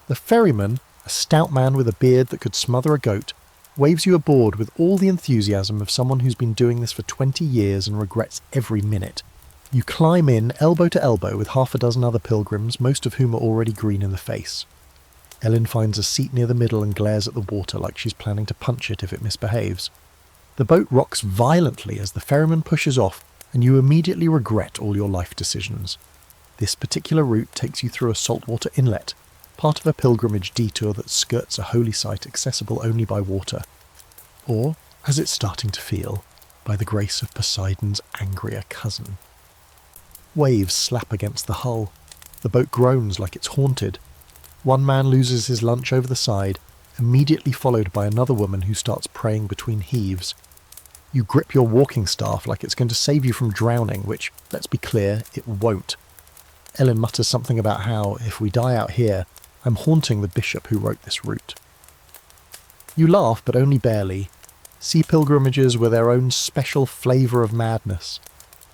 The ferryman, a stout man with a beard that could smother a goat, waves you aboard with all the enthusiasm of someone who's been doing this for 20 years and regrets every minute. You climb in, elbow to elbow, with half a dozen other pilgrims, most of whom are already green in the face. Ellen finds a seat near the middle and glares at the water like she's planning to punch it if it misbehaves. The boat rocks violently as the ferryman pushes off, and you immediately regret all your life decisions. This particular route takes you through a saltwater inlet, part of a pilgrimage detour that skirts a holy site accessible only by water. Or, as it's starting to feel, by the grace of Poseidon's angrier cousin. Waves slap against the hull. The boat groans like it's haunted. One man loses his lunch over the side, immediately followed by another woman who starts praying between heaves. You grip your walking staff like it's going to save you from drowning, which, let's be clear, it won't. Ellen mutters something about how, if we die out here, I'm haunting the bishop who wrote this route. You laugh, but only barely. Sea pilgrimages were their own special flavour of madness.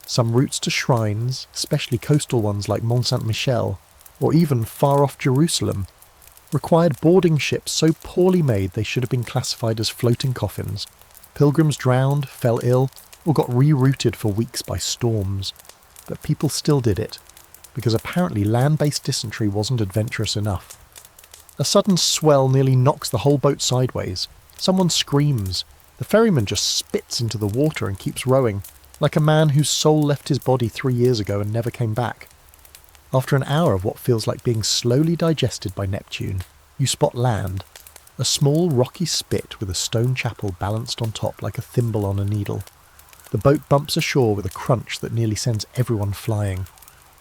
Some routes to shrines, especially coastal ones like Mont Saint-Michel, or even far-off Jerusalem, required boarding ships so poorly made they should have been classified as floating coffins. Pilgrims drowned, fell ill, or got rerouted for weeks by storms. But people still did it, because apparently land-based dysentery wasn't adventurous enough. A sudden swell nearly knocks the whole boat sideways. Someone screams. The ferryman just spits into the water and keeps rowing, like a man whose soul left his body 3 years ago and never came back. After an hour of what feels like being slowly digested by Neptune, you spot land, a small rocky spit with a stone chapel balanced on top like a thimble on a needle. The boat bumps ashore with a crunch that nearly sends everyone flying.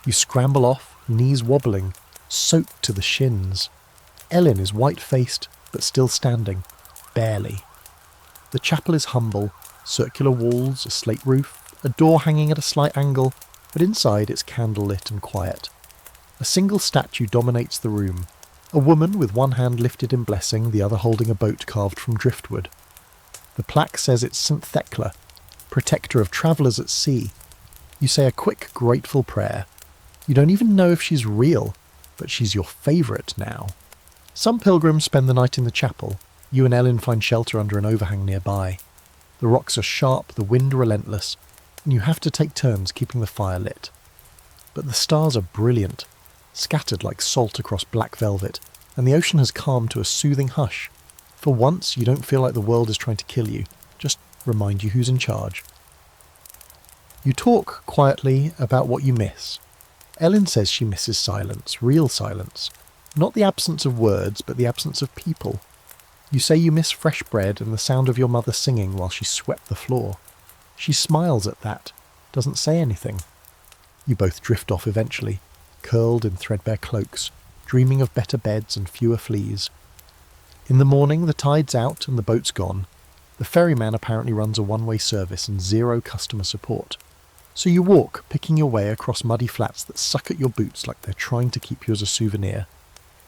You scramble off, knees wobbling, soaked to the shins. Ellen is white-faced, but still standing, barely. The chapel is humble, circular walls, a slate roof, a door hanging at a slight angle, but inside it's candlelit and quiet. A single statue dominates the room, a woman with one hand lifted in blessing, the other holding a boat carved from driftwood. The plaque says it's St. Thecla, protector of travellers at sea. You say a quick, grateful prayer. You don't even know if she's real, but she's your favourite now. Some pilgrims spend the night in the chapel. You and Ellen find shelter under an overhang nearby. The rocks are sharp, the wind relentless, and you have to take turns keeping the fire lit. But the stars are brilliant, scattered like salt across black velvet, and the ocean has calmed to a soothing hush. For once, you don't feel like the world is trying to kill you, just remind you who's in charge. You talk quietly about what you miss. Ellen says she misses silence, real silence. Not the absence of words, but the absence of people. You say you miss fresh bread and the sound of your mother singing while she swept the floor. She smiles at that, doesn't say anything. You both drift off eventually, curled in threadbare cloaks, dreaming of better beds and fewer fleas. In the morning, the tide's out and the boat's gone. The ferryman apparently runs a one-way service and zero customer support. So you walk, picking your way across muddy flats that suck at your boots like they're trying to keep you as a souvenir.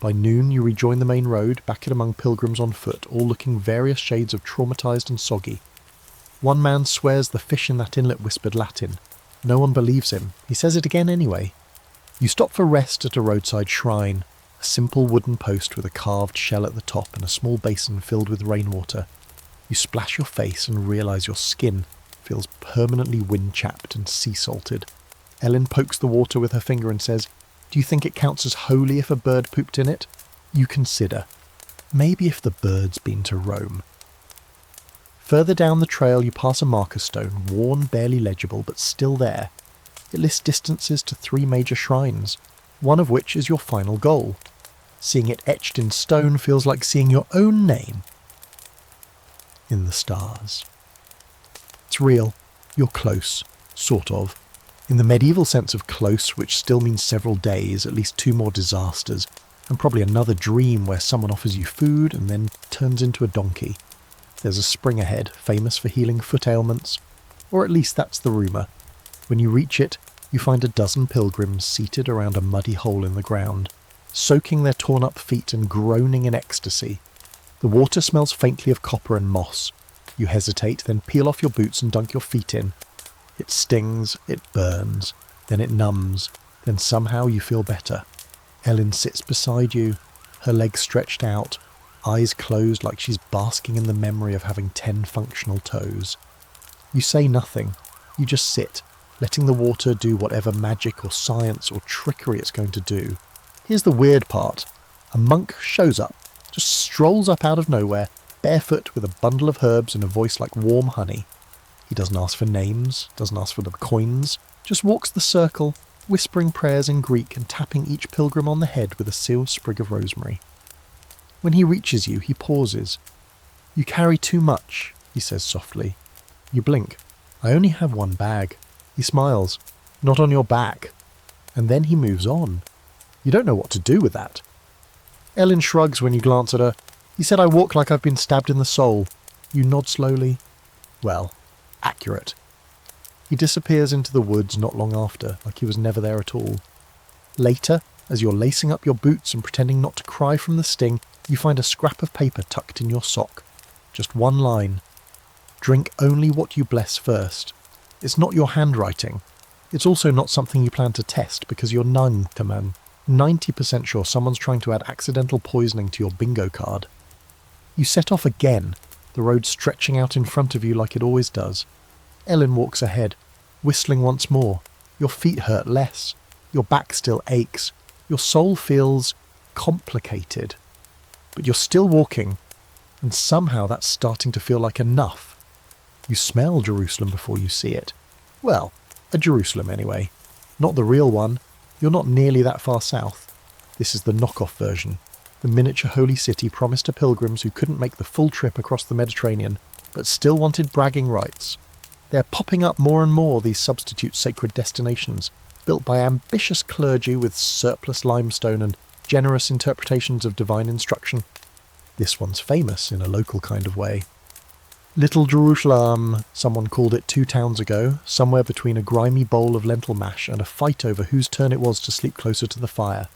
By noon, you rejoin the main road, back in among pilgrims on foot, all looking various shades of traumatised and soggy. One man swears the fish in that inlet whispered Latin. No one believes him. He says it again anyway. You stop for rest at a roadside shrine, a simple wooden post with a carved shell at the top and a small basin filled with rainwater. You splash your face and realise your skin feels permanently wind-chapped and sea-salted. Ellen pokes the water with her finger and says, "Do you think it counts as holy if a bird pooped in it?" You consider. Maybe if the bird's been to Rome. Further down the trail you pass a marker stone, worn, barely legible, but still there. It lists distances to 3 major shrines, one of which is your final goal. Seeing it etched in stone feels like seeing your own name in the stars. It's real. You're close. Sort of. In the medieval sense of close, which still means several days, at least 2 more disasters, and probably another dream where someone offers you food and then turns into a donkey. There's a spring ahead, famous for healing foot ailments, or at least that's the rumour. When you reach it, you find a dozen pilgrims seated around a muddy hole in the ground, soaking their torn-up feet and groaning in ecstasy. The water smells faintly of copper and moss. You hesitate, then peel off your boots and dunk your feet in. It stings, it burns, then it numbs, then somehow you feel better. Ellen sits beside you, her legs stretched out, eyes closed like she's basking in the memory of having 10 functional toes. You say nothing, you just sit, letting the water do whatever magic or science or trickery it's going to do. Here's the weird part. A monk shows up, just strolls up out of nowhere, barefoot with a bundle of herbs and a voice like warm honey. He doesn't ask for names, doesn't ask for the coins, just walks the circle, whispering prayers in Greek and tapping each pilgrim on the head with a sealed sprig of rosemary. When he reaches you, he pauses. "You carry too much," he says softly. You blink. "I only have 1 bag." He smiles. "Not on your back." And then he moves on. You don't know what to do with that. Ellen shrugs when you glance at her. "He said I walk like I've been stabbed in the soul." You nod slowly. Well, accurate. He disappears into the woods not long after, like he was never there at all. Later, as you're lacing up your boots and pretending not to cry from the sting, you find a scrap of paper tucked in your sock. Just 1 line. "Drink only what you bless first." It's not your handwriting. It's also not something you plan to test because you're none to man. 90% sure someone's trying to add accidental poisoning to your bingo card. You set off again, the road stretching out in front of you like it always does. Ellen walks ahead, whistling once more. Your feet hurt less. Your back still aches. Your soul feels complicated. But you're still walking, and somehow that's starting to feel like enough. You smell Jerusalem before you see it. Well, a Jerusalem anyway. Not the real one. You're not nearly that far south. This is the knockoff version. The miniature holy city promised to pilgrims who couldn't make the full trip across the Mediterranean, but still wanted bragging rights. They're popping up more and more, these substitute sacred destinations, built by ambitious clergy with surplus limestone and generous interpretations of divine instruction. This one's famous in a local kind of way. Little Jerusalem, someone called it 2 towns ago, somewhere between a grimy bowl of lentil mash and a fight over whose turn it was to sleep closer to the fire.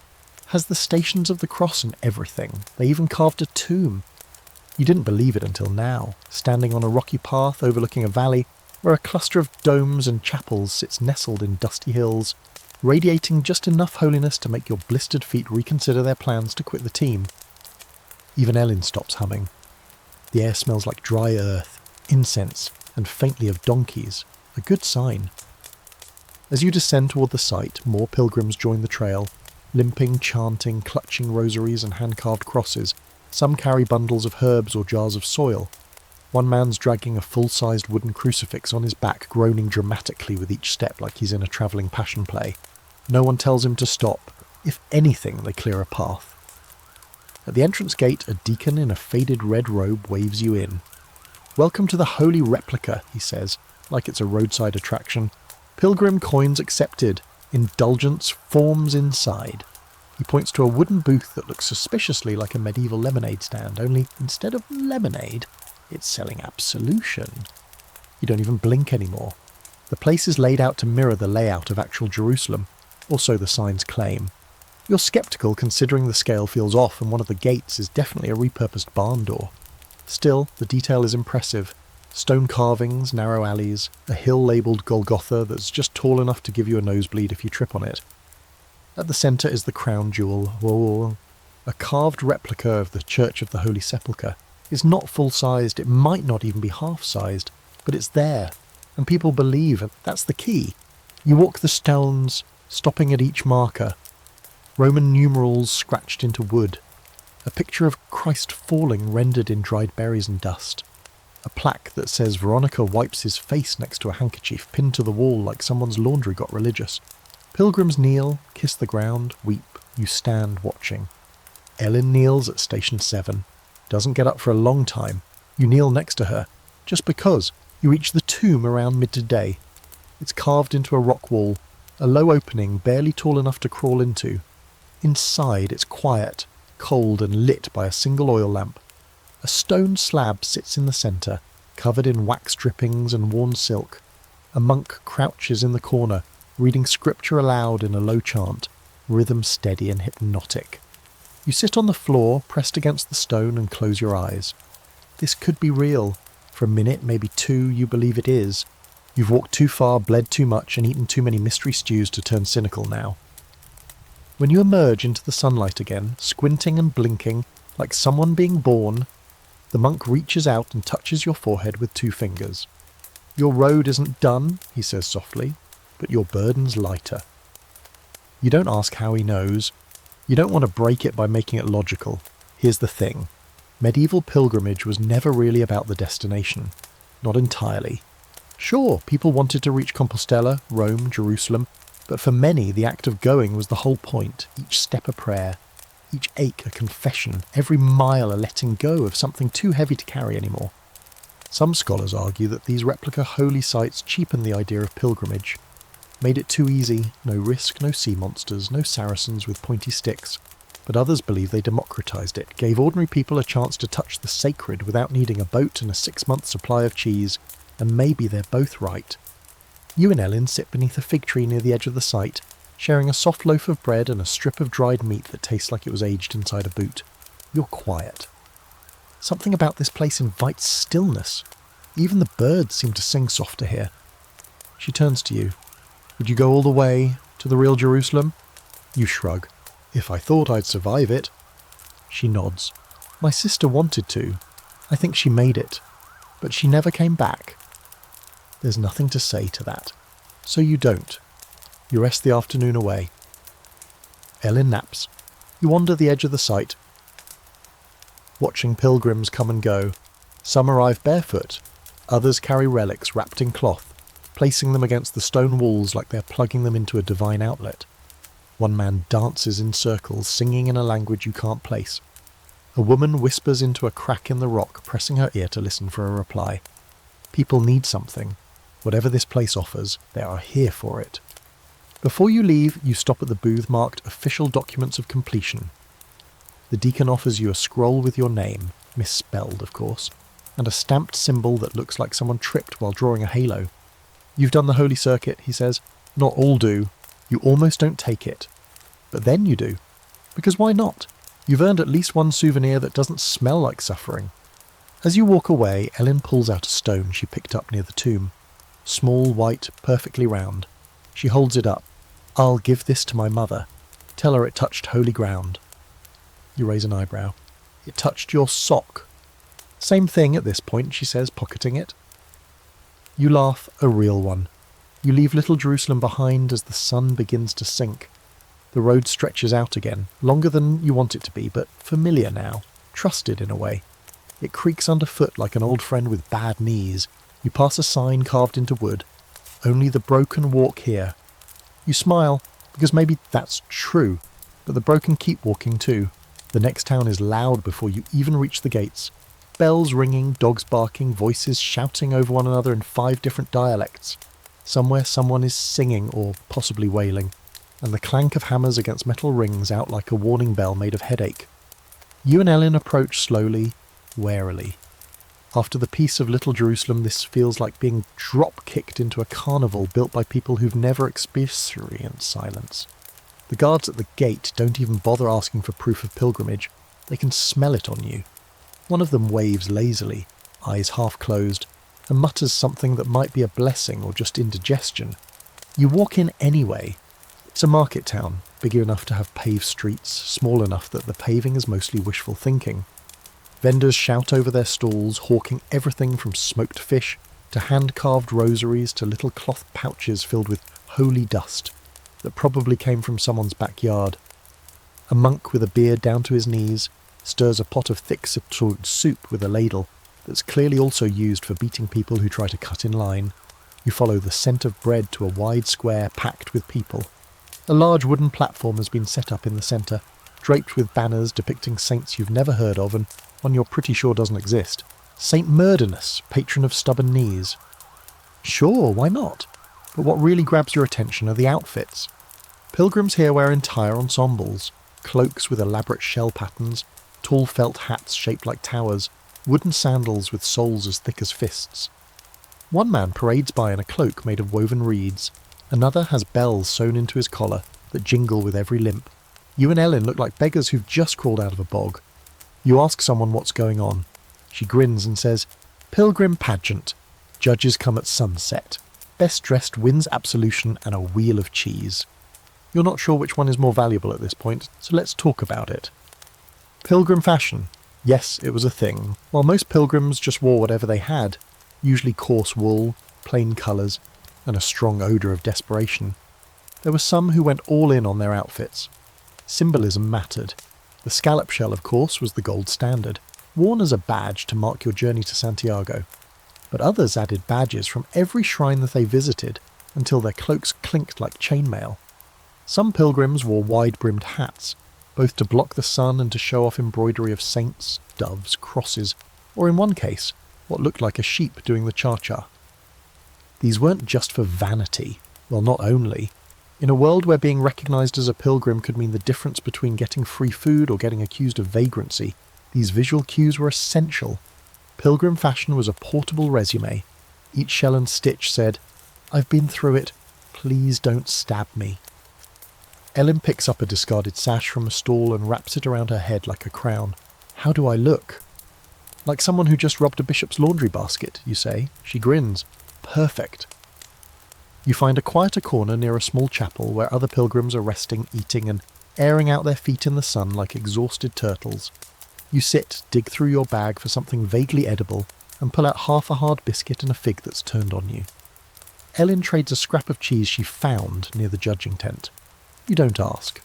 Has the Stations of the Cross and everything. They even carved a tomb. You didn't believe it until now, standing on a rocky path overlooking a valley where a cluster of domes and chapels sits nestled in dusty hills, radiating just enough holiness to make your blistered feet reconsider their plans to quit the team. Even Ellen stops humming. The air smells like dry earth, incense, and faintly of donkeys, a good sign. As you descend toward the site, more pilgrims join the trail, limping, chanting, clutching rosaries and hand-carved crosses. Some carry bundles of herbs or jars of soil. One man's dragging a full-sized wooden crucifix on his back, groaning dramatically with each step like he's in a travelling passion play. No one tells him to stop. If anything, they clear a path. At the entrance gate, a deacon in a faded red robe waves you in. "Welcome to the Holy Replica," he says, like it's a roadside attraction. "Pilgrim coins accepted. Indulgence forms inside." He points to a wooden booth that looks suspiciously like a medieval lemonade stand, only instead of lemonade, it's selling absolution. You don't even blink anymore. The place is laid out to mirror the layout of actual Jerusalem, or so the signs claim. You're sceptical considering the scale feels off and one of the gates is definitely a repurposed barn door. Still, the detail is impressive. Stone carvings, narrow alleys, a hill labelled Golgotha that's just tall enough to give you a nosebleed if you trip on it. At the centre is the crown jewel, a carved replica of the Church of the Holy Sepulchre. It's not full-sized, it might not even be half-sized, but it's there, and people believe, and that's the key. You walk the stones, stopping at each marker. Roman numerals scratched into wood. A picture of Christ falling rendered in dried berries and dust. A plaque that says Veronica wipes his face next to a handkerchief pinned to the wall like someone's laundry got religious. Pilgrims kneel, kiss the ground, weep. You stand watching. Ellen kneels at Station 7. Doesn't get up for a long time. You kneel next to her, just because. You reach the tomb around midday. It's carved into a rock wall, a low opening barely tall enough to crawl into. Inside it's quiet, cold and lit by a single oil lamp. A stone slab sits in the centre, covered in wax drippings and worn silk. A monk crouches in the corner, reading scripture aloud in a low chant, rhythm steady and hypnotic. You sit on the floor, pressed against the stone, and close your eyes. This could be real. For a minute, maybe two, you believe it is. You've walked too far, bled too much, and eaten too many mystery stews to turn cynical now. When you emerge into the sunlight again, squinting and blinking, like someone being born, the monk reaches out and touches your forehead with 2 fingers. Your road isn't done, he says softly, but your burden's lighter. You don't ask how he knows. You don't want to break it by making it logical. Here's the thing. Medieval pilgrimage was never really about the destination. Not entirely. Sure, people wanted to reach Compostela, Rome, Jerusalem, but for many the act of going was the whole point, each step a prayer, each ache a confession, every mile a letting go of something too heavy to carry anymore. Some scholars argue that these replica holy sites cheapened the idea of pilgrimage, made it too easy, no risk, no sea monsters, no Saracens with pointy sticks, but others believe they democratized it, gave ordinary people a chance to touch the sacred without needing a boat and a 6-month supply of cheese, and maybe they're both right. You and Ellen sit beneath a fig tree near the edge of the site, sharing a soft loaf of bread and a strip of dried meat that tastes like it was aged inside a boot. You're quiet. Something about this place invites stillness. Even the birds seem to sing softer here. She turns to you. Would you go all the way to the real Jerusalem? You shrug. If I thought I'd survive it. She nods. My sister wanted to. I think she made it. But she never came back. There's nothing to say to that. So you don't. You rest the afternoon away. Ellen naps. You wander the edge of the site, watching pilgrims come and go. Some arrive barefoot. Others carry relics wrapped in cloth, placing them against the stone walls like they're plugging them into a divine outlet. One man dances in circles, singing in a language you can't place. A woman whispers into a crack in the rock, pressing her ear to listen for a reply. People need something. Whatever this place offers, they are here for it. Before you leave, you stop at the booth marked Official Documents of Completion. The deacon offers you a scroll with your name, misspelled of course, and a stamped symbol that looks like someone tripped while drawing a halo. You've done the Holy Circuit, he says. Not all do. You almost don't take it. But then you do. Because why not? You've earned at least one souvenir that doesn't smell like suffering. As you walk away, Ellen pulls out a stone she picked up near the tomb. Small, white, perfectly round. She holds it up. I'll give this to my mother. Tell her it touched holy ground. You raise an eyebrow. It touched your sock. Same thing at this point, she says, pocketing it. You laugh, a real one. You leave little Jerusalem behind as the sun begins to sink. The road stretches out again, longer than you want it to be, but familiar now, trusted in a way. It creaks underfoot like an old friend with bad knees. You pass a sign carved into wood. Only the broken walk here. You smile, because maybe that's true, but the broken keep walking too. The next town is loud before you even reach the gates. Bells ringing, dogs barking, voices shouting over one another in 5 different dialects. Somewhere someone is singing or possibly wailing, and the clank of hammers against metal rings out like a warning bell made of headache. You and Ellen approach slowly, warily. After the peace of Little Jerusalem, this feels like being drop-kicked into a carnival built by people who've never experienced silence. The guards at the gate don't even bother asking for proof of pilgrimage. They can smell it on you. One of them waves lazily, eyes half closed, and mutters something that might be a blessing or just indigestion. You walk in anyway. It's a market town, big enough to have paved streets, small enough that the paving is mostly wishful thinking. Vendors shout over their stalls, hawking everything from smoked fish to hand-carved rosaries to little cloth pouches filled with holy dust that probably came from someone's backyard. A monk with a beard down to his knees stirs a pot of thick soup with a ladle that's clearly also used for beating people who try to cut in line. You follow the scent of bread to a wide square packed with people. A large wooden platform has been set up in the centre, draped with banners depicting saints you've never heard of and one you're pretty sure doesn't exist. Saint Murdenous, patron of stubborn knees. Sure, why not? But what really grabs your attention are the outfits. Pilgrims here wear entire ensembles, cloaks with elaborate shell patterns, tall felt hats shaped like towers, wooden sandals with soles as thick as fists. One man parades by in a cloak made of woven reeds, another has bells sewn into his collar that jingle with every limp. You and Ellen look like beggars who've just crawled out of a bog. You ask someone what's going on. She grins and says, "Pilgrim pageant. Judges come at sunset. Best dressed wins absolution and a wheel of cheese." You're not sure which one is more valuable at this point, so let's talk about it. Pilgrim fashion. Yes, it was a thing. While most pilgrims just wore whatever they had, usually coarse wool, plain colours, and a strong odour of desperation, there were some who went all in on their outfits. Symbolism mattered. The scallop shell, of course, was the gold standard, worn as a badge to mark your journey to Santiago. But others added badges from every shrine that they visited until their cloaks clinked like chainmail. Some pilgrims wore wide-brimmed hats, both to block the sun and to show off embroidery of saints, doves, crosses, or in one case, what looked like a sheep doing the cha-cha. These weren't just for vanity, well, not only. In a world where being recognised as a pilgrim could mean the difference between getting free food or getting accused of vagrancy, these visual cues were essential. Pilgrim fashion was a portable resume. Each shell and stitch said, "I've been through it, please don't stab me." Ellen picks up a discarded sash from a stall and wraps it around her head like a crown. "How do I look?" "Like someone who just robbed a bishop's laundry basket," you say. She grins. "Perfect." You find a quieter corner near a small chapel where other pilgrims are resting, eating, and airing out their feet in the sun like exhausted turtles. You sit, dig through your bag for something vaguely edible, and pull out half a hard biscuit and a fig that's turned on you. Ellen trades a scrap of cheese she found near the judging tent. You don't ask.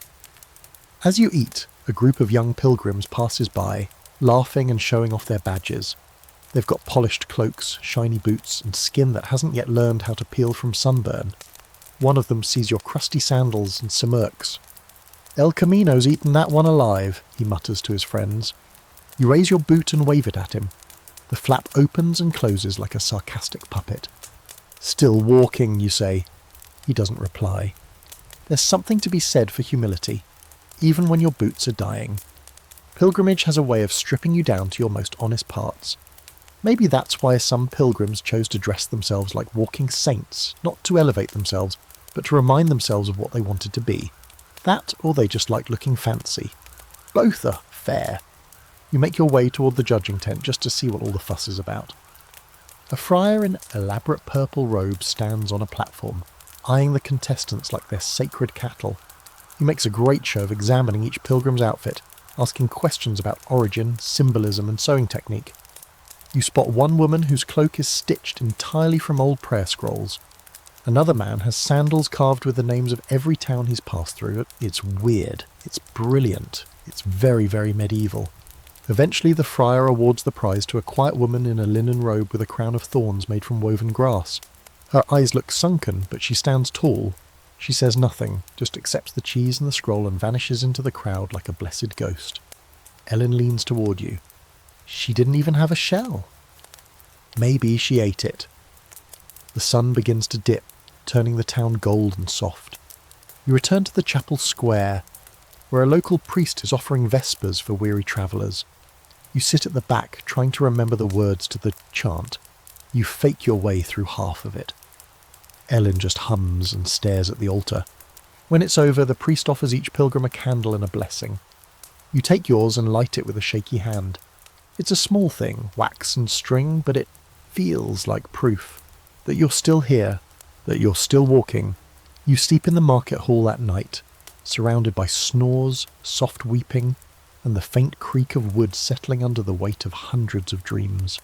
As you eat, a group of young pilgrims passes by, laughing and showing off their badges. They've got polished cloaks, shiny boots, and skin that hasn't yet learned how to peel from sunburn. One of them sees your crusty sandals and smirks. "El Camino's eaten that one alive," he mutters to his friends. You raise your boot and wave it at him. The flap opens and closes like a sarcastic puppet. "Still walking," you say. He doesn't reply. There's something to be said for humility, even when your boots are dying. Pilgrimage has a way of stripping you down to your most honest parts. Maybe that's why some pilgrims chose to dress themselves like walking saints, not to elevate themselves, but to remind themselves of what they wanted to be. That, or they just liked looking fancy. Both are fair. You make your way toward the judging tent just to see what all the fuss is about. A friar in elaborate purple robes stands on a platform, eyeing the contestants like they're sacred cattle. He makes a great show of examining each pilgrim's outfit, asking questions about origin, symbolism, and sewing technique. You spot one woman whose cloak is stitched entirely from old prayer scrolls. Another man has sandals carved with the names of every town he's passed through. It's weird. It's brilliant. It's very, very medieval. Eventually the friar awards the prize to a quiet woman in a linen robe with a crown of thorns made from woven grass. Her eyes look sunken, but she stands tall. She says nothing, just accepts the cheese and the scroll and vanishes into the crowd like a blessed ghost. Ellen leans toward you. She didn't even have a shell. Maybe she ate it. The sun begins to dip, turning the town gold and soft. You return to the chapel square, where a local priest is offering vespers for weary travellers. You sit at the back, trying to remember the words to the chant. You fake your way through half of it. Ellen just hums and stares at the altar. When it's over, the priest offers each pilgrim a candle and a blessing. You take yours and light it with a shaky hand. It's a small thing, wax and string, but it feels like proof that you're still here, that you're still walking. You sleep in the market hall that night, surrounded by snores, soft weeping, and the faint creak of wood settling under the weight of hundreds of dreams.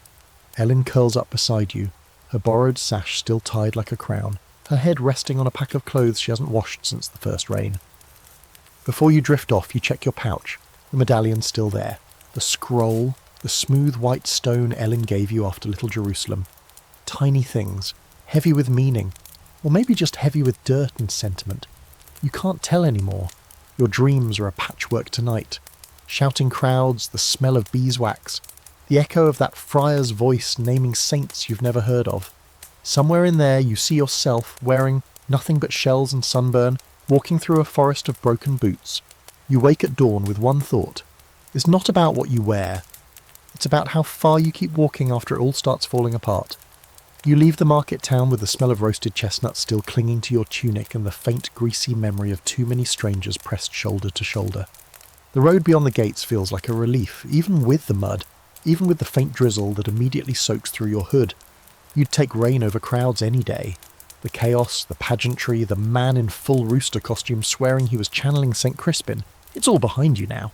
Ellen curls up beside you, her borrowed sash still tied like a crown, her head resting on a pack of clothes she hasn't washed since the first rain. Before you drift off, you check your pouch. The medallion's still there. The scroll, the smooth white stone Ellen gave you after Little Jerusalem. Tiny things, heavy with meaning, or maybe just heavy with dirt and sentiment. You can't tell anymore. Your dreams are a patchwork tonight. Shouting crowds, the smell of beeswax, the echo of that friar's voice naming saints you've never heard of. Somewhere in there you see yourself wearing nothing but shells and sunburn, walking through a forest of broken boots. You wake at dawn with one thought. It's not about what you wear. It's about how far you keep walking after it all starts falling apart. You leave the market town with the smell of roasted chestnuts still clinging to your tunic and the faint, greasy memory of too many strangers pressed shoulder to shoulder. The road beyond the gates feels like a relief, even with the mud, even with the faint drizzle that immediately soaks through your hood. You'd take rain over crowds any day. The chaos, the pageantry, the man in full rooster costume swearing he was channeling St. Crispin. It's all behind you now.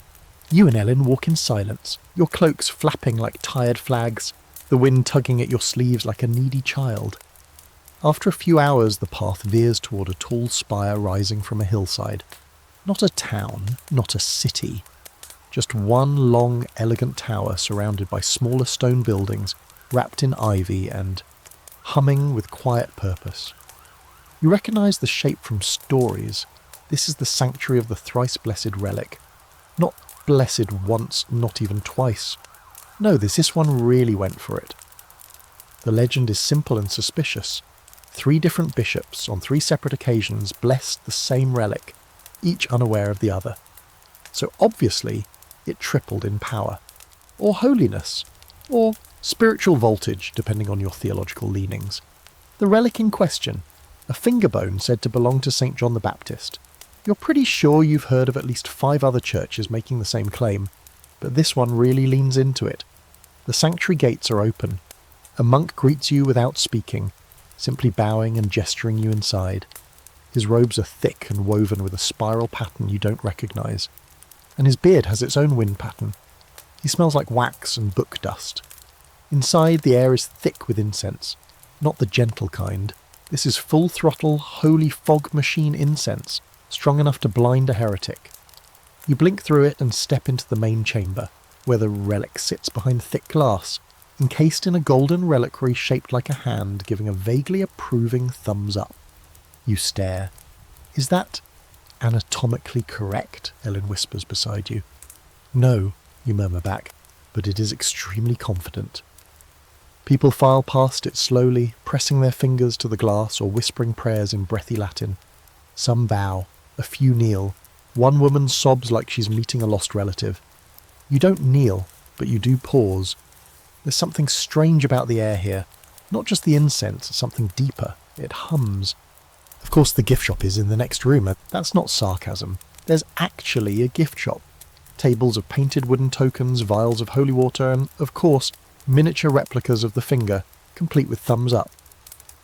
You and Ellen walk in silence, your cloaks flapping like tired flags, the wind tugging at your sleeves like a needy child. After a few hours, the path veers toward a tall spire rising from a hillside. Not a town, not a city. Just one long, elegant tower surrounded by smaller stone buildings, wrapped in ivy and humming with quiet purpose. You recognise the shape from stories. This is the sanctuary of the thrice-blessed Relic. Not blessed once, not even twice. No, this one really went for it. The legend is simple and suspicious. 3 different bishops, on 3 separate occasions, blessed the same relic, each unaware of the other. So obviously, it tripled in power. Or holiness. Or spiritual voltage, depending on your theological leanings. The relic in question, a finger bone said to belong to St. John the Baptist. You're pretty sure you've heard of at least 5 other churches making the same claim, but this one really leans into it. The sanctuary gates are open. A monk greets you without speaking, simply bowing and gesturing you inside. His robes are thick and woven with a spiral pattern you don't recognise, and his beard has its own wind pattern. He smells like wax and book dust. Inside, the air is thick with incense, not the gentle kind. This is full-throttle, holy fog machine incense, strong enough to blind a heretic. You blink through it and step into the main chamber, where the relic sits behind thick glass, encased in a golden reliquary shaped like a hand, giving a vaguely approving thumbs up. You stare. Is that anatomically correct? Ellen whispers beside you. No, you murmur back, but it is extremely confident. People file past it slowly, pressing their fingers to the glass or whispering prayers in breathy Latin. Some bow, a few kneel. One woman sobs like she's meeting a lost relative. You don't kneel, but you do pause. There's something strange about the air here. Not just the incense, something deeper. It hums. Of course, the gift shop is in the next room. That's not sarcasm. There's actually a gift shop. Tables of painted wooden tokens, vials of holy water, and, of course, miniature replicas of the finger, complete with thumbs up.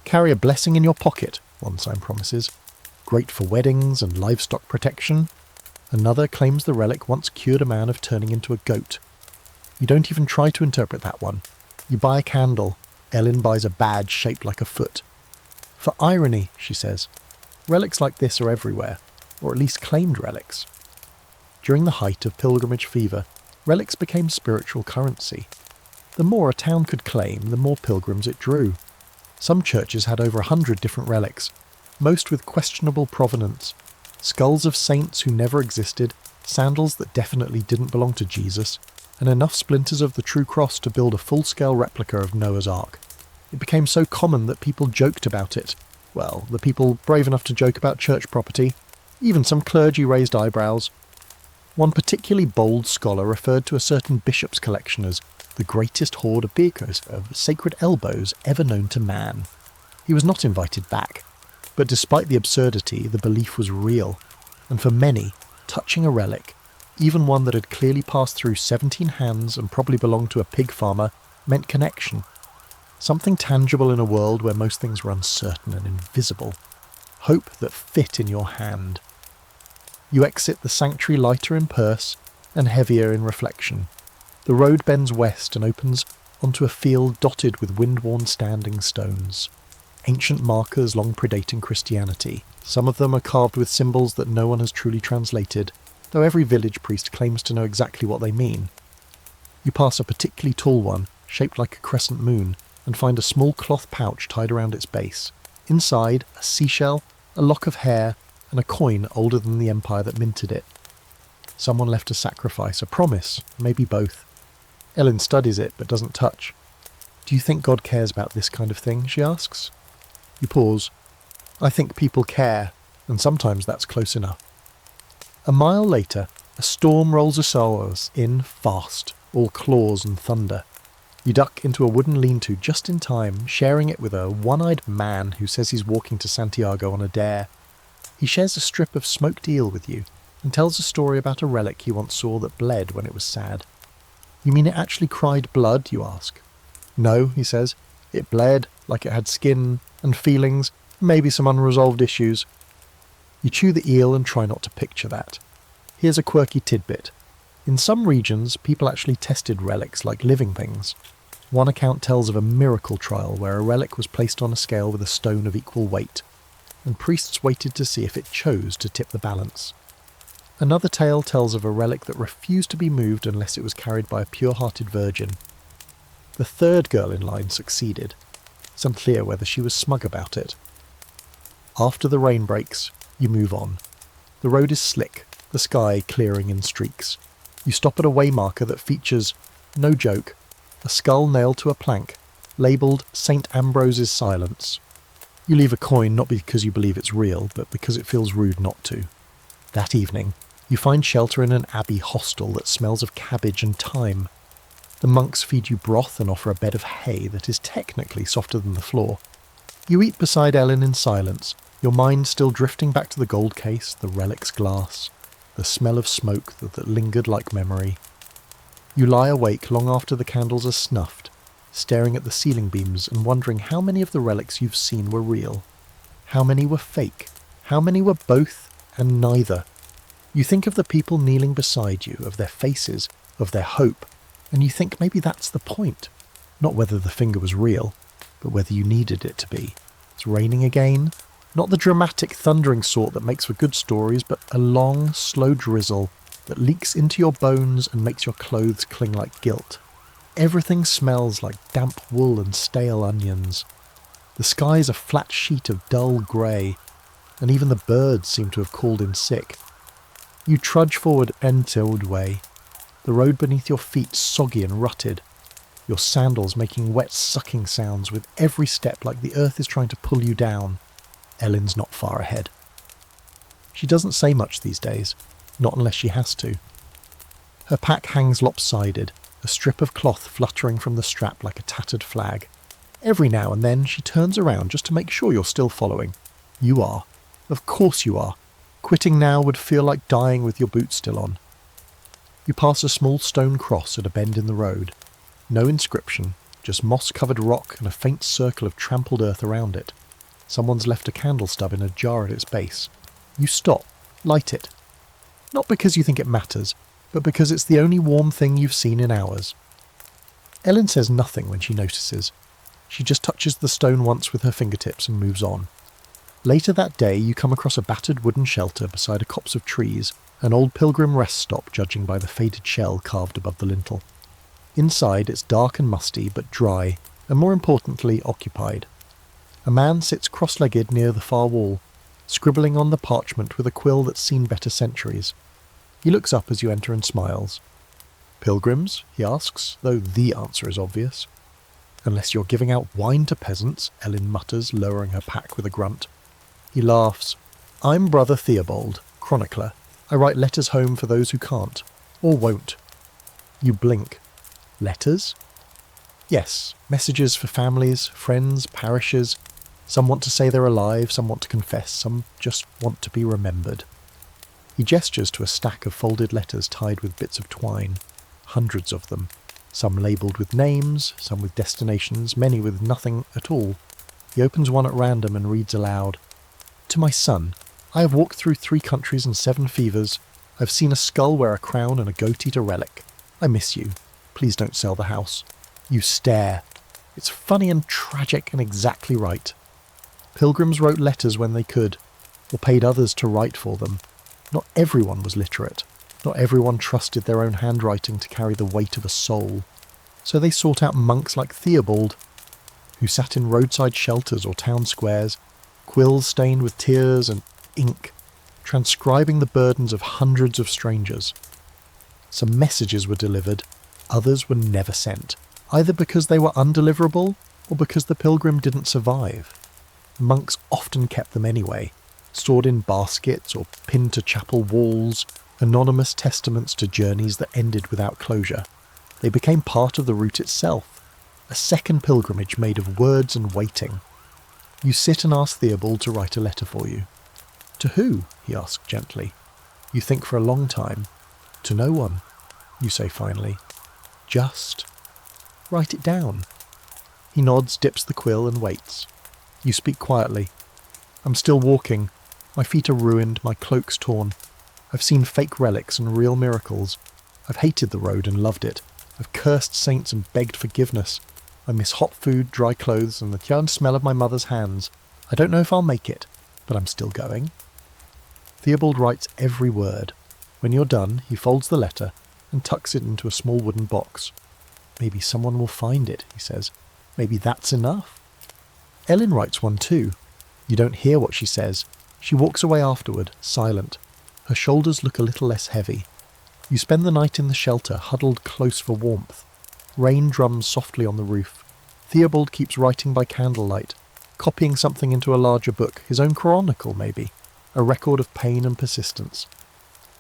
Carry a blessing in your pocket, one sign promises. Great for weddings and livestock protection. Another claims the relic once cured a man of turning into a goat. You don't even try to interpret that one. You buy a candle. Ellen buys a badge shaped like a foot. For irony, she says, relics like this are everywhere, or at least claimed relics. During the height of pilgrimage fever, relics became spiritual currency. The more a town could claim, the more pilgrims it drew. Some churches had over 100 different relics, most with questionable provenance. Skulls of saints who never existed, sandals that definitely didn't belong to Jesus, and enough splinters of the true cross to build a full-scale replica of Noah's Ark. It became so common that people joked about it. Well, the people brave enough to joke about church property. Even some clergy raised eyebrows. One particularly bold scholar referred to a certain bishop's collection as the greatest hoard of beakers of sacred elbows ever known to man. He was not invited back, but despite the absurdity, the belief was real, and for many, touching a relic, even one that had clearly passed through 17 hands and probably belonged to a pig farmer, meant connection. Something tangible in a world where most things are uncertain and invisible. Hope that fit in your hand. You exit the sanctuary lighter in purse and heavier in reflection. The road bends west and opens onto a field dotted with wind-worn standing stones. Ancient markers long predating Christianity. Some of them are carved with symbols that no one has truly translated, though every village priest claims to know exactly what they mean. You pass a particularly tall one, shaped like a crescent moon, and find a small cloth pouch tied around its base. Inside, a seashell, a lock of hair, and a coin older than the empire that minted it. Someone left a sacrifice, a promise, maybe both. Ellen studies it, but doesn't touch. "Do you think God cares about this kind of thing?" she asks. You pause. "I think people care, and sometimes that's close enough." A mile later, a storm rolls ashores in fast, all claws and thunder. You duck into a wooden lean-to just in time, sharing it with a one-eyed man who says he's walking to Santiago on a dare. He shares a strip of smoked eel with you, and tells a story about a relic he once saw that bled when it was sad. "You mean it actually cried blood?" you ask. "No," he says. "It bled, like it had skin and feelings, maybe some unresolved issues." You chew the eel and try not to picture that. Here's a quirky tidbit. In some regions, people actually tested relics like living things. One account tells of a miracle trial where a relic was placed on a scale with a stone of equal weight, and priests waited to see if it chose to tip the balance. Another tale tells of a relic that refused to be moved unless it was carried by a pure-hearted virgin. The third girl in line succeeded. It's unclear whether she was smug about it. After the rain breaks, you move on. The road is slick, the sky clearing in streaks. You stop at a waymarker that features, no joke, a skull nailed to a plank, labelled St. Ambrose's Silence. You leave a coin not because you believe it's real, but because it feels rude not to. That evening, you find shelter in an abbey hostel that smells of cabbage and thyme. The monks feed you broth and offer a bed of hay that is technically softer than the floor. You eat beside Ellen in silence, your mind still drifting back to the gold case, the Relic's glass, the smell of smoke that lingered like memory. You lie awake long after the candles are snuffed, staring at the ceiling beams and wondering how many of the relics you've seen were real. How many were fake? How many were both and neither? You think of the people kneeling beside you, of their faces, of their hope, and you think maybe that's the point. Not whether the finger was real, but whether you needed it to be. It's raining again. Not the dramatic thundering sort that makes for good stories, but a long, slow drizzle that leaks into your bones and makes your clothes cling like guilt. Everything smells like damp wool and stale onions. The sky's a flat sheet of dull grey, and even the birds seem to have called in sick. You trudge forward Entilled way, the road beneath your feet soggy and rutted, your sandals making wet sucking sounds with every step like the earth is trying to pull you down. Ellen's not far ahead. She doesn't say much these days, not unless she has to. Her pack hangs lopsided, a strip of cloth fluttering from the strap like a tattered flag. Every now and then she turns around just to make sure you're still following. You are. Of course you are. Quitting now would feel like dying with your boots still on. You pass a small stone cross at a bend in the road. No inscription, just moss-covered rock and a faint circle of trampled earth around it. Someone's left a candle stub in a jar at its base. You stop, light it. Not because you think it matters, but because it's the only warm thing you've seen in hours. Ellen says nothing when she notices. She just touches the stone once with her fingertips and moves on. Later that day you come across a battered wooden shelter beside a copse of trees, an old Pilgrim rest stop judging by the faded shell carved above the lintel. Inside it's dark and musty, but dry, and more importantly occupied. A man sits cross-legged near the far wall, scribbling on the parchment with a quill that's seen better centuries. He looks up as you enter and smiles. "Pilgrims?" he asks, though the answer is obvious. "Unless you're giving out wine to peasants," Ellen mutters, lowering her pack with a grunt. He laughs. "I'm Brother Theobald, chronicler. I write letters home for those who can't, or won't." You blink. Letters? Yes, messages for families, friends, parishes. Some want to say they're alive, some want to confess, some just want to be remembered. He gestures to a stack of folded letters tied with bits of twine. Hundreds of them. some labelled with names, some with destinations, many with nothing at all. He opens one at random and reads aloud. To my son, I have walked through 3 countries and 7 fevers. I've seen a skull wear a crown and a goat eat a relic. I miss you. Please don't sell the house. You stare. It's funny and tragic and exactly right. Pilgrims wrote letters when they could, or paid others to write for them. Not everyone was literate. Not everyone trusted their own handwriting to carry the weight of a soul. So they sought out monks like Theobald, who sat in roadside shelters or town squares, quills stained with tears and ink, transcribing the burdens of hundreds of strangers. Some messages were delivered, others were never sent, either because they were undeliverable or because the pilgrim didn't survive. Monks often kept them anyway, stored in baskets or pinned to chapel walls, anonymous testaments to journeys that ended without closure. They became part of the route itself, a second pilgrimage made of words and waiting. You sit and ask Theobald to write a letter for you. To who? He asks gently. You think for a long time. To no one, you say finally. Just write it down. He nods, dips the quill and waits. You speak quietly. I'm still walking. My feet are ruined, my cloak's torn. I've seen fake relics and real miracles. I've hated the road and loved it. I've cursed saints and begged forgiveness. I miss hot food, dry clothes, and the young smell of my mother's hands. I don't know if I'll make it, but I'm still going. Theobald writes every word. When you're done, he folds the letter and tucks it into a small wooden box. Maybe someone will find it, he says. Maybe that's enough. Ellen writes one too. You don't hear what she says. She walks away afterward, silent. Her shoulders look a little less heavy. You spend the night in the shelter, huddled close for warmth. Rain drums softly on the roof. Theobald keeps writing by candlelight, copying something into a larger book, his own chronicle maybe, a record of pain and persistence.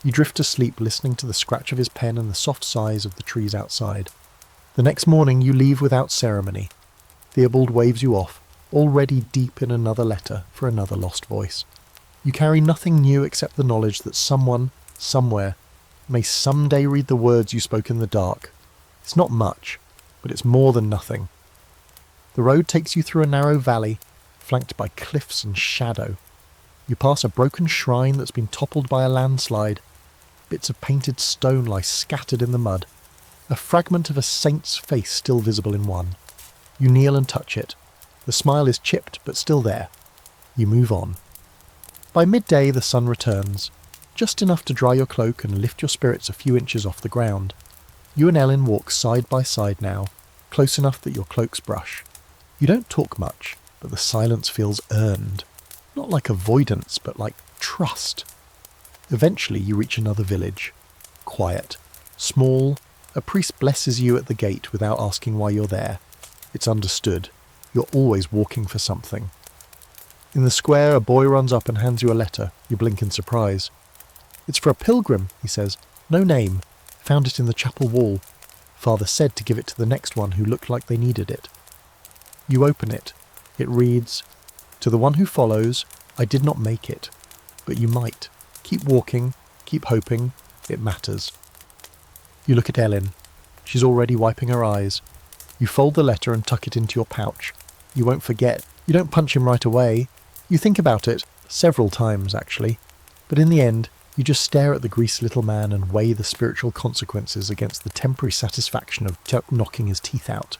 You drift to sleep listening to the scratch of his pen and the soft sighs of the trees outside. The next morning you leave without ceremony. Theobald waves you off, already deep in another letter for another lost voice. You carry nothing new except the knowledge that someone, somewhere, may someday read the words you spoke in the dark. It's not much, but it's more than nothing. The road takes you through a narrow valley, flanked by cliffs and shadow. You pass a broken shrine that's been toppled by a landslide. Bits of painted stone lie scattered in the mud. A fragment of a saint's face still visible in one. You kneel and touch it. The smile is chipped, but still there. You move on. By midday the sun returns, just enough to dry your cloak and lift your spirits a few inches off the ground. You and Ellen walk side by side now, close enough that your cloaks brush. You don't talk much, but the silence feels earned. Not like avoidance, but like trust. Eventually you reach another village. Quiet. Small. A priest blesses you at the gate without asking why you're there. It's understood. You're always walking for something. In the square, a boy runs up and hands you a letter. You blink in surprise. It's for a pilgrim, he says. No name. Found it in the chapel wall. Father said to give it to the next one who looked like they needed it. You open it. It reads, To the one who follows, I did not make it, but you might. Keep walking, keep hoping, it matters. You look at Ellen. She's already wiping her eyes. You fold the letter and tuck it into your pouch. You won't forget. You don't punch him right away. You think about it, several times actually, but in the end, you just stare at the greasy little man and weigh the spiritual consequences against the temporary satisfaction of knocking his teeth out.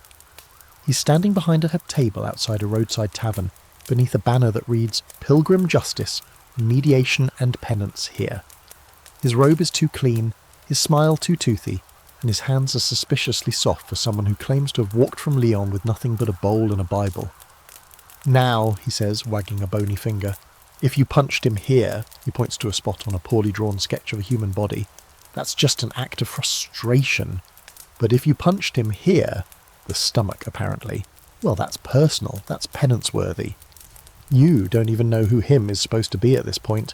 He's standing behind a table outside a roadside tavern, beneath a banner that reads, Pilgrim Justice, Mediation and Penance here. His robe is too clean, his smile too toothy, and his hands are suspiciously soft for someone who claims to have walked from Lyon with nothing but a bowl and a Bible. Now, he says, wagging a bony finger, if you punched him here, he points to a spot on a poorly drawn sketch of a human body, that's just an act of frustration. But if you punched him here, the stomach apparently, well, that's personal, that's penance-worthy. You don't even know who him is supposed to be at this point.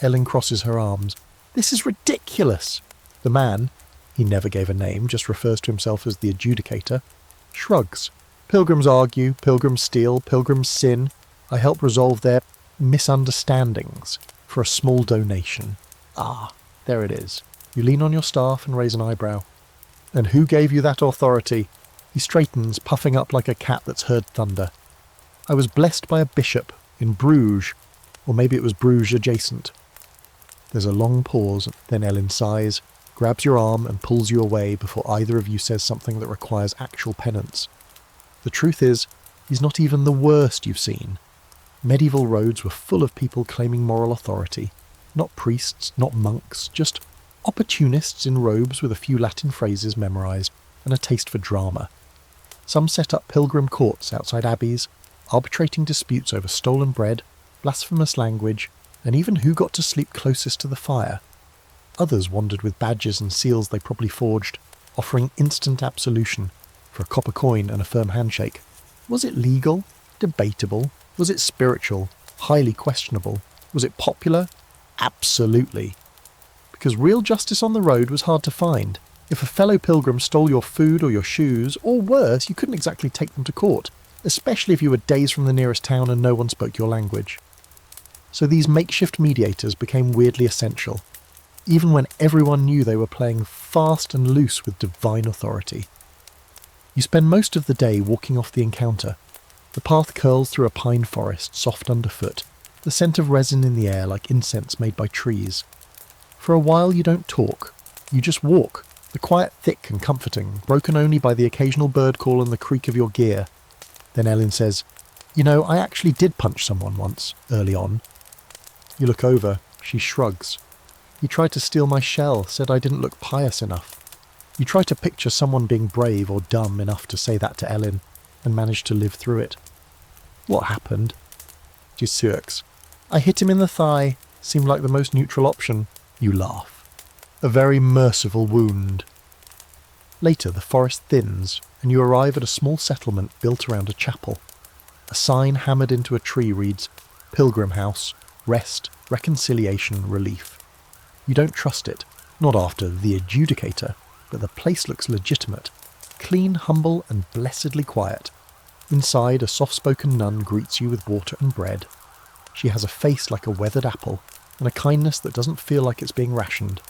Ellen crosses her arms. This is ridiculous. The man, he never gave a name, just refers to himself as the adjudicator, shrugs. Pilgrims argue, pilgrims steal, pilgrims sin. I help resolve their misunderstandings for a small donation. Ah, there it is. You lean on your staff and raise an eyebrow. And who gave you that authority? He straightens, puffing up like a cat that's heard thunder. I was blessed by a bishop in Bruges, or maybe it was Bruges adjacent. There's a long pause, then Ellen sighs, grabs your arm and pulls you away before either of you says something that requires actual penance. The truth is, he's not even the worst you've seen. Medieval roads were full of people claiming moral authority. Not priests, not monks, just opportunists in robes with a few Latin phrases memorised and a taste for drama. Some set up pilgrim courts outside abbeys, arbitrating disputes over stolen bread, blasphemous language, and even who got to sleep closest to the fire. Others wandered with badges and seals they probably forged, offering instant absolution for a copper coin and a firm handshake. Was it legal? Debatable? Was it spiritual? Highly questionable? Was it popular? Absolutely. Because real justice on the road was hard to find. If a fellow pilgrim stole your food or your shoes, or worse, you couldn't exactly take them to court, especially if you were days from the nearest town and no one spoke your language. So these makeshift mediators became weirdly essential, even when everyone knew they were playing fast and loose with divine authority. You spend most of the day walking off the encounter. The path curls through a pine forest, soft underfoot, the scent of resin in the air like incense made by trees. For a while you don't talk, you just walk, the quiet thick and comforting, broken only by the occasional bird call and the creak of your gear. Then Ellen says, "You know, I actually did punch someone once, early on." You look over, she shrugs. "You tried to steal my shell, said I didn't look pious enough." You try to picture someone being brave or dumb enough to say that to Ellen, and manage to live through it. "What happened?" She smirks. "I hit him in the thigh, seemed like the most neutral option." You laugh. A very merciful wound. Later the forest thins, and you arrive at a small settlement built around a chapel. A sign hammered into a tree reads, "Pilgrim House, Rest, Reconciliation, Relief." You don't trust it, not after the adjudicator, but the place looks legitimate, clean, humble, and blessedly quiet. Inside, a soft-spoken nun greets you with water and bread. She has a face like a weathered apple, and a kindness that doesn't feel like it's being rationed.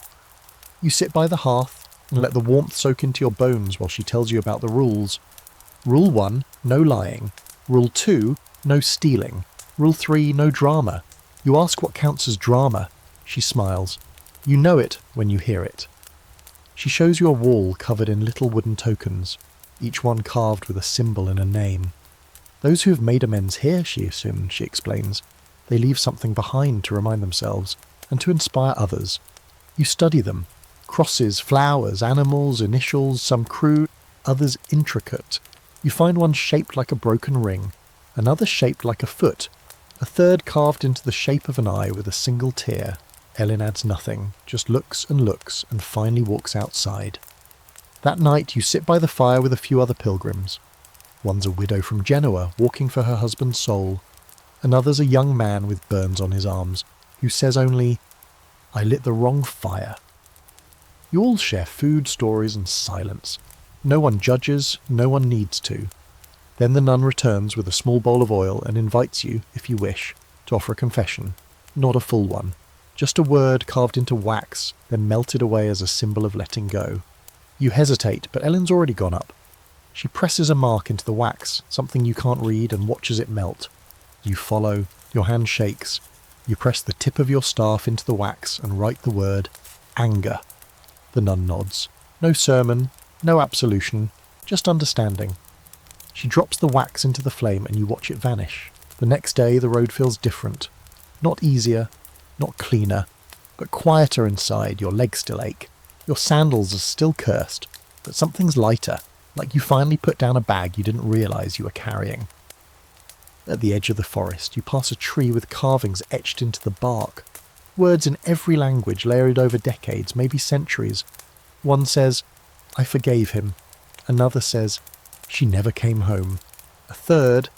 You sit by the hearth and let the warmth soak into your bones while she tells you about the rules. Rule 1, no lying. Rule 2, no stealing. Rule 3, no drama. You ask what counts as drama. She smiles. You know it when you hear it. She shows you a wall covered in little wooden tokens, each one carved with a symbol and a name. Those who have made amends here, she assumes, she explains. They leave something behind to remind themselves, and to inspire others. You study them. Crosses, flowers, animals, initials, some crude, others intricate. You find one shaped like a broken ring, another shaped like a foot, a third carved into the shape of an eye with a single tear. Ellen adds nothing, just looks and finally walks outside. That night you sit by the fire with a few other pilgrims. One's a widow from Genoa, walking for her husband's soul. Another's a young man with burns on his arms, who says only, "I lit the wrong fire." You all share food, stories, and silence. No one judges, no one needs to. Then the nun returns with a small bowl of oil and invites you, if you wish, to offer a confession. Not a full one. Just a word carved into wax, then melted away as a symbol of letting go. You hesitate, but Ellen's already gone up. She presses a mark into the wax, something you can't read, and watches it melt. You follow, your hand shakes. You press the tip of your staff into the wax and write the word, anger. The nun nods. No sermon, no absolution, just understanding. She drops the wax into the flame and you watch it vanish. The next day the road feels different. Not easier, not cleaner, but quieter inside. Your legs still ache. Your sandals are still cursed, but something's lighter, like you finally put down a bag you didn't realise you were carrying. At the edge of the forest, you pass a tree with carvings etched into the bark. Words in every language layered over decades, maybe centuries. One says, "I forgave him." Another says, "She never came home." A third,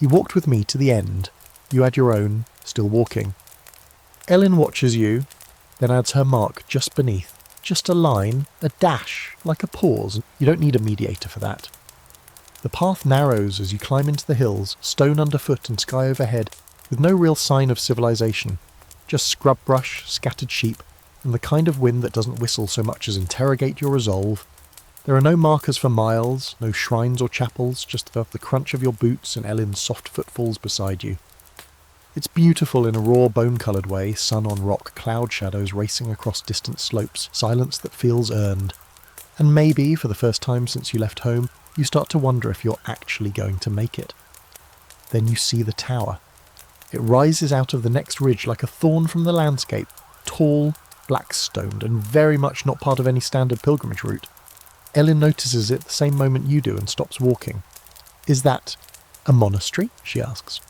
"He walked with me to the end." You add your own, still walking. Ellen watches you, then adds her mark just beneath. Just a line, a dash, like a pause. You don't need a mediator for that. The path narrows as you climb into the hills, stone underfoot and sky overhead, with no real sign of civilization. Just scrub brush, scattered sheep, and the kind of wind that doesn't whistle so much as interrogate your resolve. There are no markers for miles, no shrines or chapels, just the crunch of your boots and Ellen's soft footfalls beside you. It's beautiful in a raw, bone-coloured way, sun on rock, cloud shadows racing across distant slopes, silence that feels earned. And maybe, for the first time since you left home, you start to wonder if you're actually going to make it. Then you see the tower. It rises out of the next ridge like a thorn from the landscape, tall, black-stoned, and very much not part of any standard pilgrimage route. Ellen notices it the same moment you do and stops walking. "Is that a monastery?" she asks.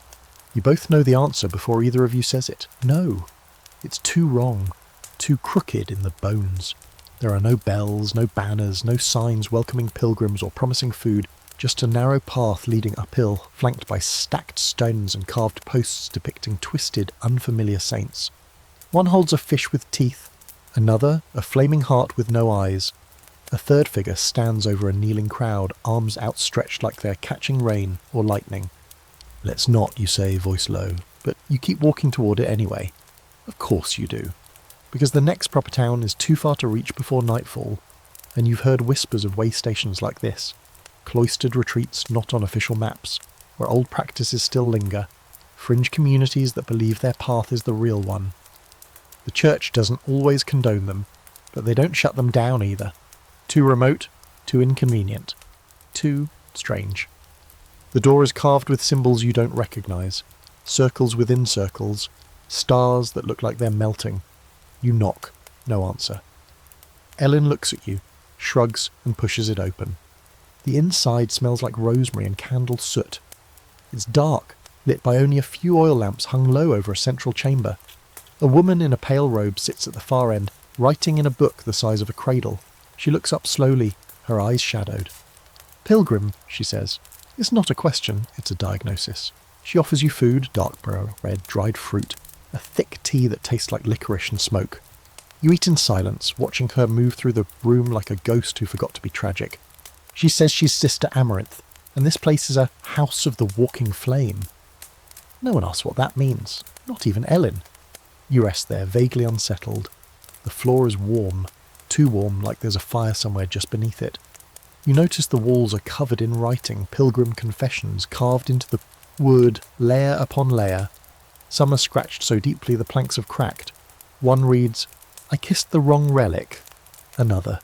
You both know the answer before either of you says it. No. It's too wrong. Too crooked in the bones. There are no bells, no banners, no signs welcoming pilgrims or promising food, just a narrow path leading uphill, flanked by stacked stones and carved posts depicting twisted, unfamiliar saints. One holds a fish with teeth, another a flaming heart with no eyes. A third figure stands over a kneeling crowd, arms outstretched like they're catching rain or lightning. "Let's not," you say, voice low, but you keep walking toward it anyway. Of course you do. Because the next proper town is too far to reach before nightfall, and you've heard whispers of way stations like this, cloistered retreats not on official maps, where old practices still linger, fringe communities that believe their path is the real one. The church doesn't always condone them, but they don't shut them down either. Too remote, too inconvenient, too strange. The door is carved with symbols you don't recognise, circles within circles, stars that look like they're melting. You knock, no answer. Ellen looks at you, shrugs and pushes it open. The inside smells like rosemary and candle soot. It's dark, lit by only a few oil lamps hung low over a central chamber. A woman in a pale robe sits at the far end, writing in a book the size of a cradle. She looks up slowly, her eyes shadowed. "Pilgrim," she says. It's not a question, it's a diagnosis. She offers you food, dark red, dried fruit, a thick tea that tastes like licorice and smoke. You eat in silence, watching her move through the room like a ghost who forgot to be tragic. She says she's Sister Amaranth, and this place is a house of the walking flame. No one asks what that means, not even Ellen. You rest there, vaguely unsettled. The floor is warm, too warm, like there's a fire somewhere just beneath it. You notice the walls are covered in writing, pilgrim confessions carved into the wood, layer upon layer. Some are scratched so deeply the planks have cracked. One reads, "I kissed the wrong relic." Another,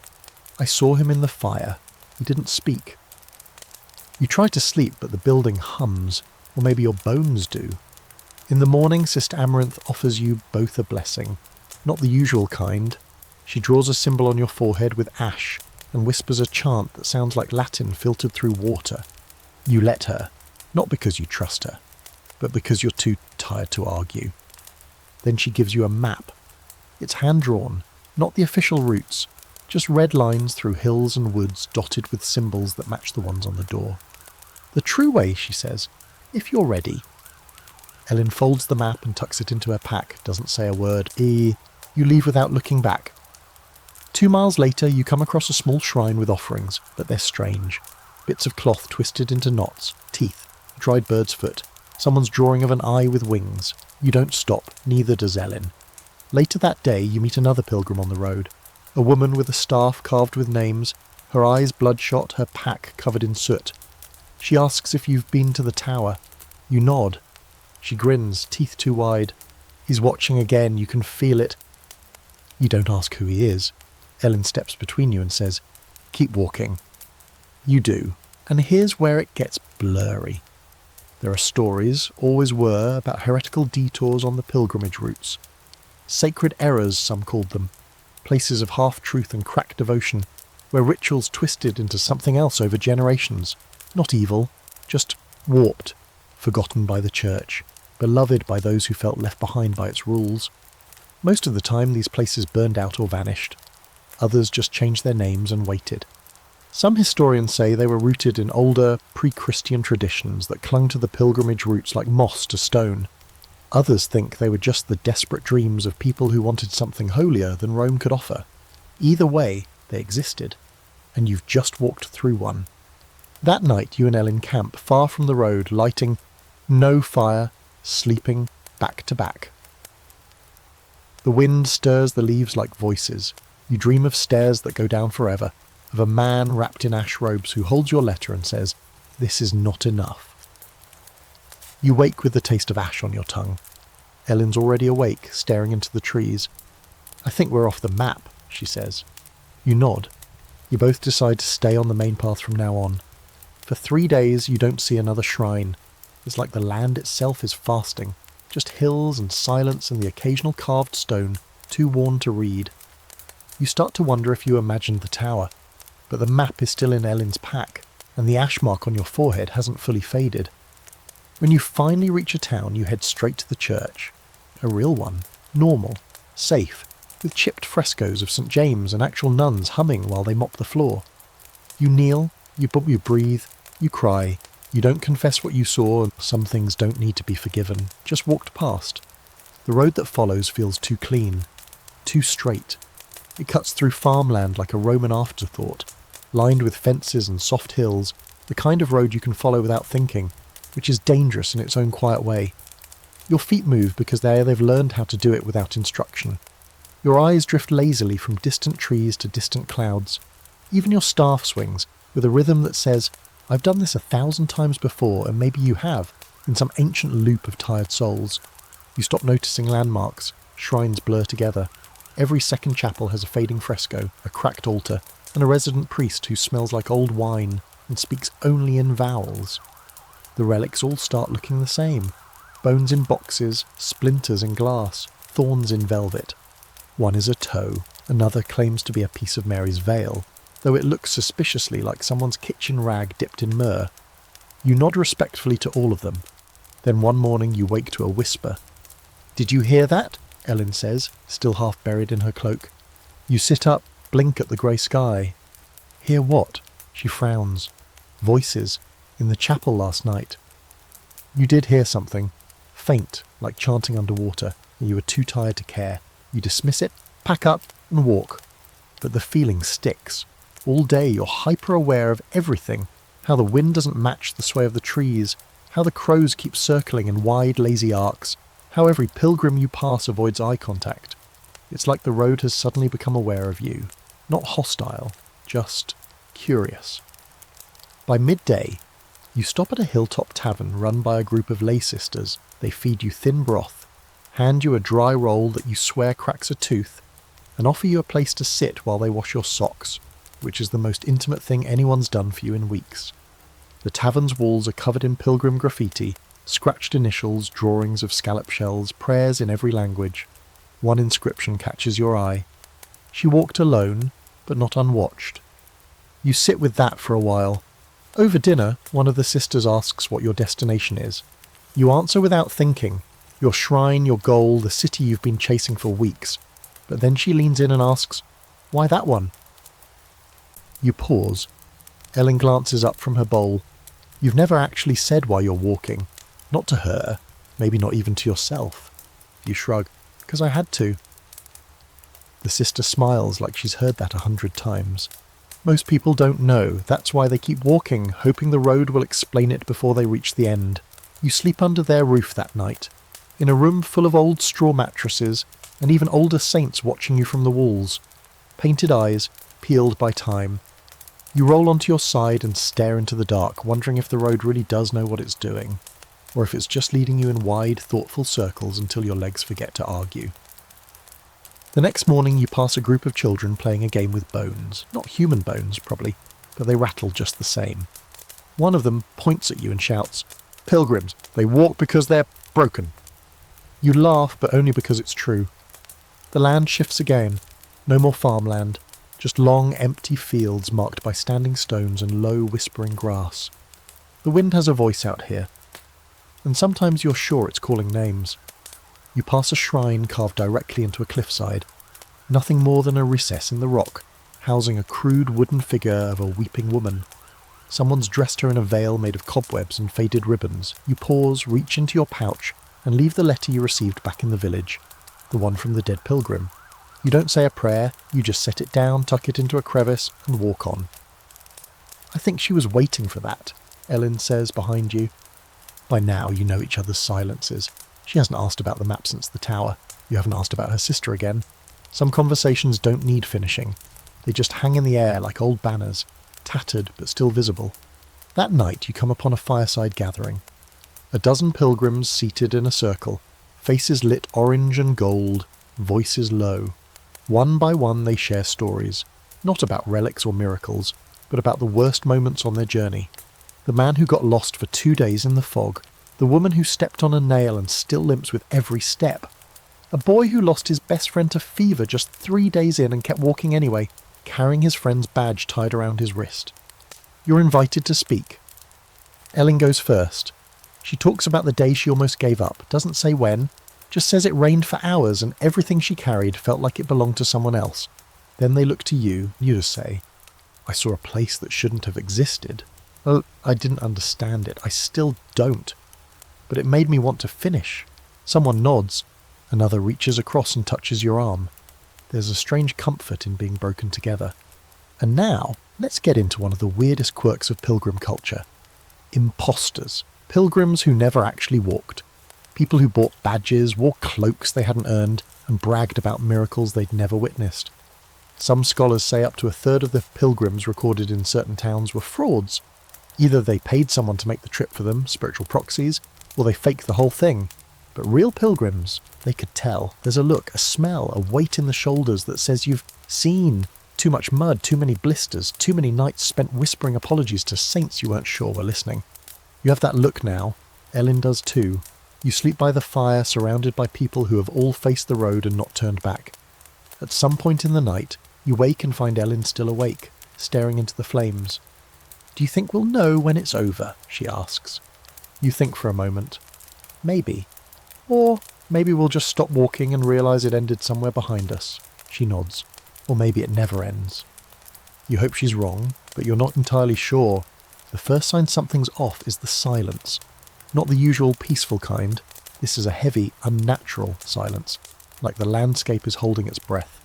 "I saw him in the fire. He didn't speak." You try to sleep, but the building hums, or maybe your bones do. In the morning, Sister Amaranth offers you both a blessing. Not the usual kind. She draws a symbol on your forehead with ash, and whispers a chant that sounds like Latin filtered through water. You let her, not because you trust her, but because you're too tired to argue. Then she gives you a map. It's hand-drawn, not the official routes, just red lines through hills and woods dotted with symbols that match the ones on the door. "The true way," she says, "if you're ready." Ellen folds the map and tucks it into her pack, doesn't say a word. You leave without looking back. 2 miles later, you come across a small shrine with offerings, but they're strange. Bits of cloth twisted into knots, teeth, a dried bird's foot, someone's drawing of an eye with wings. You don't stop, neither does Ellen. Later that day, you meet another pilgrim on the road. A woman with a staff carved with names, her eyes bloodshot, her pack covered in soot. She asks if you've been to the tower. You nod. She grins, teeth too wide. He's watching again, you can feel it. You don't ask who he is. Ellen steps between you and says, "Keep walking." You do, and here's where it gets blurry. There are stories, always were, about heretical detours on the pilgrimage routes. Sacred errors, some called them. Places of half-truth and cracked devotion, where rituals twisted into something else over generations. Not evil, just warped, forgotten by the church, beloved by those who felt left behind by its rules. Most of the time these places burned out or vanished. Others just changed their names and waited. Some historians say they were rooted in older, pre-Christian traditions that clung to the pilgrimage routes like moss to stone. Others think they were just the desperate dreams of people who wanted something holier than Rome could offer. Either way, they existed, and you've just walked through one. That night you and Ellen camp far from the road, lighting no fire, sleeping back to back. The wind stirs the leaves like voices. You dream of stairs that go down forever, of a man wrapped in ash robes who holds your letter and says, "This is not enough." You wake with the taste of ash on your tongue. Ellen's already awake, staring into the trees. "I think we're off the map," she says. You nod. You both decide to stay on the main path from now on. For 3 days you don't see another shrine. It's like the land itself is fasting. Just hills and silence and the occasional carved stone, too worn to read. You start to wonder if you imagined the tower, but the map is still in Ellen's pack, and the ash mark on your forehead hasn't fully faded. When you finally reach a town, you head straight to the church. A real one. Normal. Safe. With chipped frescoes of St. James and actual nuns humming while they mop the floor. You kneel, you breathe, you cry. You don't confess what you saw, and some things don't need to be forgiven. Just walked past. The road that follows feels too clean. Too straight. It cuts through farmland like a Roman afterthought, lined with fences and soft hills, the kind of road you can follow without thinking, which is dangerous in its own quiet way. Your feet move because they've learned how to do it without instruction. Your eyes drift lazily from distant trees to distant clouds. Even your staff swings, with a rhythm that says, "I've done this 1,000 times before, and maybe you have," in some ancient loop of tired souls. You stop noticing landmarks. Shrines blur together. Every second chapel has a fading fresco, a cracked altar, and a resident priest who smells like old wine and speaks only in vowels. The relics all start looking the same. Bones in boxes, splinters in glass, thorns in velvet. One is a toe, another claims to be a piece of Mary's veil, though it looks suspiciously like someone's kitchen rag dipped in myrrh. You nod respectfully to all of them. Then one morning you wake to a whisper. "Did you hear that?" Ellen says, still half buried in her cloak. You sit up, blink at the grey sky. "Hear what?" She frowns. "Voices. In the chapel last night." You did hear something. Faint, like chanting underwater, and you were too tired to care. You dismiss it, pack up, and walk. But the feeling sticks. All day you're hyper-aware of everything. How the wind doesn't match the sway of the trees. How the crows keep circling in wide, lazy arcs. How every pilgrim you pass avoids eye contact. It's like the road has suddenly become aware of you. Not hostile, just curious. By midday, you stop at a hilltop tavern run by a group of lay sisters. They feed you thin broth, hand you a dry roll that you swear cracks a tooth, and offer you a place to sit while they wash your socks, which is the most intimate thing anyone's done for you in weeks. The tavern's walls are covered in Pilgrim graffiti, scratched initials, drawings of scallop shells, prayers in every language. One inscription catches your eye. She walked alone, but not unwatched. You sit with that for a while. Over dinner, one of the sisters asks what your destination is. You answer without thinking. Your shrine, your goal, the city you've been chasing for weeks. But then she leans in and asks, "Why that one?" You pause. Ellen glances up from her bowl. You've never actually said why you're walking. Not to her. Maybe not even to yourself. You shrug. "Because I had to." The sister smiles like she's heard that 100 times. Most people don't know. That's why they keep walking, hoping the road will explain it before they reach the end. You sleep under their roof that night, in a room full of old straw mattresses, and even older saints watching you from the walls. Painted eyes, peeled by time. You roll onto your side and stare into the dark, wondering if the road really does know what it's doing, or if it's just leading you in wide, thoughtful circles until your legs forget to argue. The next morning you pass a group of children playing a game with bones. Not human bones, probably, but they rattle just the same. One of them points at you and shouts, "Pilgrims, they walk because they're broken." You laugh, but only because it's true. The land shifts again. No more farmland, just long, empty fields marked by standing stones and low, whispering grass. The wind has a voice out here, and sometimes you're sure it's calling names. You pass a shrine carved directly into a cliffside, nothing more than a recess in the rock, housing a crude wooden figure of a weeping woman. Someone's dressed her in a veil made of cobwebs and faded ribbons. You pause, reach into your pouch, and leave the letter you received back in the village, the one from the dead pilgrim. You don't say a prayer, you just set it down, tuck it into a crevice, and walk on. "I think she was waiting for that," Ellen says behind you. By now you know each other's silences. She hasn't asked about the map since the tower. You haven't asked about her sister again. Some conversations don't need finishing. They just hang in the air like old banners, tattered but still visible. That night you come upon a fireside gathering. A dozen pilgrims seated in a circle, faces lit orange and gold, voices low. One by one they share stories, not about relics or miracles, but about the worst moments on their journey. The man who got lost for 2 days in the fog, the woman who stepped on a nail and still limps with every step, a boy who lost his best friend to fever just 3 days in and kept walking anyway, carrying his friend's badge tied around his wrist. You're invited to speak. Ellen goes first. She talks about the day she almost gave up, doesn't say when, just says it rained for hours and everything she carried felt like it belonged to someone else. Then they look to you, you just say, I saw a place that shouldn't have existed. Oh, I didn't understand it. I still don't. But it made me want to finish. Someone nods. Another reaches across and touches your arm. There's a strange comfort in being broken together. And now, let's get into one of the weirdest quirks of pilgrim culture. Imposters. Pilgrims who never actually walked. People who bought badges, wore cloaks they hadn't earned, and bragged about miracles they'd never witnessed. Some scholars say up to a third of the pilgrims recorded in certain towns were frauds. Either they paid someone to make the trip for them, spiritual proxies, or they faked the whole thing. But real pilgrims, they could tell. There's a look, a smell, a weight in the shoulders that says you've seen too much mud, too many blisters, too many nights spent whispering apologies to saints you weren't sure were listening. You have that look now. Ellen does too. You sleep by the fire, surrounded by people who have all faced the road and not turned back. At some point in the night, you wake and find Ellen still awake, staring into the flames. Do you think we'll know when it's over? She asks. You think for a moment. Maybe. Or maybe we'll just stop walking and realise it ended somewhere behind us. She nods. Or maybe it never ends. You hope she's wrong, but you're not entirely sure. The first sign something's off is the silence. Not the usual peaceful kind. This is a heavy, unnatural silence, like the landscape is holding its breath.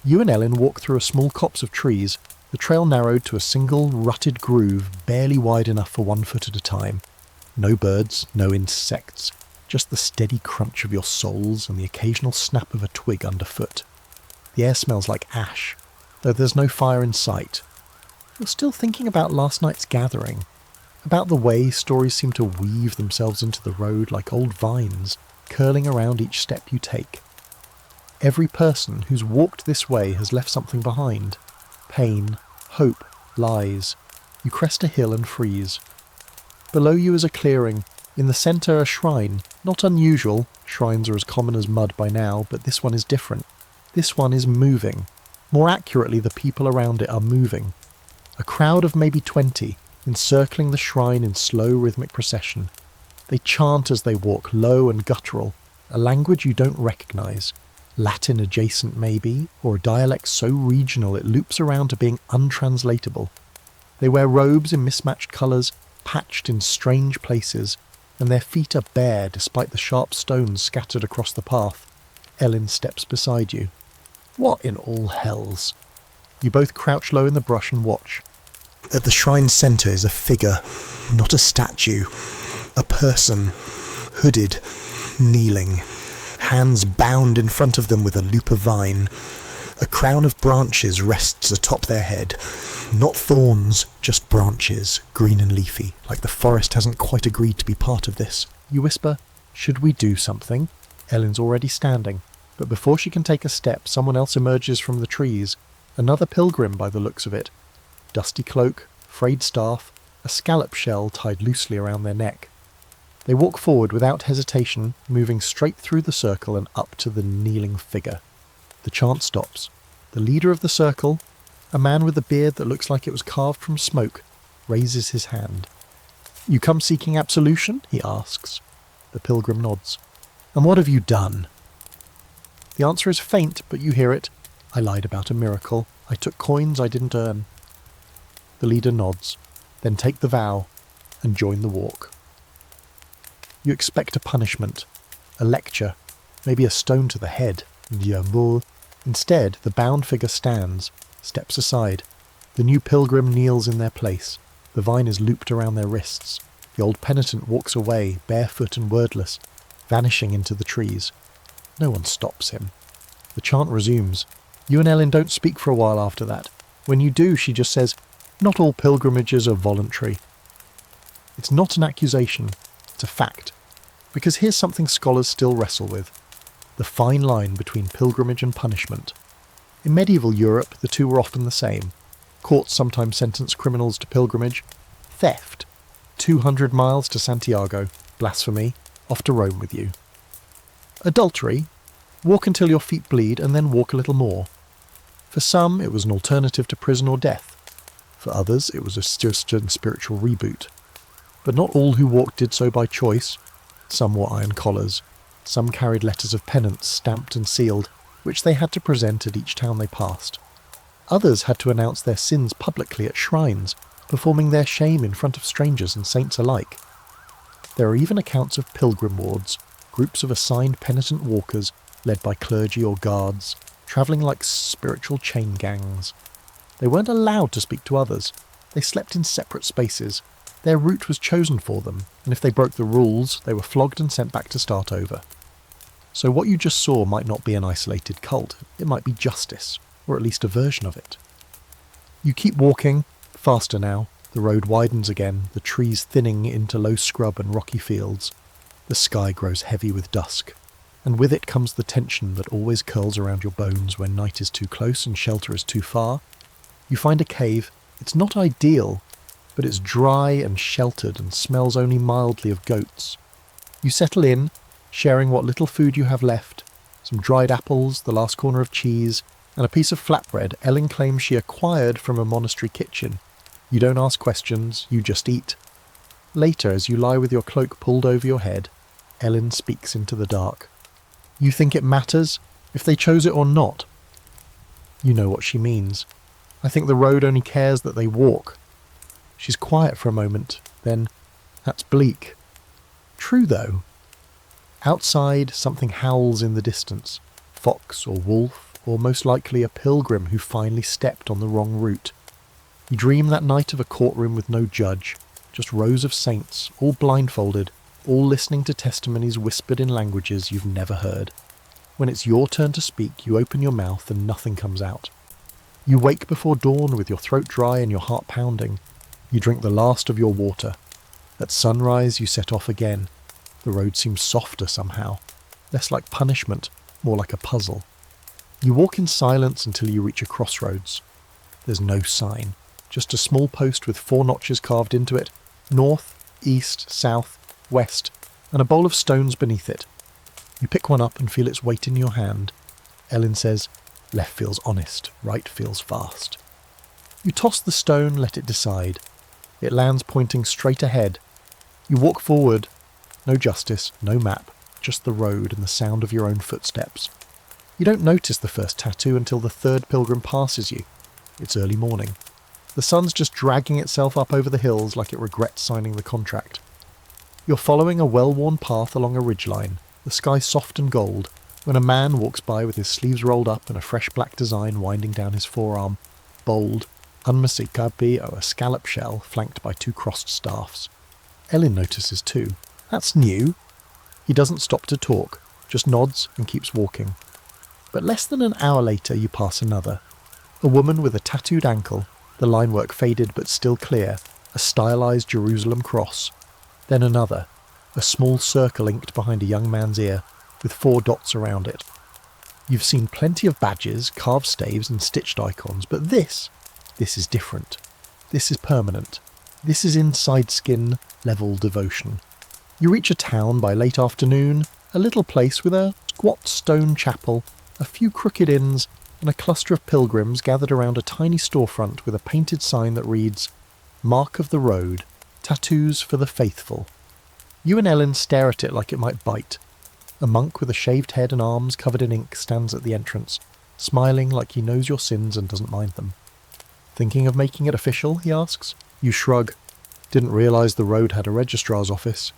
You and Ellen walk through a small copse of trees, the trail narrowed to a single rutted groove barely wide enough for 1 foot at a time. No birds, no insects, just the steady crunch of your soles and the occasional snap of a twig underfoot. The air smells like ash, though there's no fire in sight. You're still thinking about last night's gathering, about the way stories seem to weave themselves into the road like old vines, curling around each step you take. Every person who's walked this way has left something behind. Pain, hope, lies. You crest a hill and freeze. Below you is a clearing. In the centre a shrine. Not unusual. Shrines are as common as mud by now, but this one is different. This one is moving. More accurately, the people around it are moving. A crowd of maybe 20, encircling the shrine in slow rhythmic procession. They chant as they walk, low and guttural, a language you don't recognise. Latin adjacent maybe, or a dialect so regional it loops around to being untranslatable. They wear robes in mismatched colours, patched in strange places, and their feet are bare despite the sharp stones scattered across the path. Ellen steps beside you. What in all hells? You both crouch low in the brush and watch. At the shrine's centre is a figure, not a statue, a person, hooded, kneeling, hands bound in front of them with a loop of vine. A crown of branches rests atop their head. Not thorns, just branches, green and leafy, like the forest hasn't quite agreed to be part of this. You whisper, "Should we do something?" Ellen's already standing, but before she can take a step, someone else emerges from the trees. Another pilgrim by the looks of it. Dusty cloak, frayed staff, a scallop shell tied loosely around their neck. They walk forward without hesitation, moving straight through the circle and up to the kneeling figure. The chant stops. The leader of the circle, a man with a beard that looks like it was carved from smoke, raises his hand. "You come seeking absolution?" he asks. The pilgrim nods. "And what have you done?" The answer is faint, but you hear it. "I lied about a miracle. I took coins I didn't earn." The leader nods, then take the vow and join the walk. You expect a punishment, a lecture, maybe a stone to the head. Diable. Instead, the bound figure stands, steps aside. The new pilgrim kneels in their place. The vine is looped around their wrists. The old penitent walks away, barefoot and wordless, vanishing into the trees. No one stops him. The chant resumes. You and Ellen don't speak for a while after that. When you do, she just says, "Not all pilgrimages are voluntary." It's not an accusation, it's a fact. Because here's something scholars still wrestle with: the fine line between pilgrimage and punishment. In medieval Europe, the two were often the same. Courts sometimes sentenced criminals to pilgrimage. Theft, 200 miles to Santiago. Blasphemy, off to Rome with you. Adultery, walk until your feet bleed and then walk a little more. For some, it was an alternative to prison or death. For others, it was a spiritual reboot. But not all who walked did so by choice. Some wore iron collars. Some carried letters of penance stamped and sealed, which they had to present at each town they passed. Others had to announce their sins publicly at shrines, performing their shame in front of strangers and saints alike. There are even accounts of pilgrim wards, groups of assigned penitent walkers led by clergy or guards, travelling like spiritual chain gangs. They weren't allowed to speak to others. They slept in separate spaces. Their route was chosen for them, and if they broke the rules, they were flogged and sent back to start over. So what you just saw might not be an isolated cult, it might be justice, or at least a version of it. You keep walking, faster now, the road widens again, the trees thinning into low scrub and rocky fields. The sky grows heavy with dusk, and with it comes the tension that always curls around your bones when night is too close and shelter is too far. You find a cave. It's not ideal, but it's dry and sheltered and smells only mildly of goats. You settle in, sharing what little food you have left, some dried apples, the last corner of cheese, and a piece of flatbread Ellen claims she acquired from a monastery kitchen. You don't ask questions, you just eat. Later, as you lie with your cloak pulled over your head, Ellen speaks into the dark. You think it matters, if they chose it or not? You know what she means. I think the road only cares that they walk. She's quiet for a moment, then, that's bleak. True though. Outside, something howls in the distance. Fox or wolf, or most likely a pilgrim who finally stepped on the wrong route. You dream that night of a courtroom with no judge, just rows of saints, all blindfolded, all listening to testimonies whispered in languages you've never heard. When it's your turn to speak, you open your mouth and nothing comes out. You wake before dawn with your throat dry and your heart pounding. You drink the last of your water. At sunrise, you set off again. The road seems softer somehow, less like punishment, more like a puzzle. You walk in silence until you reach a crossroads. There's no sign, just a small post with 4 notches carved into it, north, east, south, west, and a bowl of stones beneath it. You pick one up and feel its weight in your hand. Ellen says, "Left feels honest, right feels fast." You toss the stone, let it decide. It lands pointing straight ahead. You walk forward. No justice, no map, just the road and the sound of your own footsteps. You don't notice the first tattoo until the 3rd pilgrim passes you. It's early morning. The sun's just dragging itself up over the hills like it regrets signing the contract. You're following a well-worn path along a ridgeline, the sky soft and gold, when a man walks by with his sleeves rolled up and a fresh black design winding down his forearm. Bold, unmistakably a scallop shell flanked by 2 crossed staffs. Ellen notices too. That's new. He doesn't stop to talk, just nods and keeps walking. But less than an hour later you pass another. A woman with a tattooed ankle, the linework faded but still clear, a stylized Jerusalem cross. Then another, a small circle inked behind a young man's ear, with 4 dots around it. You've seen plenty of badges, carved staves and stitched icons, but this is different. This is permanent. This is inside skin level devotion. You reach a town by late afternoon, a little place with a squat stone chapel, a few crooked inns, and a cluster of pilgrims gathered around a tiny storefront with a painted sign that reads, "Mark of the Road, Tattoos for the Faithful." You and Ellen stare at it like it might bite. A monk with a shaved head and arms covered in ink stands at the entrance, smiling like he knows your sins and doesn't mind them. "Thinking of making it official?" he asks. You shrug. "Didn't realise the road had a registrar's office."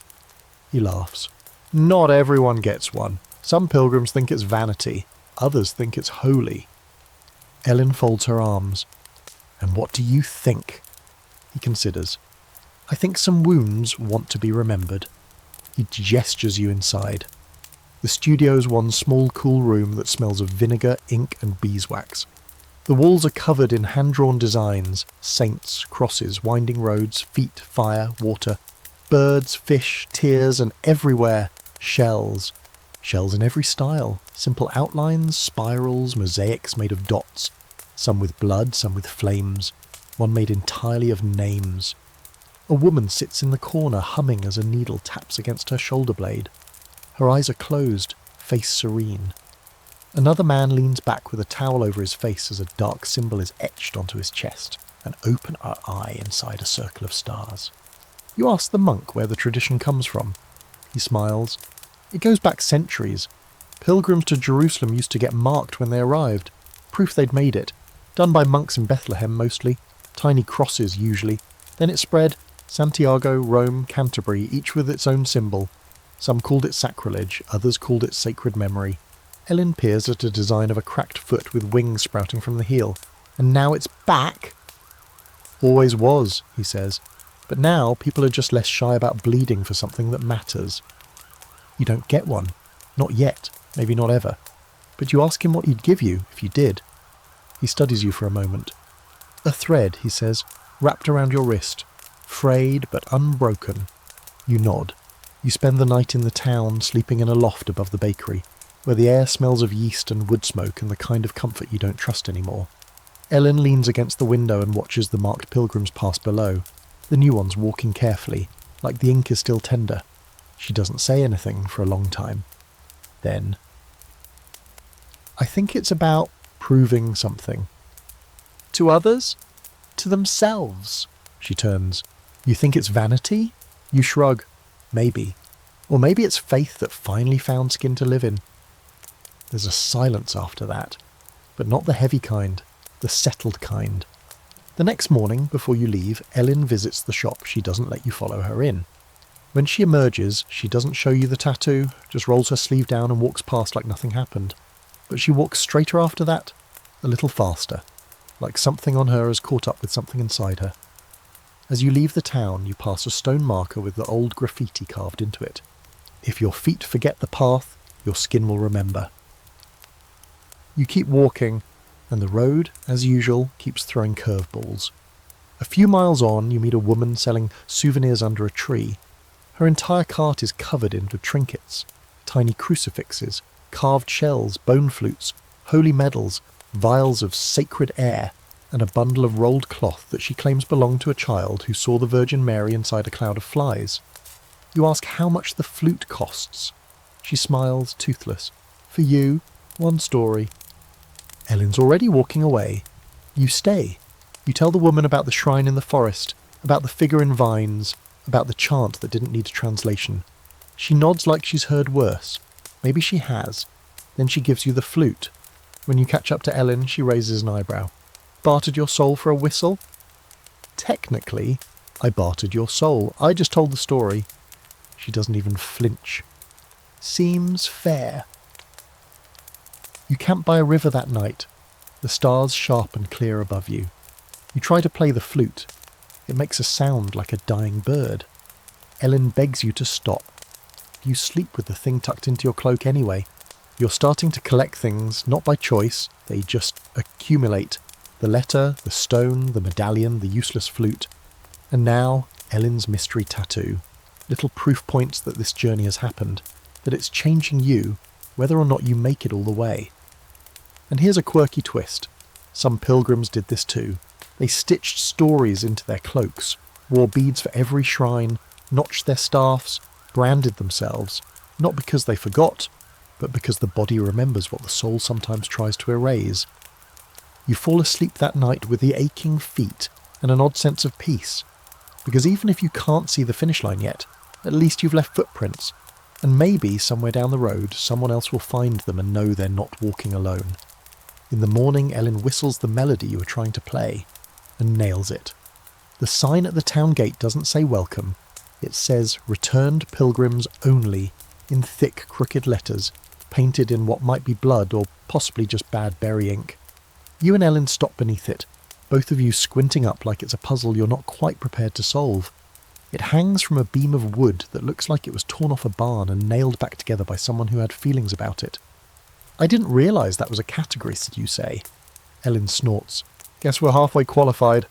He laughs. "Not everyone gets one. Some pilgrims think it's vanity. Others think it's holy." Ellen folds her arms. "And what do you think?" He considers. "I think some wounds want to be remembered." He gestures you inside. The studio's one small cool room that smells of vinegar, ink and beeswax. The walls are covered in hand-drawn designs, saints, crosses, winding roads, feet, fire, water, birds, fish, tears, and everywhere, shells. Shells in every style, simple outlines, spirals, mosaics made of dots, some with blood, some with flames, one made entirely of names. A woman sits in the corner humming as a needle taps against her shoulder blade. Her eyes are closed, face serene. Another man leans back with a towel over his face as a dark symbol is etched onto his chest, an open eye inside a circle of stars. You ask the monk where the tradition comes from. He smiles. It goes back centuries. Pilgrims to Jerusalem used to get marked when they arrived, proof they'd made it, done by monks in Bethlehem mostly, tiny crosses usually. Then it spread, Santiago, Rome, Canterbury, each with its own symbol. Some called it sacrilege, others called it sacred memory. Ellen peers at a design of a cracked foot with wings sprouting from the heel. And now it's back? Always was, he says. But now people are just less shy about bleeding for something that matters. You don't get one. Not yet. Maybe not ever. But you ask him what he'd give you if you did. He studies you for a moment. A thread, he says, wrapped around your wrist. Frayed but unbroken. You nod. You spend the night in the town, sleeping in a loft above the bakery, where the air smells of yeast and wood smoke and the kind of comfort you don't trust anymore. Ellen leans against the window and watches the marked pilgrims pass below, the new ones walking carefully, like the ink is still tender. She doesn't say anything for a long time. Then, I think it's about proving something. To others? To themselves. She turns. You think it's vanity? You shrug. Maybe. Or maybe it's faith that finally found skin to live in. There's a silence after that, but not the heavy kind, the settled kind. The next morning, before you leave, Ellen visits the shop. She doesn't let you follow her in. When she emerges, she doesn't show you the tattoo, just rolls her sleeve down and walks past like nothing happened. But she walks straighter after that, a little faster, like something on her has caught up with something inside her. As you leave the town, you pass a stone marker with the old graffiti carved into it. If your feet forget the path, your skin will remember. You keep walking, and the road, as usual, keeps throwing curveballs. A few miles on, you meet a woman selling souvenirs under a tree. Her entire cart is covered in trinkets, tiny crucifixes, carved shells, bone flutes, holy medals, vials of sacred air, and a bundle of rolled cloth that she claims belonged to a child who saw the Virgin Mary inside a cloud of flies. You ask how much the flute costs. She smiles, toothless. For you, one story. Ellen's already walking away. You stay. You tell the woman about the shrine in the forest, about the figure in vines, about the chant that didn't need a translation. She nods like she's heard worse. Maybe she has. Then she gives you the flute. When you catch up to Ellen, she raises an eyebrow. Bartered your soul for a whistle? Technically, I bartered your soul. I just told the story. She doesn't even flinch. Seems fair. You camp by a river that night. The stars sharp and clear above you. You try to play the flute. It makes a sound like a dying bird. Ellen begs you to stop. You sleep with the thing tucked into your cloak anyway. You're starting to collect things, not by choice. They just accumulate. The letter, the stone, the medallion, the useless flute. And now, Ellen's mystery tattoo. Little proof points that this journey has happened, that it's changing you, whether or not you make it all the way. And here's a quirky twist. Some pilgrims did this too. They stitched stories into their cloaks, wore beads for every shrine, notched their staffs, branded themselves, not because they forgot, but because the body remembers what the soul sometimes tries to erase. You fall asleep that night with the aching feet and an odd sense of peace, because even if you can't see the finish line yet, at least you've left footprints, and maybe somewhere down the road someone else will find them and know they're not walking alone. In the morning, Ellen whistles the melody you were trying to play, and nails it. The sign at the town gate doesn't say welcome, it says returned pilgrims only, in thick crooked letters, painted in what might be blood or possibly just bad berry ink. You and Ellen stop beneath it, both of you squinting up like it's a puzzle you're not quite prepared to solve. It hangs from a beam of wood that looks like it was torn off a barn and nailed back together by someone who had feelings about it. I didn't realise that was a category, you say. Ellen snorts. Guess we're halfway qualified.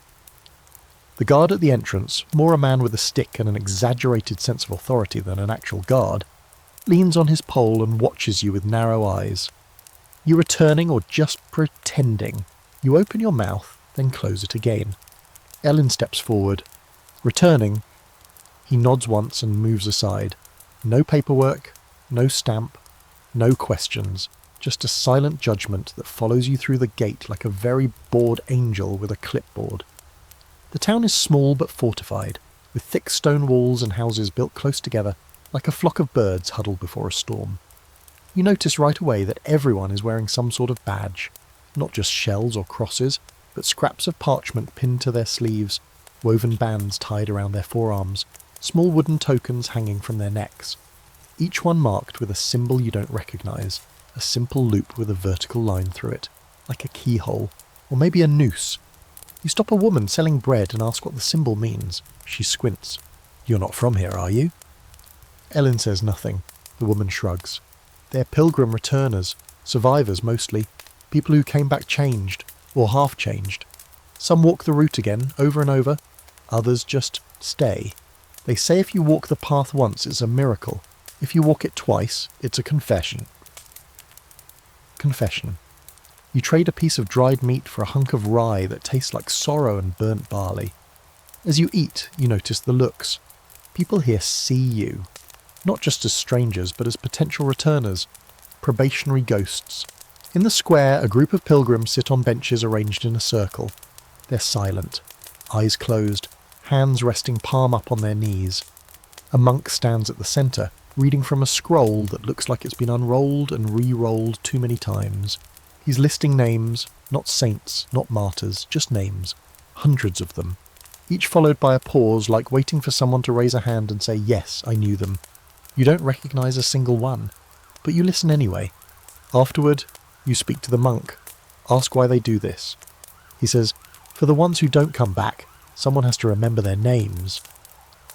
The guard at the entrance, more a man with a stick and an exaggerated sense of authority than an actual guard, leans on his pole and watches you with narrow eyes. You returning or just pretending? You open your mouth, then close it again. Ellen steps forward. Returning, he nods once and moves aside. No paperwork, no stamp, no questions, just a silent judgment that follows you through the gate like a very bored angel with a clipboard. The town is small but fortified, with thick stone walls and houses built close together, like a flock of birds huddled before a storm. You notice right away that everyone is wearing some sort of badge, not just shells or crosses, but scraps of parchment pinned to their sleeves, woven bands tied around their forearms, small wooden tokens hanging from their necks, each one marked with a symbol you don't recognise, a simple loop with a vertical line through it, like a keyhole, or maybe a noose. You stop a woman selling bread and ask what the symbol means. She squints. You're not from here, are you? Ellen says nothing. The woman shrugs. They're pilgrim returners, survivors mostly, people who came back changed, or half changed. Some walk the route again, over and over. Others just stay. They say if you walk the path once, it's a miracle. If you walk it twice, it's a confession. Confession. You trade a piece of dried meat for a hunk of rye that tastes like sorrow and burnt barley. As you eat, you notice the looks. People here see you. Not just as strangers, but as potential returners. Probationary ghosts. In the square, a group of pilgrims sit on benches arranged in a circle. They're silent. Eyes closed. Hands resting palm up on their knees. A monk stands at the centre, reading from a scroll that looks like it's been unrolled and re-rolled too many times. He's listing names, not saints, not martyrs, just names. Hundreds of them. Each followed by a pause, like waiting for someone to raise a hand and say, yes, I knew them. You don't recognise a single one, but you listen anyway. Afterward, you speak to the monk. Ask why they do this. He says, for the ones who don't come back, someone has to remember their names.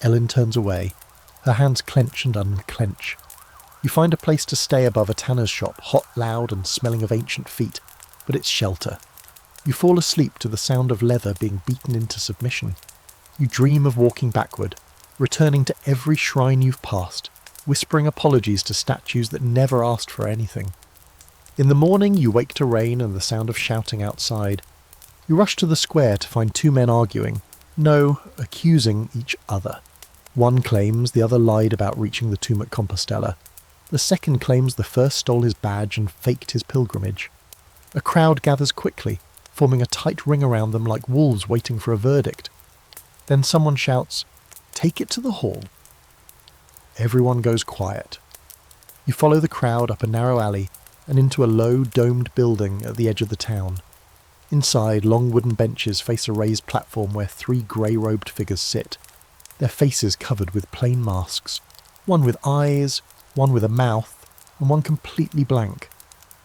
Ellen turns away. Her hands clench and unclench. You find a place to stay above a tanner's shop, hot, loud, and smelling of ancient feet, but it's shelter. You fall asleep to the sound of leather being beaten into submission. You dream of walking backward, returning to every shrine you've passed, whispering apologies to statues that never asked for anything. In the morning you wake to rain and the sound of shouting outside. You rush to the square to find two men arguing. No, accusing each other. One claims the other lied about reaching the tomb at Compostela. The second claims the first stole his badge and faked his pilgrimage. A crowd gathers quickly, forming a tight ring around them like wolves waiting for a verdict. Then someone shouts, "Take it to the hall." Everyone goes quiet. You follow the crowd up a narrow alley and into a low, domed building at the edge of the town. Inside, long wooden benches face a raised platform where three grey-robed figures sit, their faces covered with plain masks, one with eyes, one with a mouth, and one completely blank.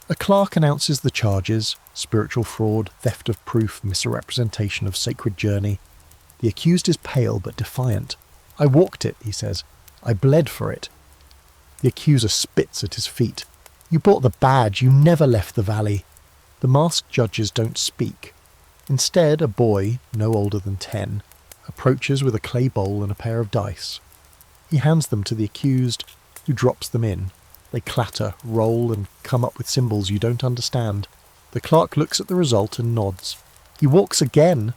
A clerk announces the charges: spiritual fraud, theft of proof, misrepresentation of sacred journey. The accused is pale but defiant. "I walked it," he says. "I bled for it." The accuser spits at his feet. "You bought the badge, you never left the valley." The masked judges don't speak. Instead, a boy, no older than 10, approaches with a clay bowl and a pair of dice. He hands them to the accused, who drops them in. They clatter, roll, and come up with symbols you don't understand. The clerk looks at the result and nods. "He walks again!"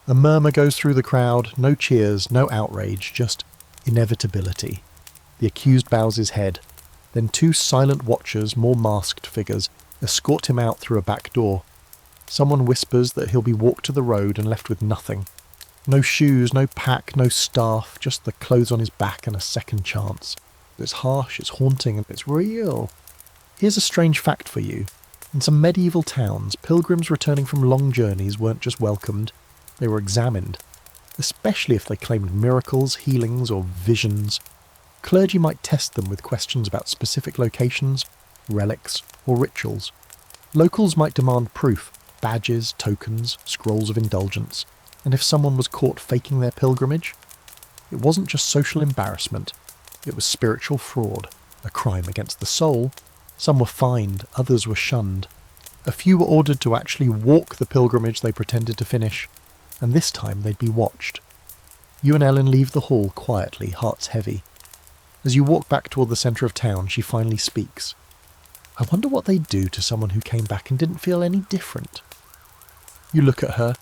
A murmur goes through the crowd, no cheers, no outrage, just inevitability. The accused bows his head. Then two silent watchers, more masked figures, escort him out through a back door. Someone whispers that he'll be walked to the road and left with nothing. No shoes, no pack, no staff, just the clothes on his back and a second chance. It's harsh, it's haunting, and it's real. Here's a strange fact for you. In some medieval towns, pilgrims returning from long journeys weren't just welcomed, they were examined, especially if they claimed miracles, healings, or visions. Clergy might test them with questions about specific locations, relics, or rituals. Locals might demand proof, badges, tokens, scrolls of indulgence, and if someone was caught faking their pilgrimage, It wasn't just social embarrassment, it was spiritual fraud, a crime against the soul. Some were fined, others were shunned. A few were ordered to actually walk the pilgrimage they pretended to finish, and this time they'd be watched. You and Ellen leave the hall quietly, hearts heavy. As you walk back toward the centre of town, she finally speaks. I wonder what they'd do to someone who came back and didn't feel any different. You look at her.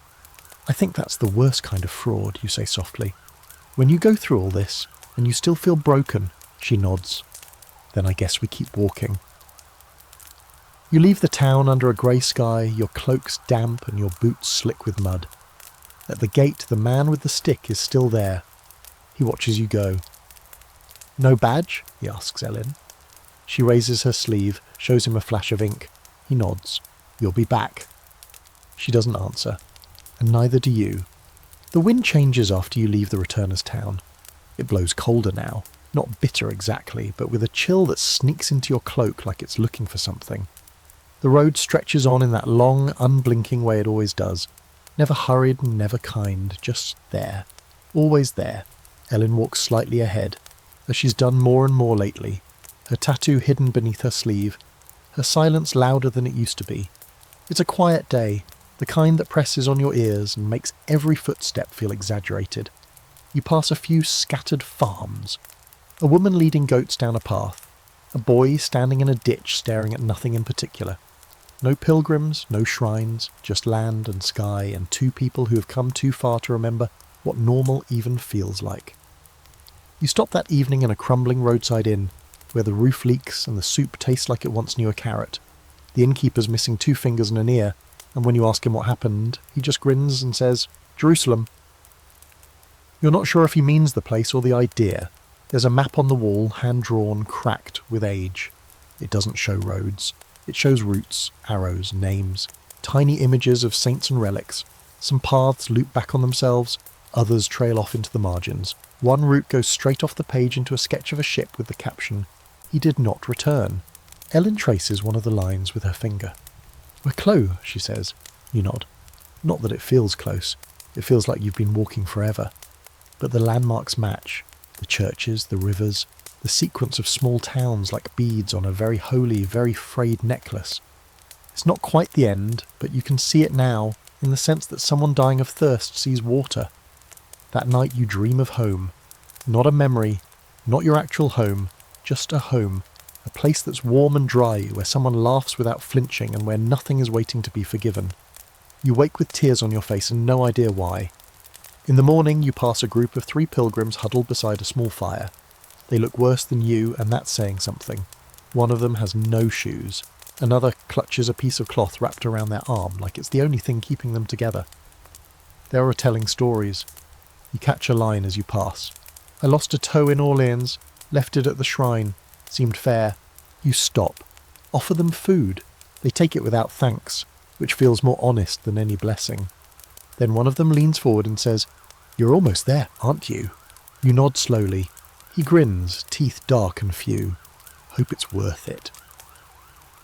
I think that's the worst kind of fraud, you say softly. When you go through all this, and you still feel broken, she nods. Then I guess we keep walking. You leave the town under a grey sky, your cloaks damp and your boots slick with mud. At the gate, the man with the stick is still there. He watches you go. No badge? He asks Ellen. She raises her sleeve, shows him a flash of ink. He nods. You'll be back. She doesn't answer, and neither do you. The wind changes after you leave the returner's town. It blows colder now, not bitter exactly, but with a chill that sneaks into your cloak like it's looking for something. The road stretches on in that long, unblinking way it always does. Never hurried and never kind, just there. Always there. Ellen walks slightly ahead, as she's done more and more lately, her tattoo hidden beneath her sleeve, her silence louder than it used to be. It's a quiet day, the kind that presses on your ears and makes every footstep feel exaggerated. You pass a few scattered farms. A woman leading goats down a path. A boy standing in a ditch staring at nothing in particular. No pilgrims, no shrines, just land and sky and two people who have come too far to remember what normal even feels like. You stop that evening in a crumbling roadside inn, where the roof leaks and the soup tastes like it once knew a carrot. The innkeeper's missing 2 fingers and an ear, and when you ask him what happened, he just grins and says, Jerusalem. You're not sure if he means the place or the idea. There's a map on the wall, hand-drawn, cracked with age. It doesn't show roads. It shows routes, arrows, names, tiny images of saints and relics. Some paths loop back on themselves, others trail off into the margins. One route goes straight off the page into a sketch of a ship with the caption, He did not return. Ellen traces one of the lines with her finger. We're close, she says. You nod. Not that it feels close. It feels like you've been walking forever. But the landmarks match. The churches, the rivers, the sequence of small towns like beads on a very holy, very frayed necklace. It's not quite the end, but you can see it now, in the sense that someone dying of thirst sees water. That night you dream of home. Not a memory, not your actual home, just a home. A place that's warm and dry, where someone laughs without flinching and where nothing is waiting to be forgiven. You wake with tears on your face and no idea why. In the morning you pass a group of 3 pilgrims huddled beside a small fire. They look worse than you, and that's saying something. One of them has no shoes. Another clutches a piece of cloth wrapped around their arm like it's the only thing keeping them together. They are telling stories. You catch a line as you pass. I lost a toe in Orleans, left it at the shrine. Seemed fair. You stop. Offer them food. They take it without thanks, which feels more honest than any blessing. Then one of them leans forward and says, You're almost there, aren't you? You nod slowly. He grins, teeth dark and few. Hope it's worth it.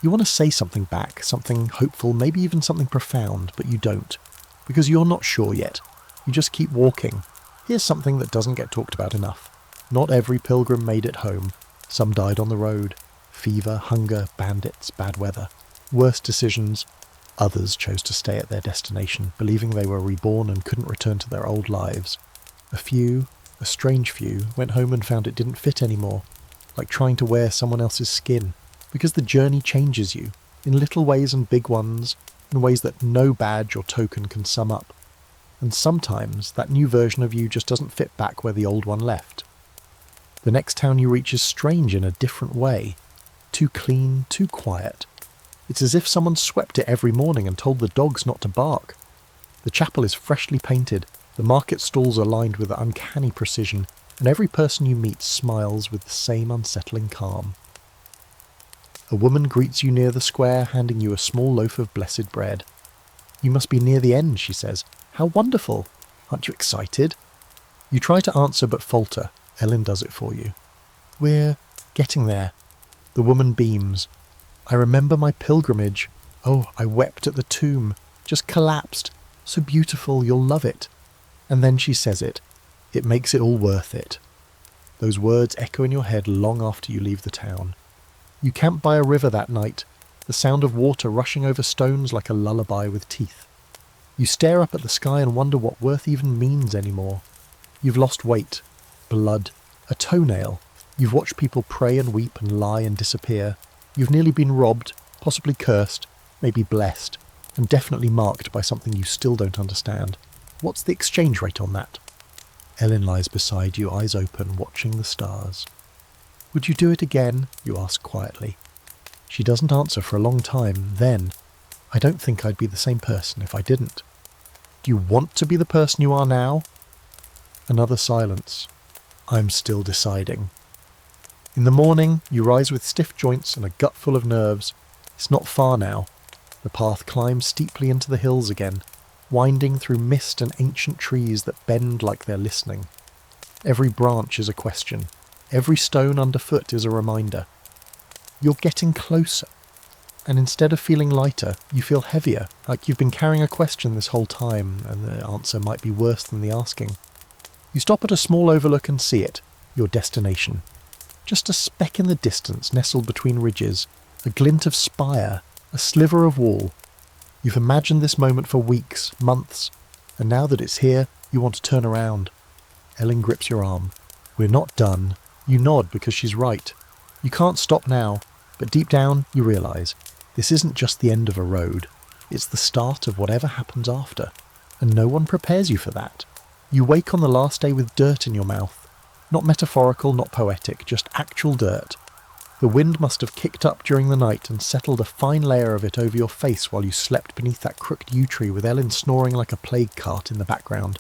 You want to say something back, something hopeful, maybe even something profound, but you don't, because you're not sure yet. You just keep walking. Here's something that doesn't get talked about enough. Not every pilgrim made it home. Some died on the road. Fever, hunger, bandits, bad weather. Worse decisions. Others chose to stay at their destination, believing they were reborn and couldn't return to their old lives. A few, a strange few, went home and found it didn't fit anymore, like trying to wear someone else's skin, because the journey changes you, in little ways and big ones, in ways that no badge or token can sum up. And sometimes that new version of you just doesn't fit back where the old one left. The next town you reach is strange in a different way. Too clean, too quiet. It's as if someone swept it every morning and told the dogs not to bark. The chapel is freshly painted, the market stalls are lined with uncanny precision, and every person you meet smiles with the same unsettling calm. A woman greets you near the square, handing you a small loaf of blessed bread. You must be near the end, she says. How wonderful! Aren't you excited? You try to answer but falter. Ellen does it for you. We're getting there. The woman beams. I remember my pilgrimage. Oh, I wept at the tomb. Just collapsed. So beautiful, you'll love it. And then she says it. It makes it all worth it. Those words echo in your head long after you leave the town. You camp by a river that night, the sound of water rushing over stones like a lullaby with teeth. You stare up at the sky and wonder what worth even means anymore. You've lost weight, blood, a toenail. You've watched people pray and weep and lie and disappear. You've nearly been robbed, possibly cursed, maybe blessed, and definitely marked by something you still don't understand. What's the exchange rate on that? Ellen lies beside you, eyes open, watching the stars. Would you do it again? You ask quietly. She doesn't answer for a long time. Then, I don't think I'd be the same person if I didn't. Do you want to be the person you are now? Another silence. I'm still deciding. In the morning, you rise with stiff joints and a gut full of nerves. It's not far now. The path climbs steeply into the hills again, winding through mist and ancient trees that bend like they're listening. Every branch is a question. Every stone underfoot is a reminder. You're getting closer. And instead of feeling lighter, you feel heavier, like you've been carrying a question this whole time, and the answer might be worse than the asking. You stop at a small overlook and see it, your destination. Just a speck in the distance, nestled between ridges, a glint of spire, a sliver of wall. You've imagined this moment for weeks, months, and now that it's here, you want to turn around. Ellen grips your arm. We're not done. You nod because she's right. You can't stop now, but deep down you realise this isn't just the end of a road. It's the start of whatever happens after, and no one prepares you for that. You wake on the last day with dirt in your mouth. Not metaphorical, not poetic, just actual dirt. The wind must have kicked up during the night and settled a fine layer of it over your face while you slept beneath that crooked yew tree with Ellen snoring like a plague cart in the background.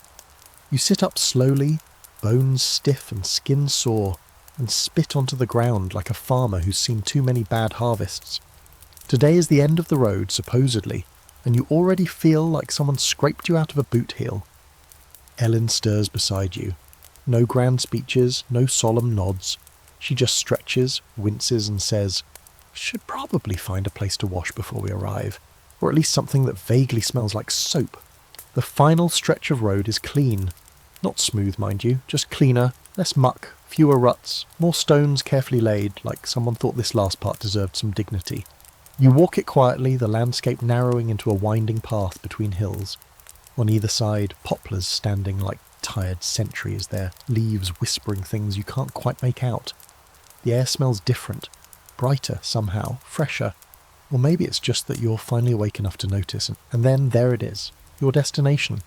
You sit up slowly, bones stiff and skin sore, and spit onto the ground like a farmer who's seen too many bad harvests. Today is the end of the road, supposedly, and you already feel like someone scraped you out of a boot heel. Ellen stirs beside you. No grand speeches, no solemn nods. She just stretches, winces and says, "Should probably find a place to wash before we arrive, or at least something that vaguely smells like soap." The final stretch of road is clean. Not smooth, mind you, just cleaner, less muck, fewer ruts, more stones carefully laid, like someone thought this last part deserved some dignity. You walk it quietly, the landscape narrowing into a winding path between hills. On either side, poplars standing like tired sentries, their leaves whispering things you can't quite make out. The air smells different, brighter somehow, fresher. Or maybe it's just that you're finally awake enough to notice, and then there it is, your destination.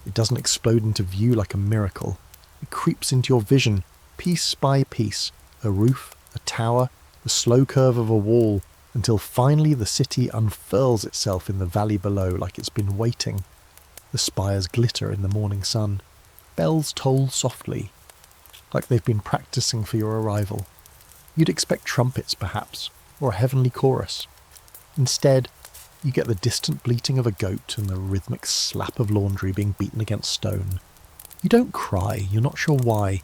It doesn't explode into view like a miracle. It creeps into your vision, piece by piece, a roof, a tower, the slow curve of a wall, until finally the city unfurls itself in the valley below like it's been waiting. The spires glitter in the morning sun. Bells toll softly, like they've been practicing for your arrival. You'd expect trumpets, perhaps, or a heavenly chorus. Instead, you get the distant bleating of a goat and the rhythmic slap of laundry being beaten against stone. You don't cry, you're not sure why.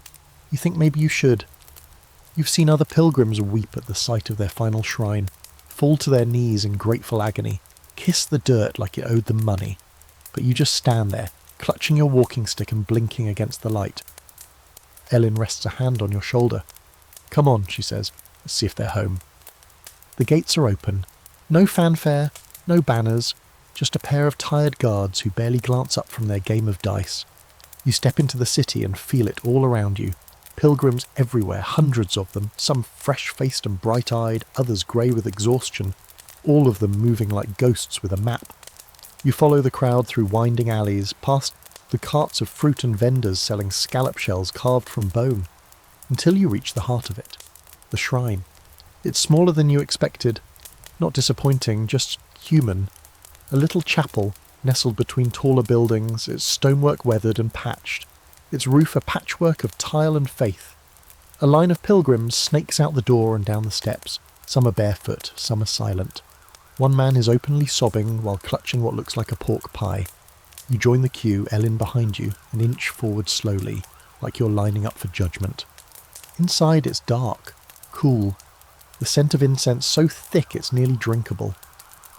You think maybe you should. You've seen other pilgrims weep at the sight of their final shrine, fall to their knees in grateful agony, kiss the dirt like it owed them money. But you just stand there, clutching your walking stick and blinking against the light. Ellen rests a hand on your shoulder. "Come on," she says. "Let's see if they're home." The gates are open. No fanfare, no banners, just a pair of tired guards who barely glance up from their game of dice. You step into the city and feel it all around you. Pilgrims everywhere, hundreds of them, some fresh-faced and bright-eyed, others grey with exhaustion, all of them moving like ghosts with a map. You follow the crowd through winding alleys, past the carts of fruit and vendors selling scallop shells carved from bone, until you reach the heart of it, the shrine. It's smaller than you expected, not disappointing, just human. A little chapel, nestled between taller buildings, its stonework weathered and patched, its roof a patchwork of tile and faith. A line of pilgrims snakes out the door and down the steps. Some are barefoot, some are silent. One man is openly sobbing while clutching what looks like a pork pie. You join the queue, Ellen behind you, and inch forward slowly, like you're lining up for judgment. Inside it's dark, cool, the scent of incense so thick it's nearly drinkable.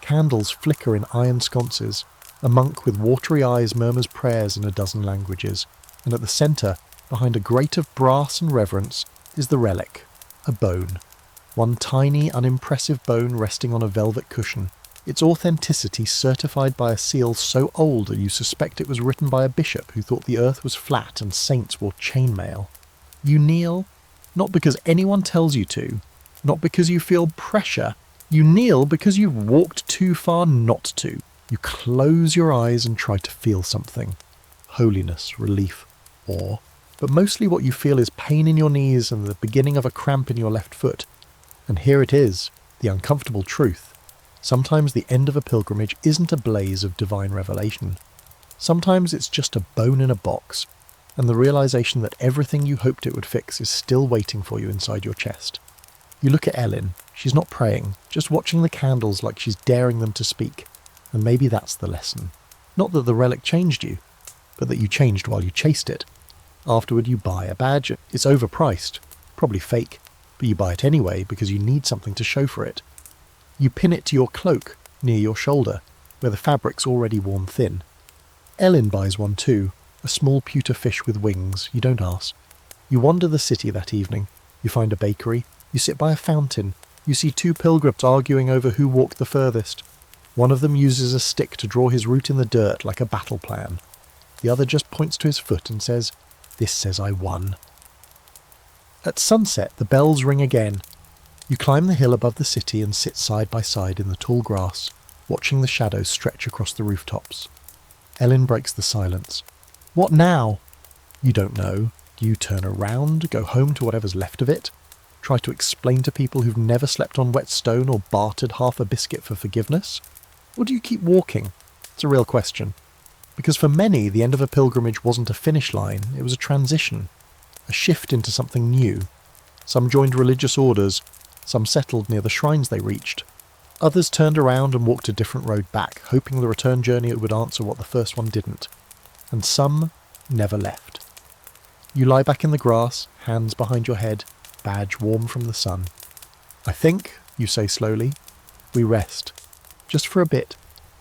Candles flicker in iron sconces. A monk with watery eyes murmurs prayers in a dozen languages, and at the centre, behind a grate of brass and reverence, is the relic, a bone. One tiny, unimpressive bone resting on a velvet cushion, its authenticity certified by a seal so old that you suspect it was written by a bishop who thought the earth was flat and saints wore chainmail. You kneel, not because anyone tells you to, not because you feel pressure. You kneel because you've walked too far not to. You close your eyes and try to feel something. Holiness, relief, awe. But mostly what you feel is pain in your knees and the beginning of a cramp in your left foot. And here it is, the uncomfortable truth. Sometimes the end of a pilgrimage isn't a blaze of divine revelation. Sometimes it's just a bone in a box, and the realization that everything you hoped it would fix is still waiting for you inside your chest. You look at Ellen. She's not praying, just watching the candles like she's daring them to speak. And maybe that's the lesson. Not that the relic changed you, but that you changed while you chased it. Afterward you buy a badge. It's overpriced, probably fake, but you buy it anyway because you need something to show for it. You pin it to your cloak, near your shoulder, where the fabric's already worn thin. Ellen buys one too, a small pewter fish with wings. You don't ask. You wander the city that evening. You find a bakery. You sit by a fountain. You see two pilgrims arguing over who walked the furthest. One of them uses a stick to draw his route in the dirt like a battle plan. The other just points to his foot and says, "This says I won." At sunset, the bells ring again. You climb the hill above the city and sit side by side in the tall grass, watching the shadows stretch across the rooftops. Ellen breaks the silence. What now? You don't know. Do you turn around, go home to whatever's left of it? Try to explain to people who've never slept on wet stone or bartered half a biscuit for forgiveness? Or do you keep walking? It's a real question. Because for many, the end of a pilgrimage wasn't a finish line, it was a transition, a shift into something new. Some joined religious orders, some settled near the shrines they reached. Others turned around and walked a different road back, hoping the return journey would answer what the first one didn't. And some never left. You lie back in the grass, hands behind your head, badge warm from the sun. "I think," you say slowly, "we rest. Just for a bit."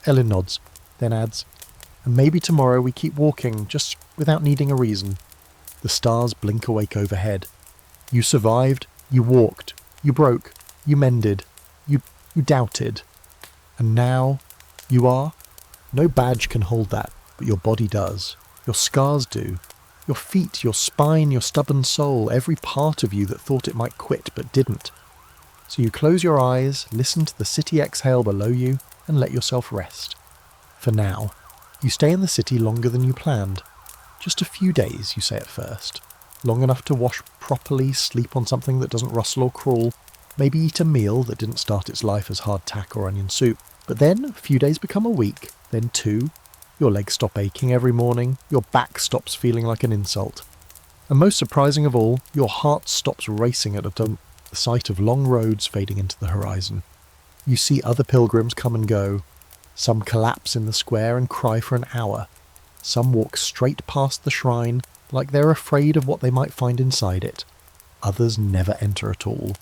Ellen nods, then adds, "And maybe tomorrow we keep walking, just without needing a reason." The stars blink awake overhead. You survived, you walked, you broke, you mended, you doubted. And now, you are? No badge can hold that, but your body does. Your scars do. Your feet, your spine, your stubborn soul, every part of you that thought it might quit but didn't. So you close your eyes, listen to the city exhale below you, and let yourself rest. For now, you stay in the city longer than you planned. Just a few days, you say at first. Long enough to wash properly, sleep on something that doesn't rustle or crawl, maybe eat a meal that didn't start its life as hardtack or onion soup. But then a few days become a week, then two. Your legs stop aching every morning, your back stops feeling like an insult. And most surprising of all, your heart stops racing at the sight of long roads fading into the horizon. You see other pilgrims come and go. Some collapse in the square and cry for an hour. Some walk straight past the shrine, like they're afraid of what they might find inside it. Others never enter at all.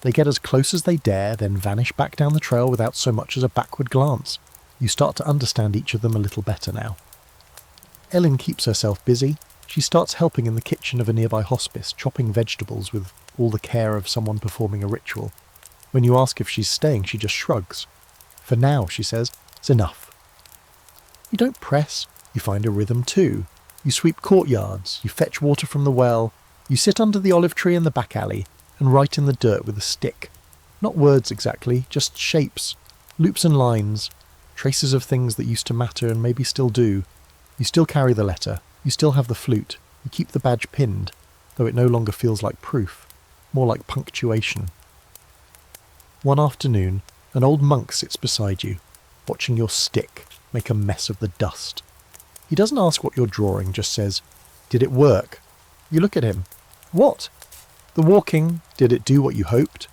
They get as close as they dare, then vanish back down the trail without so much as a backward glance. You start to understand each of them a little better now. Ellen keeps herself busy. She starts helping in the kitchen of a nearby hospice, chopping vegetables with all the care of someone performing a ritual. When you ask if she's staying, she just shrugs. For now, she says, it's enough. You don't press. You find a rhythm too. You sweep courtyards. You fetch water from the well. You sit under the olive tree in the back alley and write in the dirt with a stick. Not words exactly, just shapes, loops and lines, traces of things that used to matter and maybe still do. You still carry the letter. You still have the flute. You keep the badge pinned, though it no longer feels like proof, more like punctuation. One afternoon, an old monk sits beside you, watching your stick make a mess of the dust. He doesn't ask what you're drawing, just says, "Did it work?" You look at him. "What?" "The walking, did it do what you hoped?"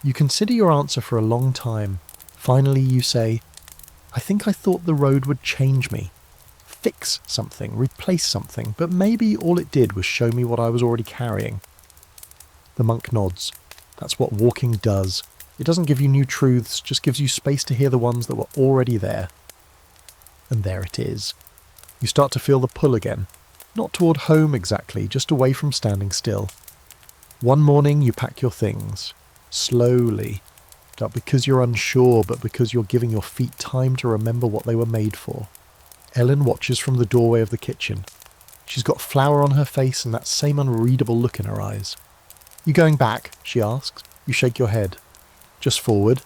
You consider your answer for a long time. Finally you say, "I think I thought the road would change me. Fix something, replace something, but maybe all it did was show me what I was already carrying." The monk nods. That's what walking does. It doesn't give you new truths, just gives you space to hear the ones that were already there. And there it is. You start to feel the pull again. Not toward home exactly, just away from standing still. One morning you pack your things. Slowly. Not because you're unsure, but because you're giving your feet time to remember what they were made for. Ellen watches from the doorway of the kitchen. She's got flour on her face and that same unreadable look in her eyes. "You going back?" she asks. You shake your head. "Just forward.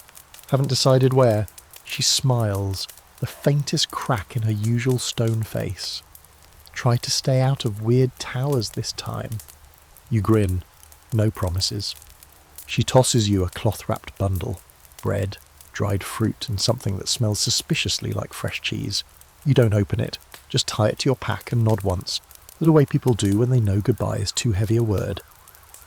Haven't decided where." She smiles, the faintest crack in her usual stone face. "Try to stay out of weird towers this time." You grin. No promises. She tosses you a cloth-wrapped bundle. Bread, dried fruit, and something that smells suspiciously like fresh cheese. You don't open it. Just tie it to your pack and nod once, the way people do when they know goodbye is too heavy a word.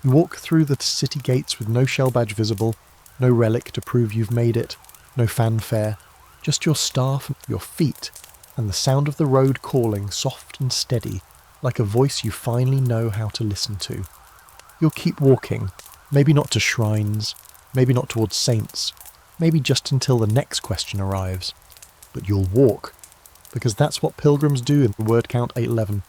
You walk through the city gates with no shell badge visible, no relic to prove you've made it, no fanfare, just your staff, your feet, and the sound of the road calling soft and steady, like a voice you finally know how to listen to. You'll keep walking, maybe not to shrines, maybe not towards saints, maybe just until the next question arrives. But you'll walk, because that's what pilgrims do in word count 811.